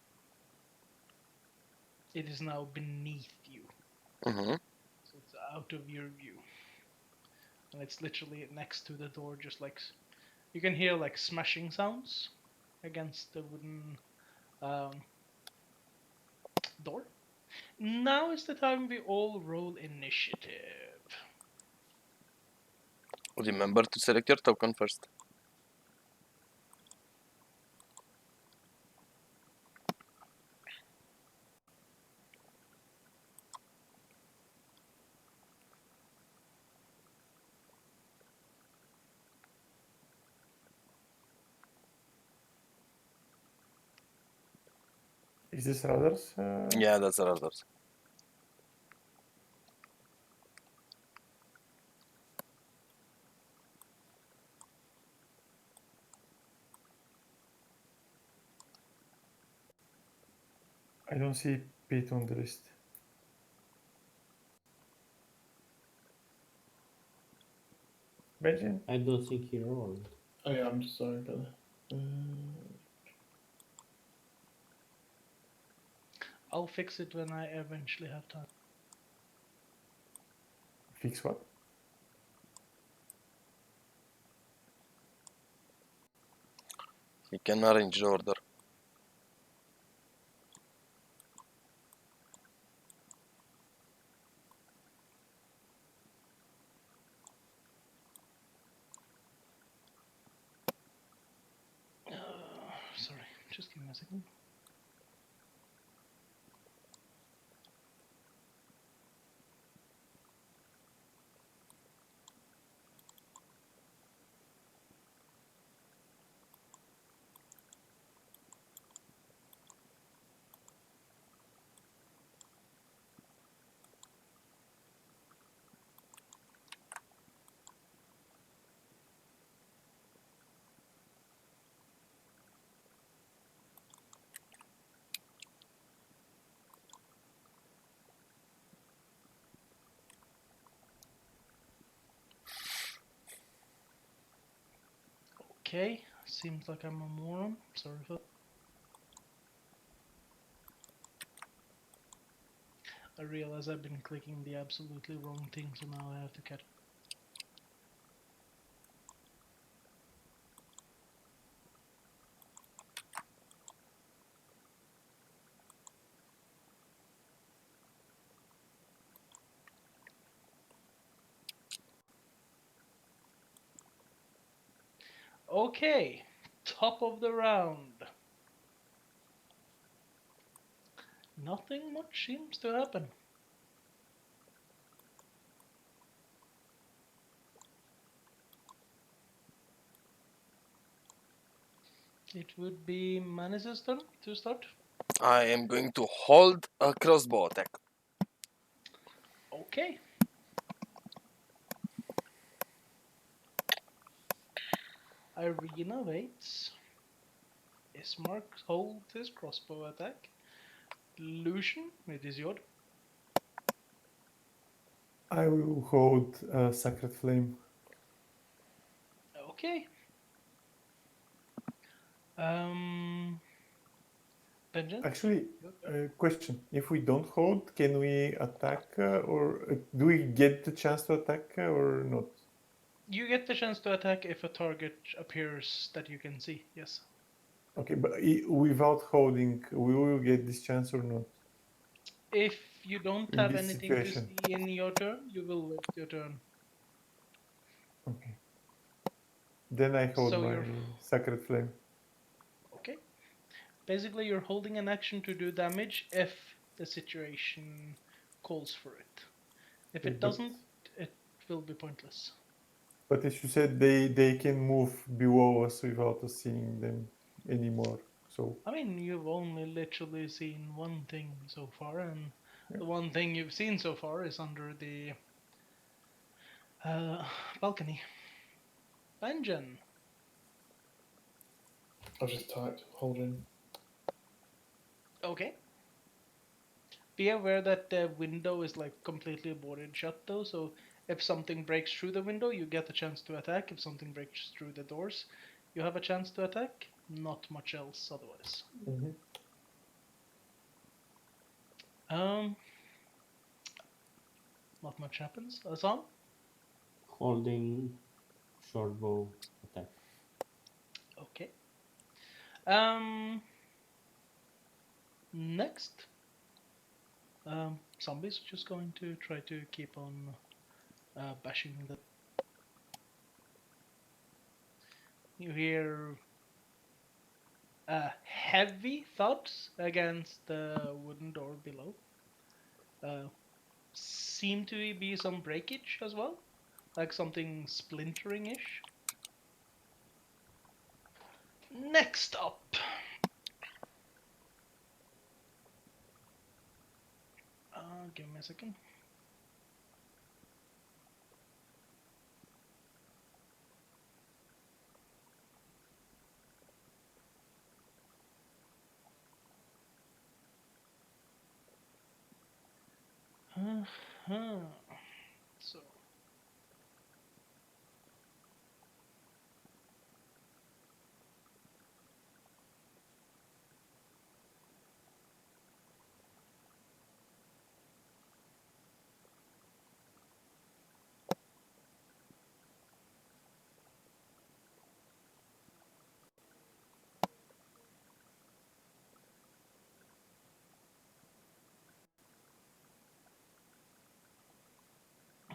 It is now beneath you. Mm-hmm. So it's out of your view. And it's literally next to the door, just like... You can hear like smashing sounds against the wooden door. Now is the time we all roll initiative. Remember to select your token first. Is this Radar's? Yeah, that's others. I don't see Pete on the list. Benjamin? I don't think he rolled. Oh yeah, I'm sorry about that. I'll fix it when I eventually have time. Fix what? You can arrange the order. Sorry, just give me a second. Okay, seems like I'm a moron. Sorry for that. I realize I've been clicking the absolutely wrong thing, so now I have to catch. Okay, top of the round. Nothing much seems to happen. It would be Manis's turn to start. I am going to hold a crossbow attack. Okay. Irina waits. Ismark holds his crossbow attack. Lucian, it is your turn. I will hold Sacred Flame. Okay. Benjamin? Actually, question: if we don't hold, can we attack, or do we get the chance to attack, or not? You get the chance to attack if a target appears that you can see. Yes. Okay, but without holding, we will get this chance or not If you don't in have this anything to situation? see in your turn, you will wait your turn. Okay. Then I hold So my you're sacred flame. okay. Basically, you're holding an action to do damage if the situation calls for it. If Okay, it doesn't, it will be pointless. but as you said, they can move below us without us seeing them anymore. So I mean, you've only literally seen one thing so far, and Yeah. the one thing you've seen so far is under the balcony. Benjamin. I've just typed holding. Okay. Be aware that the window is like completely boarded shut though, so if something breaks through the window, you get a chance to attack. If something breaks through the doors, you have a chance to attack. Not much else otherwise. Mm-hmm. Um, not much happens. Azam? Holding, short bow, attack. Okay. Next. Zombies just going to try to keep on bashing the. You hear heavy thuds against the wooden door below. Seem to be some breakage as well, like something splintering ish. Next up. Give me a second. So,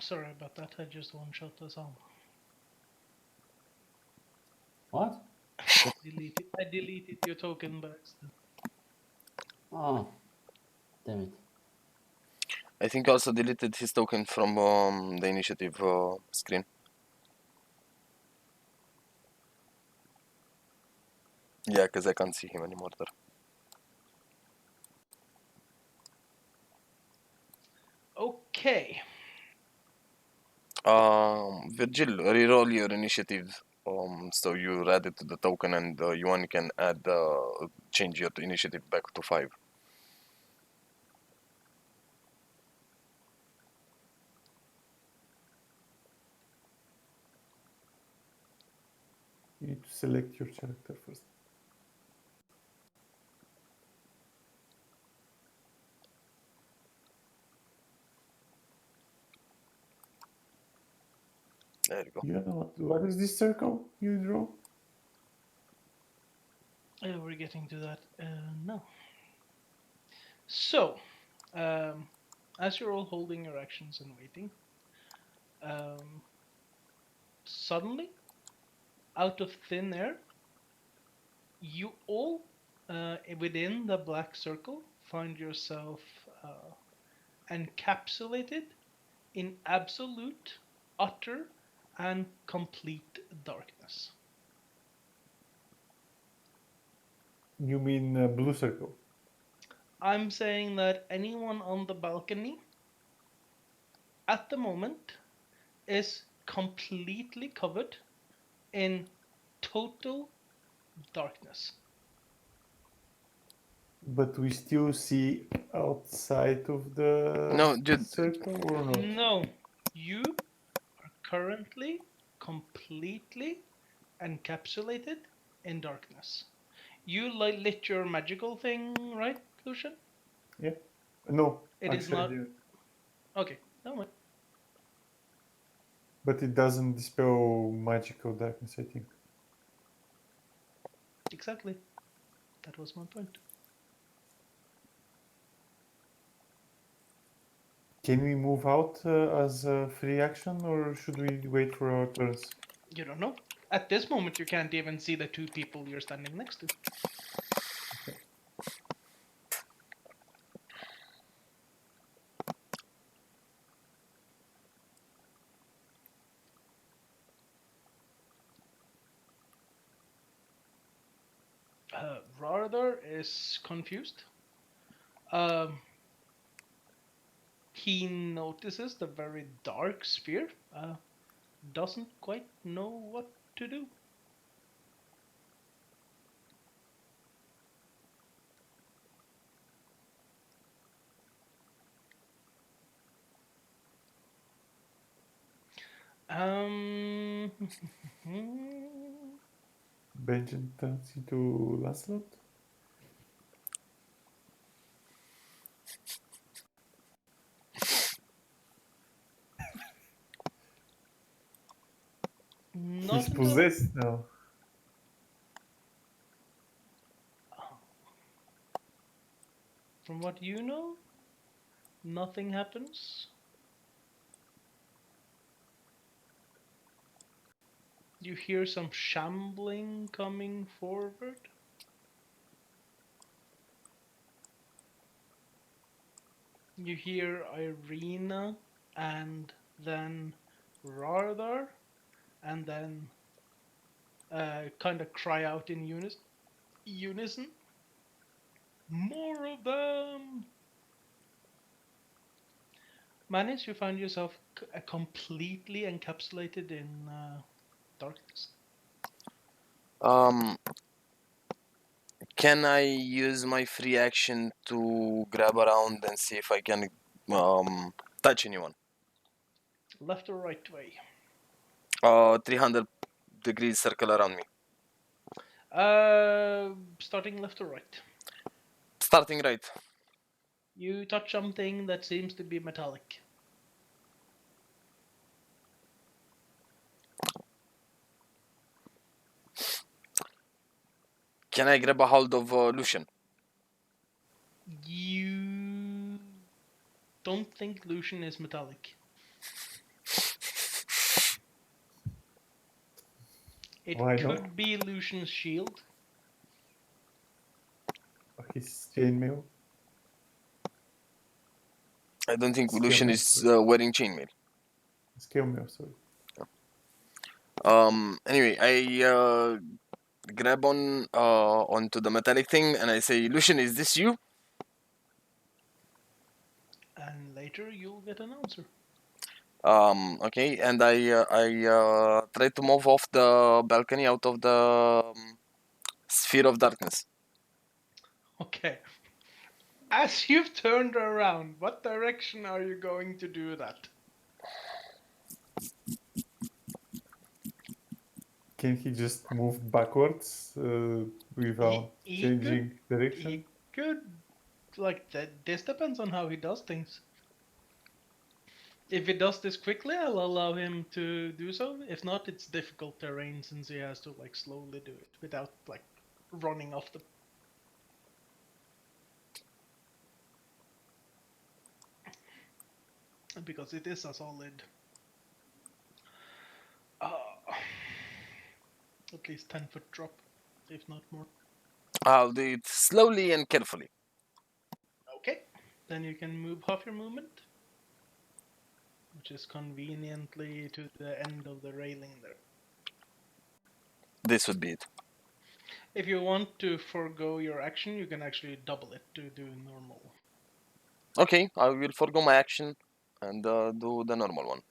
sorry about that. I just one shot us all. What? I deleted your token by accident. Oh, damn it. I think I also deleted his token from the initiative screen. Yeah, because I can't see him anymore there. Okay. Virgil, reroll your initiative. So you add it to the token, and you only can add change your initiative back to 5. you need to select your character first. There you go. Yeah. What is this circle you draw? We're getting to that now. So, as you're all holding your actions and waiting, suddenly, out of thin air, you all within the black circle find yourself encapsulated in absolute, utter, and complete darkness. You mean blue circle? I'm saying that anyone on the balcony at the moment is completely covered in total darkness. But we still see outside of the No, dude. circle or not? No, you are currently completely encapsulated in darkness. You lit your magical thing, right, Lucian? Yeah. No, It is actually, I not. didn't. Okay, no mind. But it doesn't dispel magical darkness, I think. Exactly. That was my point. Can we move out as a free action, or should we wait for our turns? You don't know. At this moment, you can't even see the two people you're standing next to. Okay. Rardar is confused. He notices the very dark sphere. Doesn't quite know what to do. Benjamin turns into Lancelot. Not He's until possessed now. from what you know, nothing happens. You hear some shambling coming forward. You hear Irina and then Rardar and then kind of cry out in unison. More of them! Manage, you find yourself completely encapsulated in darkness. Um, can I use my free action to grab around and see if I can touch anyone? Left or right way? 300 degrees circle around me. Starting left or right. Starting right. You touch something that seems to be metallic. Can I grab a hold of Lucian? You don't think Lucian is metallic. It Why not? could be Lucian's shield. His chainmail. I don't think Scale Lucian mail, is sorry. wearing chainmail. Scale mail, sorry. Anyway, I grab onto the metallic thing and I say, Lucian, is this you? And later you'll get an answer. Okay, and I try to move off the balcony out of the sphere of darkness. Okay. As you've turned around, what direction are you going to do that? Can he just move backwards without He changing direction? He could, like, this depends on how he does things. If he does this quickly, I'll allow him to do so. If not, it's difficult terrain since he has to, like, slowly do it without, like, running off the... Because it is a solid... at least 10-foot drop, if not more. I'll do it slowly and carefully. Okay, then you can move half your movement, which is conveniently to the end of the railing there. This would be it. If you want to forego your action, you can actually double it to do normal. Okay, I will forgo my action and do the normal one,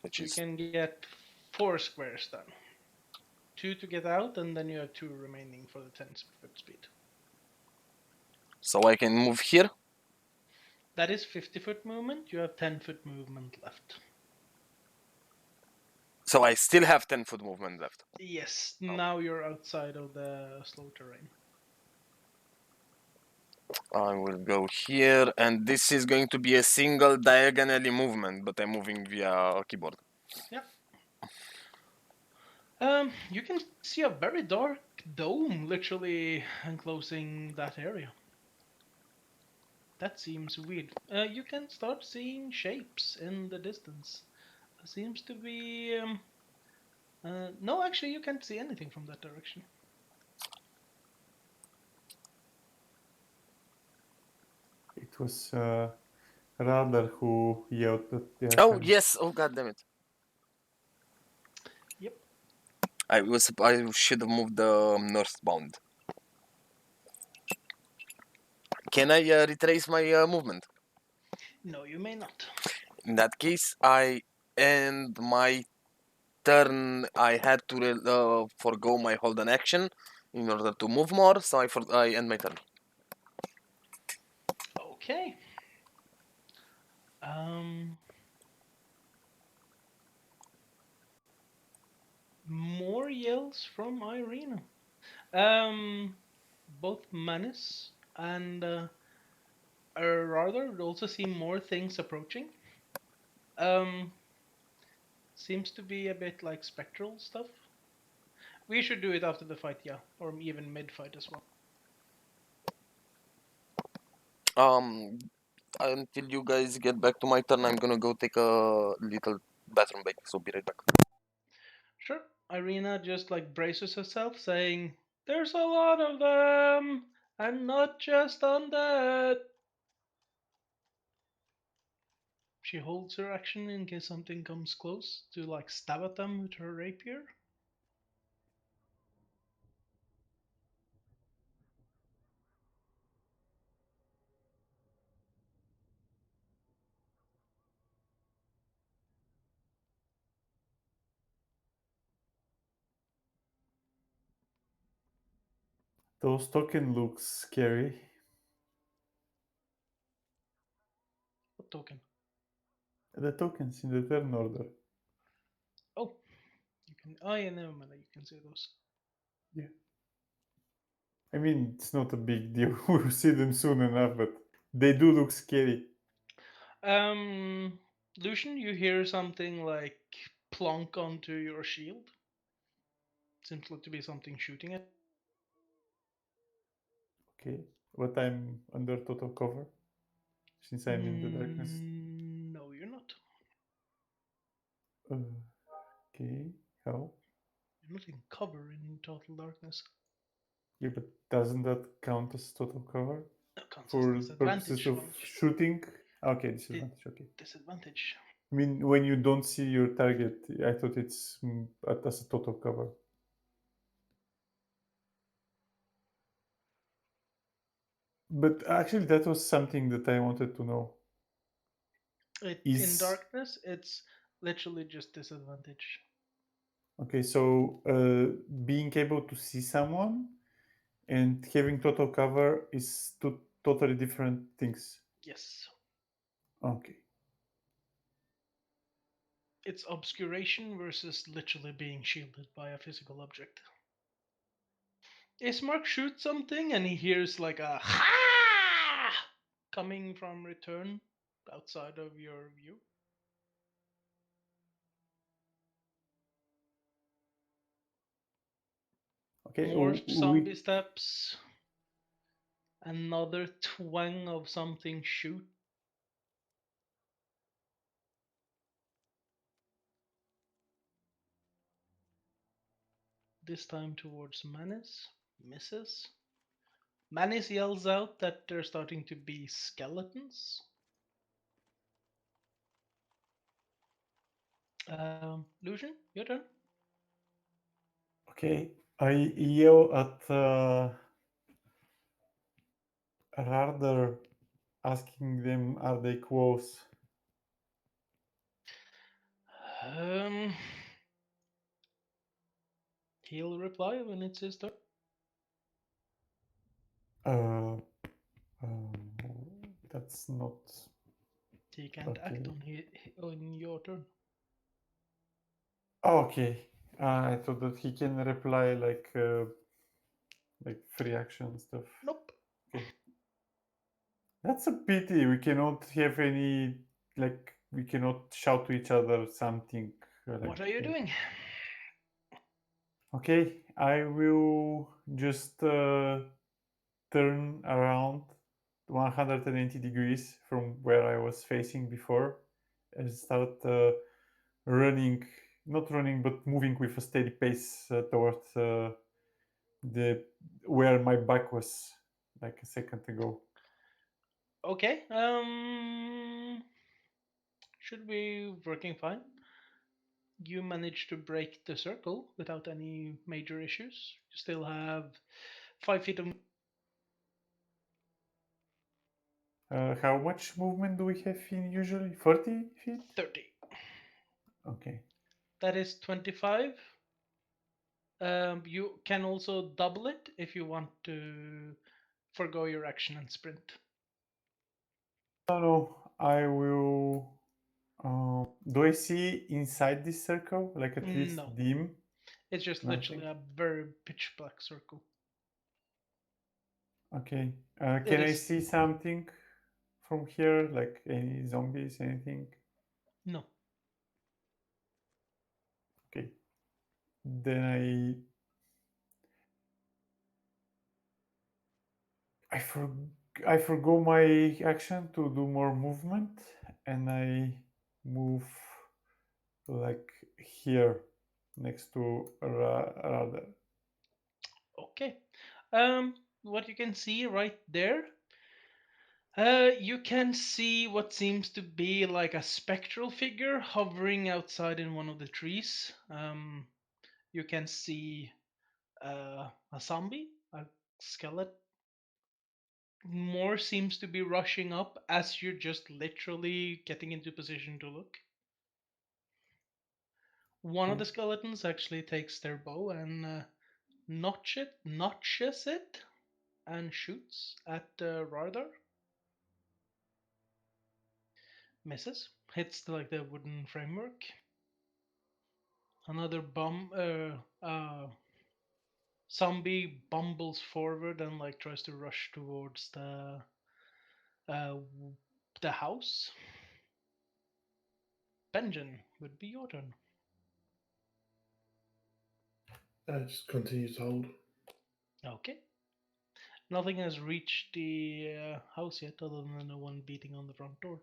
which You is... can get 4 squares then. 2 to get out, and then you have 2 remaining for the 10-foot speed. So I can move here. That is 50-foot movement. You have 10-foot movement left. So I still have 10-foot movement left. Yes, now you're outside of the slow terrain. I will go here, and this is going to be a single diagonally movement, but I'm moving via keyboard. You can see a very dark dome literally enclosing that area. That seems weird. You can start seeing shapes in the distance. Seems to be. No, actually, you can't see anything from that direction. It was Radar who yelled at the Oh Arkham. yes! Oh god damn it! Yep. I should have moved northbound. Can I retrace my movement? No, you may not. In that case, I end my turn. I had to forgo my hold on action in order to move more, so I end my turn. Okay. More yells from Irina. Both Manus and rather also see more things approaching. Um, Seems to be a bit like spectral stuff. We should do it after the fight, yeah, or even mid-fight as well. Um, until you guys get back to my turn, I'm gonna go take a little bathroom break. So be right back. Sure. Irina just like braces herself, saying, "There's a lot of them, and not just undead." She holds her action in case something comes close to like stab at them with her rapier. Those token looks scary. What token? The tokens in the turn order. Oh, you can. Oh yeah, never mind. You can see those. Yeah. I mean, it's not a big deal. We'll see them soon enough, but they do look scary. Lucian, you hear something like plonk onto your shield. Seems like to be something shooting at. Okay. But I'm under total cover since I'm in the darkness. No, you're not. Okay. How? You're not in cover in total darkness. Yeah, but doesn't that count as total cover No, counts as for purposes disadvantage. of shooting? Okay, disadvantage. Okay. Disadvantage. I mean, when you don't see your target, I thought it's as a total cover. But actually, that was something that I wanted to know. In darkness, it's literally just disadvantage. Okay, so being able to see someone and having total cover is two totally different things. Yes. Okay. It's obscuration versus literally being shielded by a physical object. Ismark shoots something and he hears like a ha coming from return outside of your view. Okay. More zombie steps. Another twang of something shoot. This time towards Manis. Misses. Manis yells out that there's starting to be skeletons. Lucian, your turn. Okay. I yell at Radar, asking them, are they close? Um, he'll reply when it's his turn. Uh, um, that's not He can't okay. act on your turn. Okay. I thought that he can reply like free action stuff. Nope. Okay. That's a pity. We cannot have any, like, we cannot shout to each other something. What are you doing? Okay, I will just turn around 180 degrees from where I was facing before and start running, not running, but moving with a steady pace towards the where my back was like a second ago. Okay. Should be working fine. You managed to break the circle without any major issues. You still have 5 feet of How much movement do we have in usually? 40 feet? 30. Okay. That is 25. You can also double it if you want to forgo your action and sprint. No, I will. Do I see inside this circle, like at least No, dim? it's just Nothing. literally a very pitch black circle. Okay. It Can I is see something from here, like any zombies, anything? no. Okay. Then I forgo my action to do more movement, and I move like here next to Radar. Okay. What you can see right there, you can see what seems to be like a spectral figure hovering outside in one of the trees. You can see a zombie, a skeleton. More seems to be rushing up as you're just literally getting into position to look. One of the skeletons actually takes their bow and notches it, and shoots at Radar. Misses. Hits like the wooden framework. Another zombie bumbles forward and like tries to rush towards uh, the house. Benjamin, would be your turn. Just continue to hold. Okay. Nothing has reached the house yet, other than the one beating on the front door.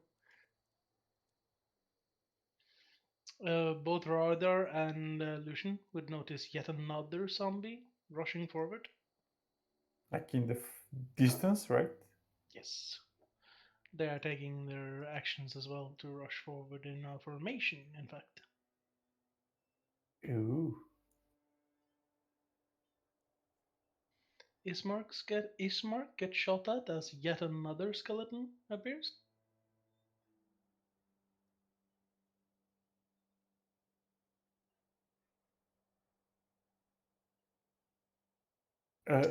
Both Radar and Lucian would notice yet another zombie rushing forward. Like in the distance, right? Yes. They are taking their actions as well to rush forward in a formation, in fact. Ooh. Ismark gets shot at as yet another skeleton appears.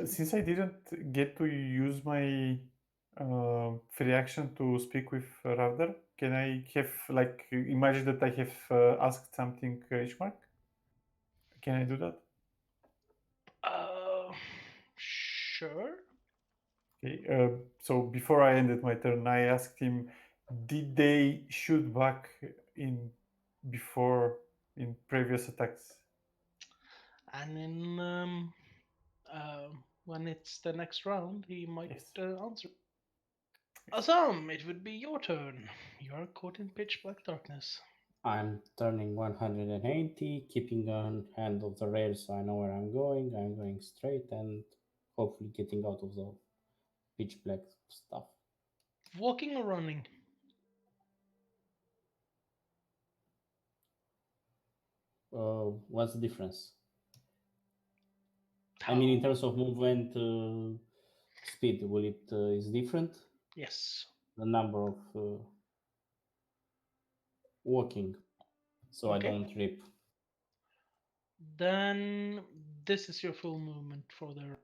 Since I didn't get to use my free action to speak with Ravdar, can I have, like, imagine that I have asked something Ishmark? Can I do that? Sure. Okay. So before I ended my turn, I asked him, did they shoot back in before in previous attacks? And in when it's the next round, he might Yes. answer. Azam, it would be your turn. You are caught in pitch black darkness. I'm turning 180, keeping on hand of the rail so I know where I'm going. I'm going straight and hopefully getting out of the pitch black stuff. Walking or running? What's the difference? I How? mean, in terms of movement speed, will it is different? Yes. The number of walking, so I Okay. don't rip. Then this is your full movement for the.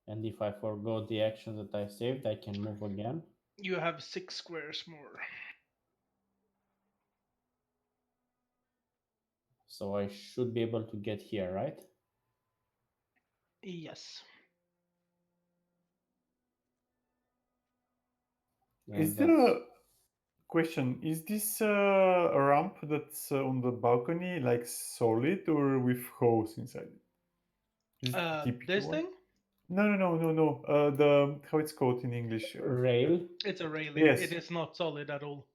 And if I forgot the action that I saved, I can move again. You have 6 squares more. So I should be able to get here, right? Yes. Is And there that's a question? Is this a ramp that's on the balcony like solid or with holes inside it? Is it the typical This one? thing, No. The how it's called in English? rail. it's a railing. Yes. It is not solid at all.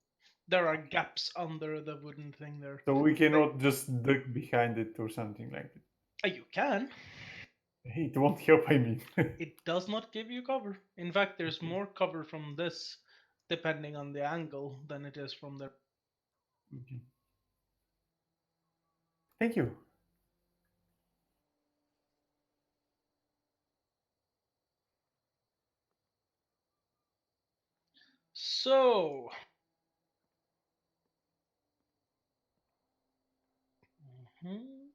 There are gaps under the wooden thing there. So we cannot just duck behind it or something like that. You can. It won't help. I mean. It does not give you cover. In fact, there's Okay. more cover from this, depending on the angle, than it is from the. Okay. Thank you. So. Mhm.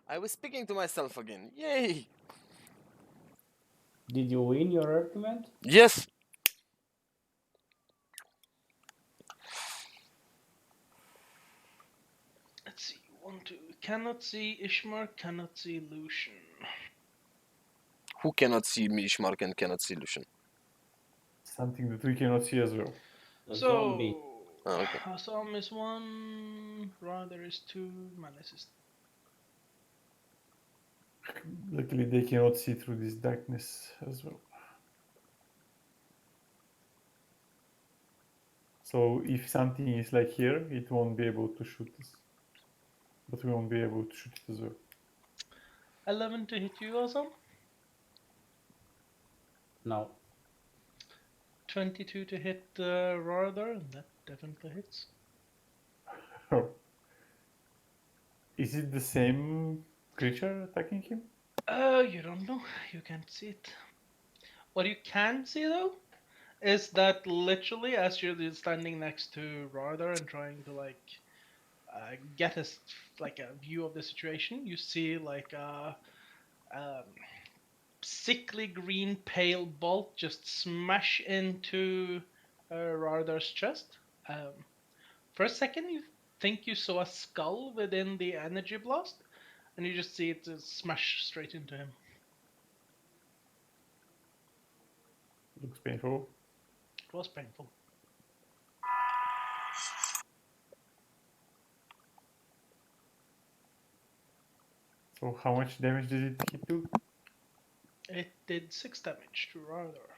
I was speaking to myself again. Yay! Did you win your argument? Yes. Let's see. 1, 2. Cannot see Ishmar, cannot see Lucian. Who cannot see Mishmark and cannot see Lucian? Something that we cannot see as well. A So. zombie. Ah, okay. Assam is 1, Rather is 2, Malice is. Luckily, they cannot see through this darkness as well. So if something is like here, it won't be able to shoot us. But we won't be able to shoot it as well. 11 to hit you, Assam. No. 22 to hit Rather, and that definitely hits. Oh. Is it the same creature attacking him? You don't know. You can't see it. What you can see though is that literally, as you're standing next to Rather and trying to get a view of the situation, you see like a sickly green pale bolt just smash into Rather's chest. For a second, you think you saw a skull within the energy blast, and you just see it smash straight into him. Looks painful. It was painful. So how much damage did it hit do? It did 6 damage to Rather.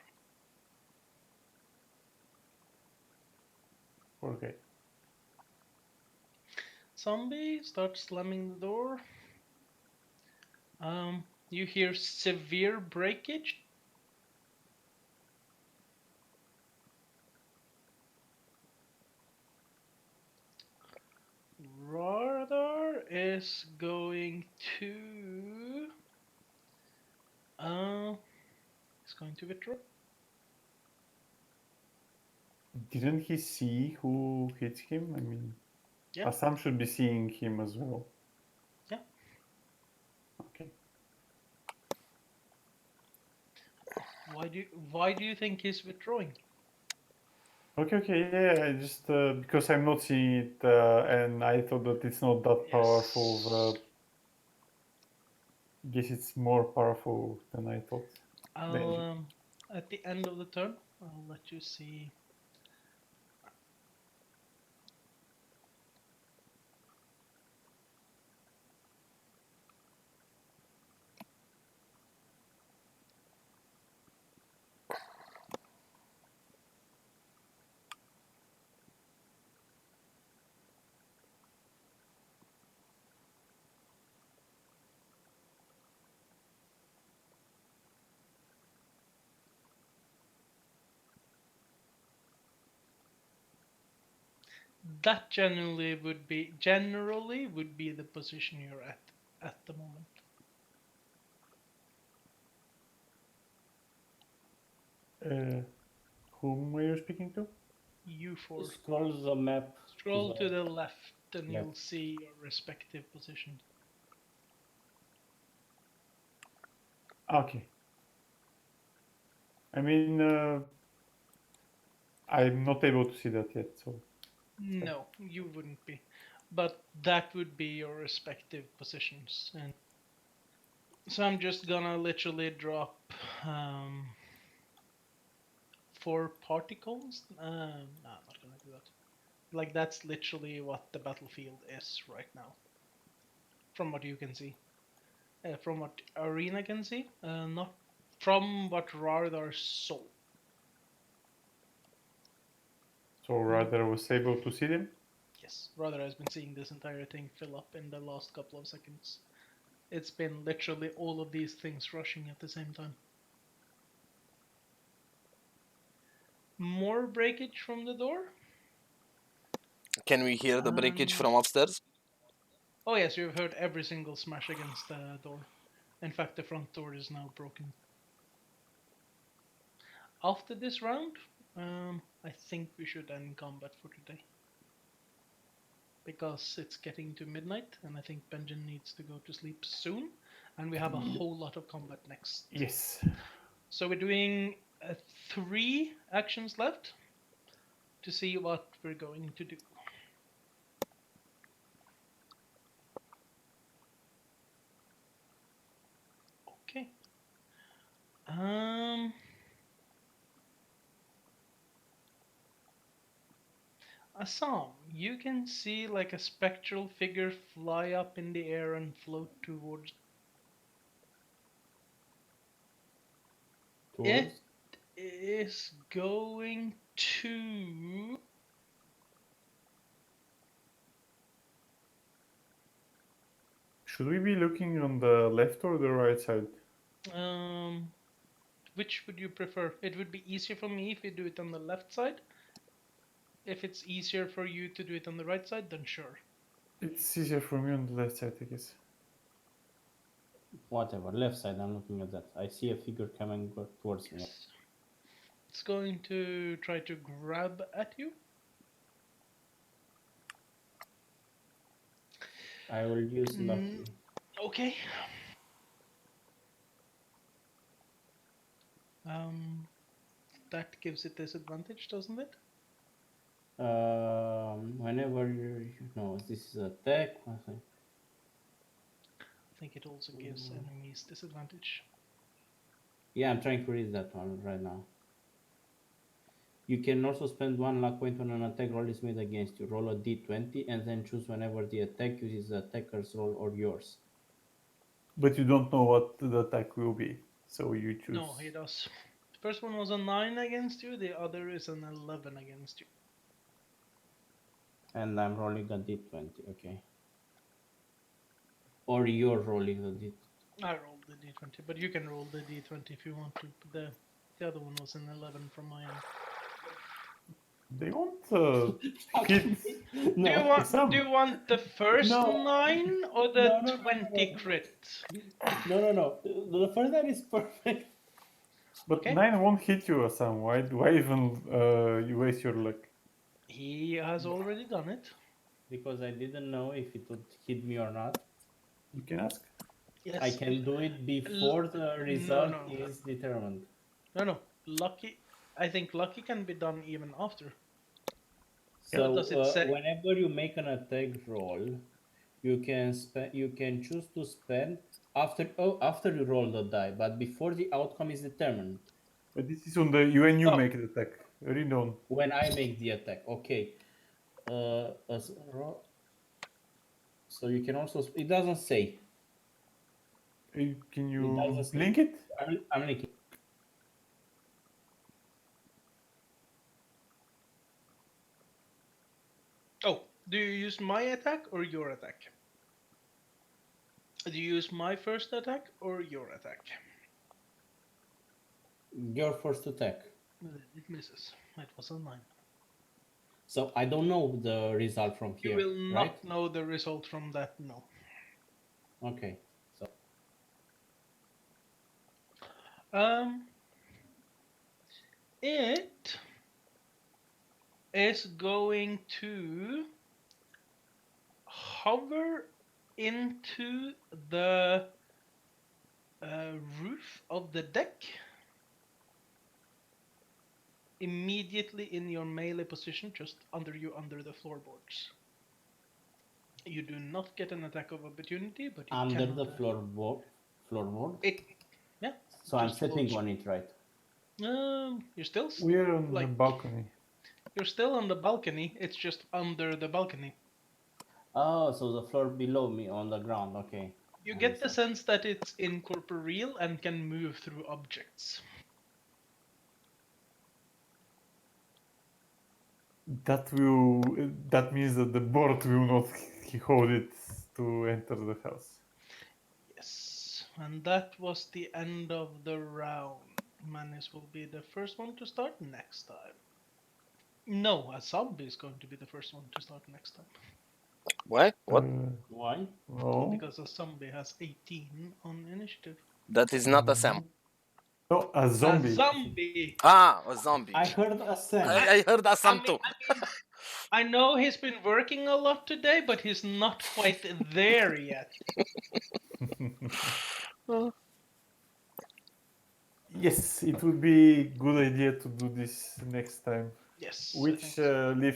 Okay. Zombie starts slamming the door. You hear severe breakage. Rather is going to. He's going to withdraw. Didn't he see who hits him? I mean, Yeah. Assam should be seeing him as well. Yeah. Okay. Why do you think he's withdrawing? Okay, yeah. I just because I'm not seeing it, and I thought that it's not that powerful. Guess it's more powerful than I thought. The engine. I'll at the end of the turn, I'll let you see. That generally would be the position you're at the moment. Whom are you speaking to? You four. Scroll the map. Scroll to the left and Left. you'll see your respective positions. Okay. I mean, I'm not able to see that yet, so No, you wouldn't be. But that would be your respective positions. And so I'm just gonna literally drop 4 particles. No, I'm not gonna do that. Like that's literally what the battlefield is right now, from what you can see. From what Arena can see, not from what Radar saw. So rather was able to see them. Yes, Radar has been seeing this entire thing fill up in the last couple of seconds. It's been literally all of these things rushing at the same time. More breakage from the door? Can we hear the breakage from upstairs? Oh yes, you've heard every single smash against the door. In fact, the front door is now broken. After this round, I think we should end combat for today. Because it's getting to midnight, and I think Benjamin needs to go to sleep soon, and we have a whole lot of combat next. Yes. So we're doing 3 actions left to see what we're going to do. Okay. Assam, you can see like a spectral figure fly up in the air and float towards. It is going to. Should we be looking on the left or the right side? Which would you prefer? It would be easier for me if you do it on the left side. If it's easier for you to do it on the right side, then sure. It's easier for me on the left side, I guess. Whatever, left side, I'm looking at that. I see a figure coming towards me. Yes. It's going to try to grab at you. I will use lucky. Okay. That gives it disadvantage, doesn't it? Whenever this is attack. I think it also gives enemies disadvantage. Yeah, I'm trying to read that one right now. You can also spend 1 luck point when an attack roll is made against you. Roll a d20 and then choose whenever the attack uses the attacker's roll or yours. But you don't know what the attack will be, so you choose. No, he does. The first one was a 9 against you, the other is an 11 against you. And I'm rolling a d20, okay. Or you're rolling a d20. I rolled the d20, but you can roll the d20 if you want to. But the other one was an 11 from my end. They won't hit. No. Do you want the first No. 9 or the 20 crit? No. The first one is perfect. But Okay. 9 won't hit you, Assam. Why even you waste your luck? He has already done it. Because I didn't know if it would hit me or not. You can ask. Yes. I can do it before the result is determined. No. Lucky. I think lucky can be done even after. So Does it say? whenever you make an attack roll, you can choose to spend after you roll the die, but before the outcome is determined. But this is on the when you make the attack. Read on. When I make the attack, okay. So you can also. It doesn't say. Can you link it? I'm linking. Oh, do you use my attack or your attack? Do you use my first attack or your attack? Your first attack. It misses. It was a 9. So I don't know the result from here. You will not right? know the result from that, no. Okay. So it is going to hover into the roof of the deck immediately in your melee position, just under you, under the floorboards. You do not get an attack of opportunity, but you Under cannot. the floorboard. Yeah. So I'm just stepping floats. on it, right? You're still We're on the like balcony. you're still on the balcony. It's just under the balcony. Oh, so the floor below me on the ground. Okay. You I get the understand. sense that it's incorporeal and can move through objects. That means that the board will not hold it to enter the house. Yes, and that was the end of the round. Manis will be the first one to start next time. No, a zombie is going to be the first one to start next time. What? What? Why? No. Because a zombie has 18 on initiative. That is not a Sam. No, a zombie. A zombie! Ah, a zombie. I heard a Sam. I heard a Sam too. I know he's been working a lot today, but he's not quite there yet. Yes, it would be good idea to do this next time. Yes. I Which think so. leaves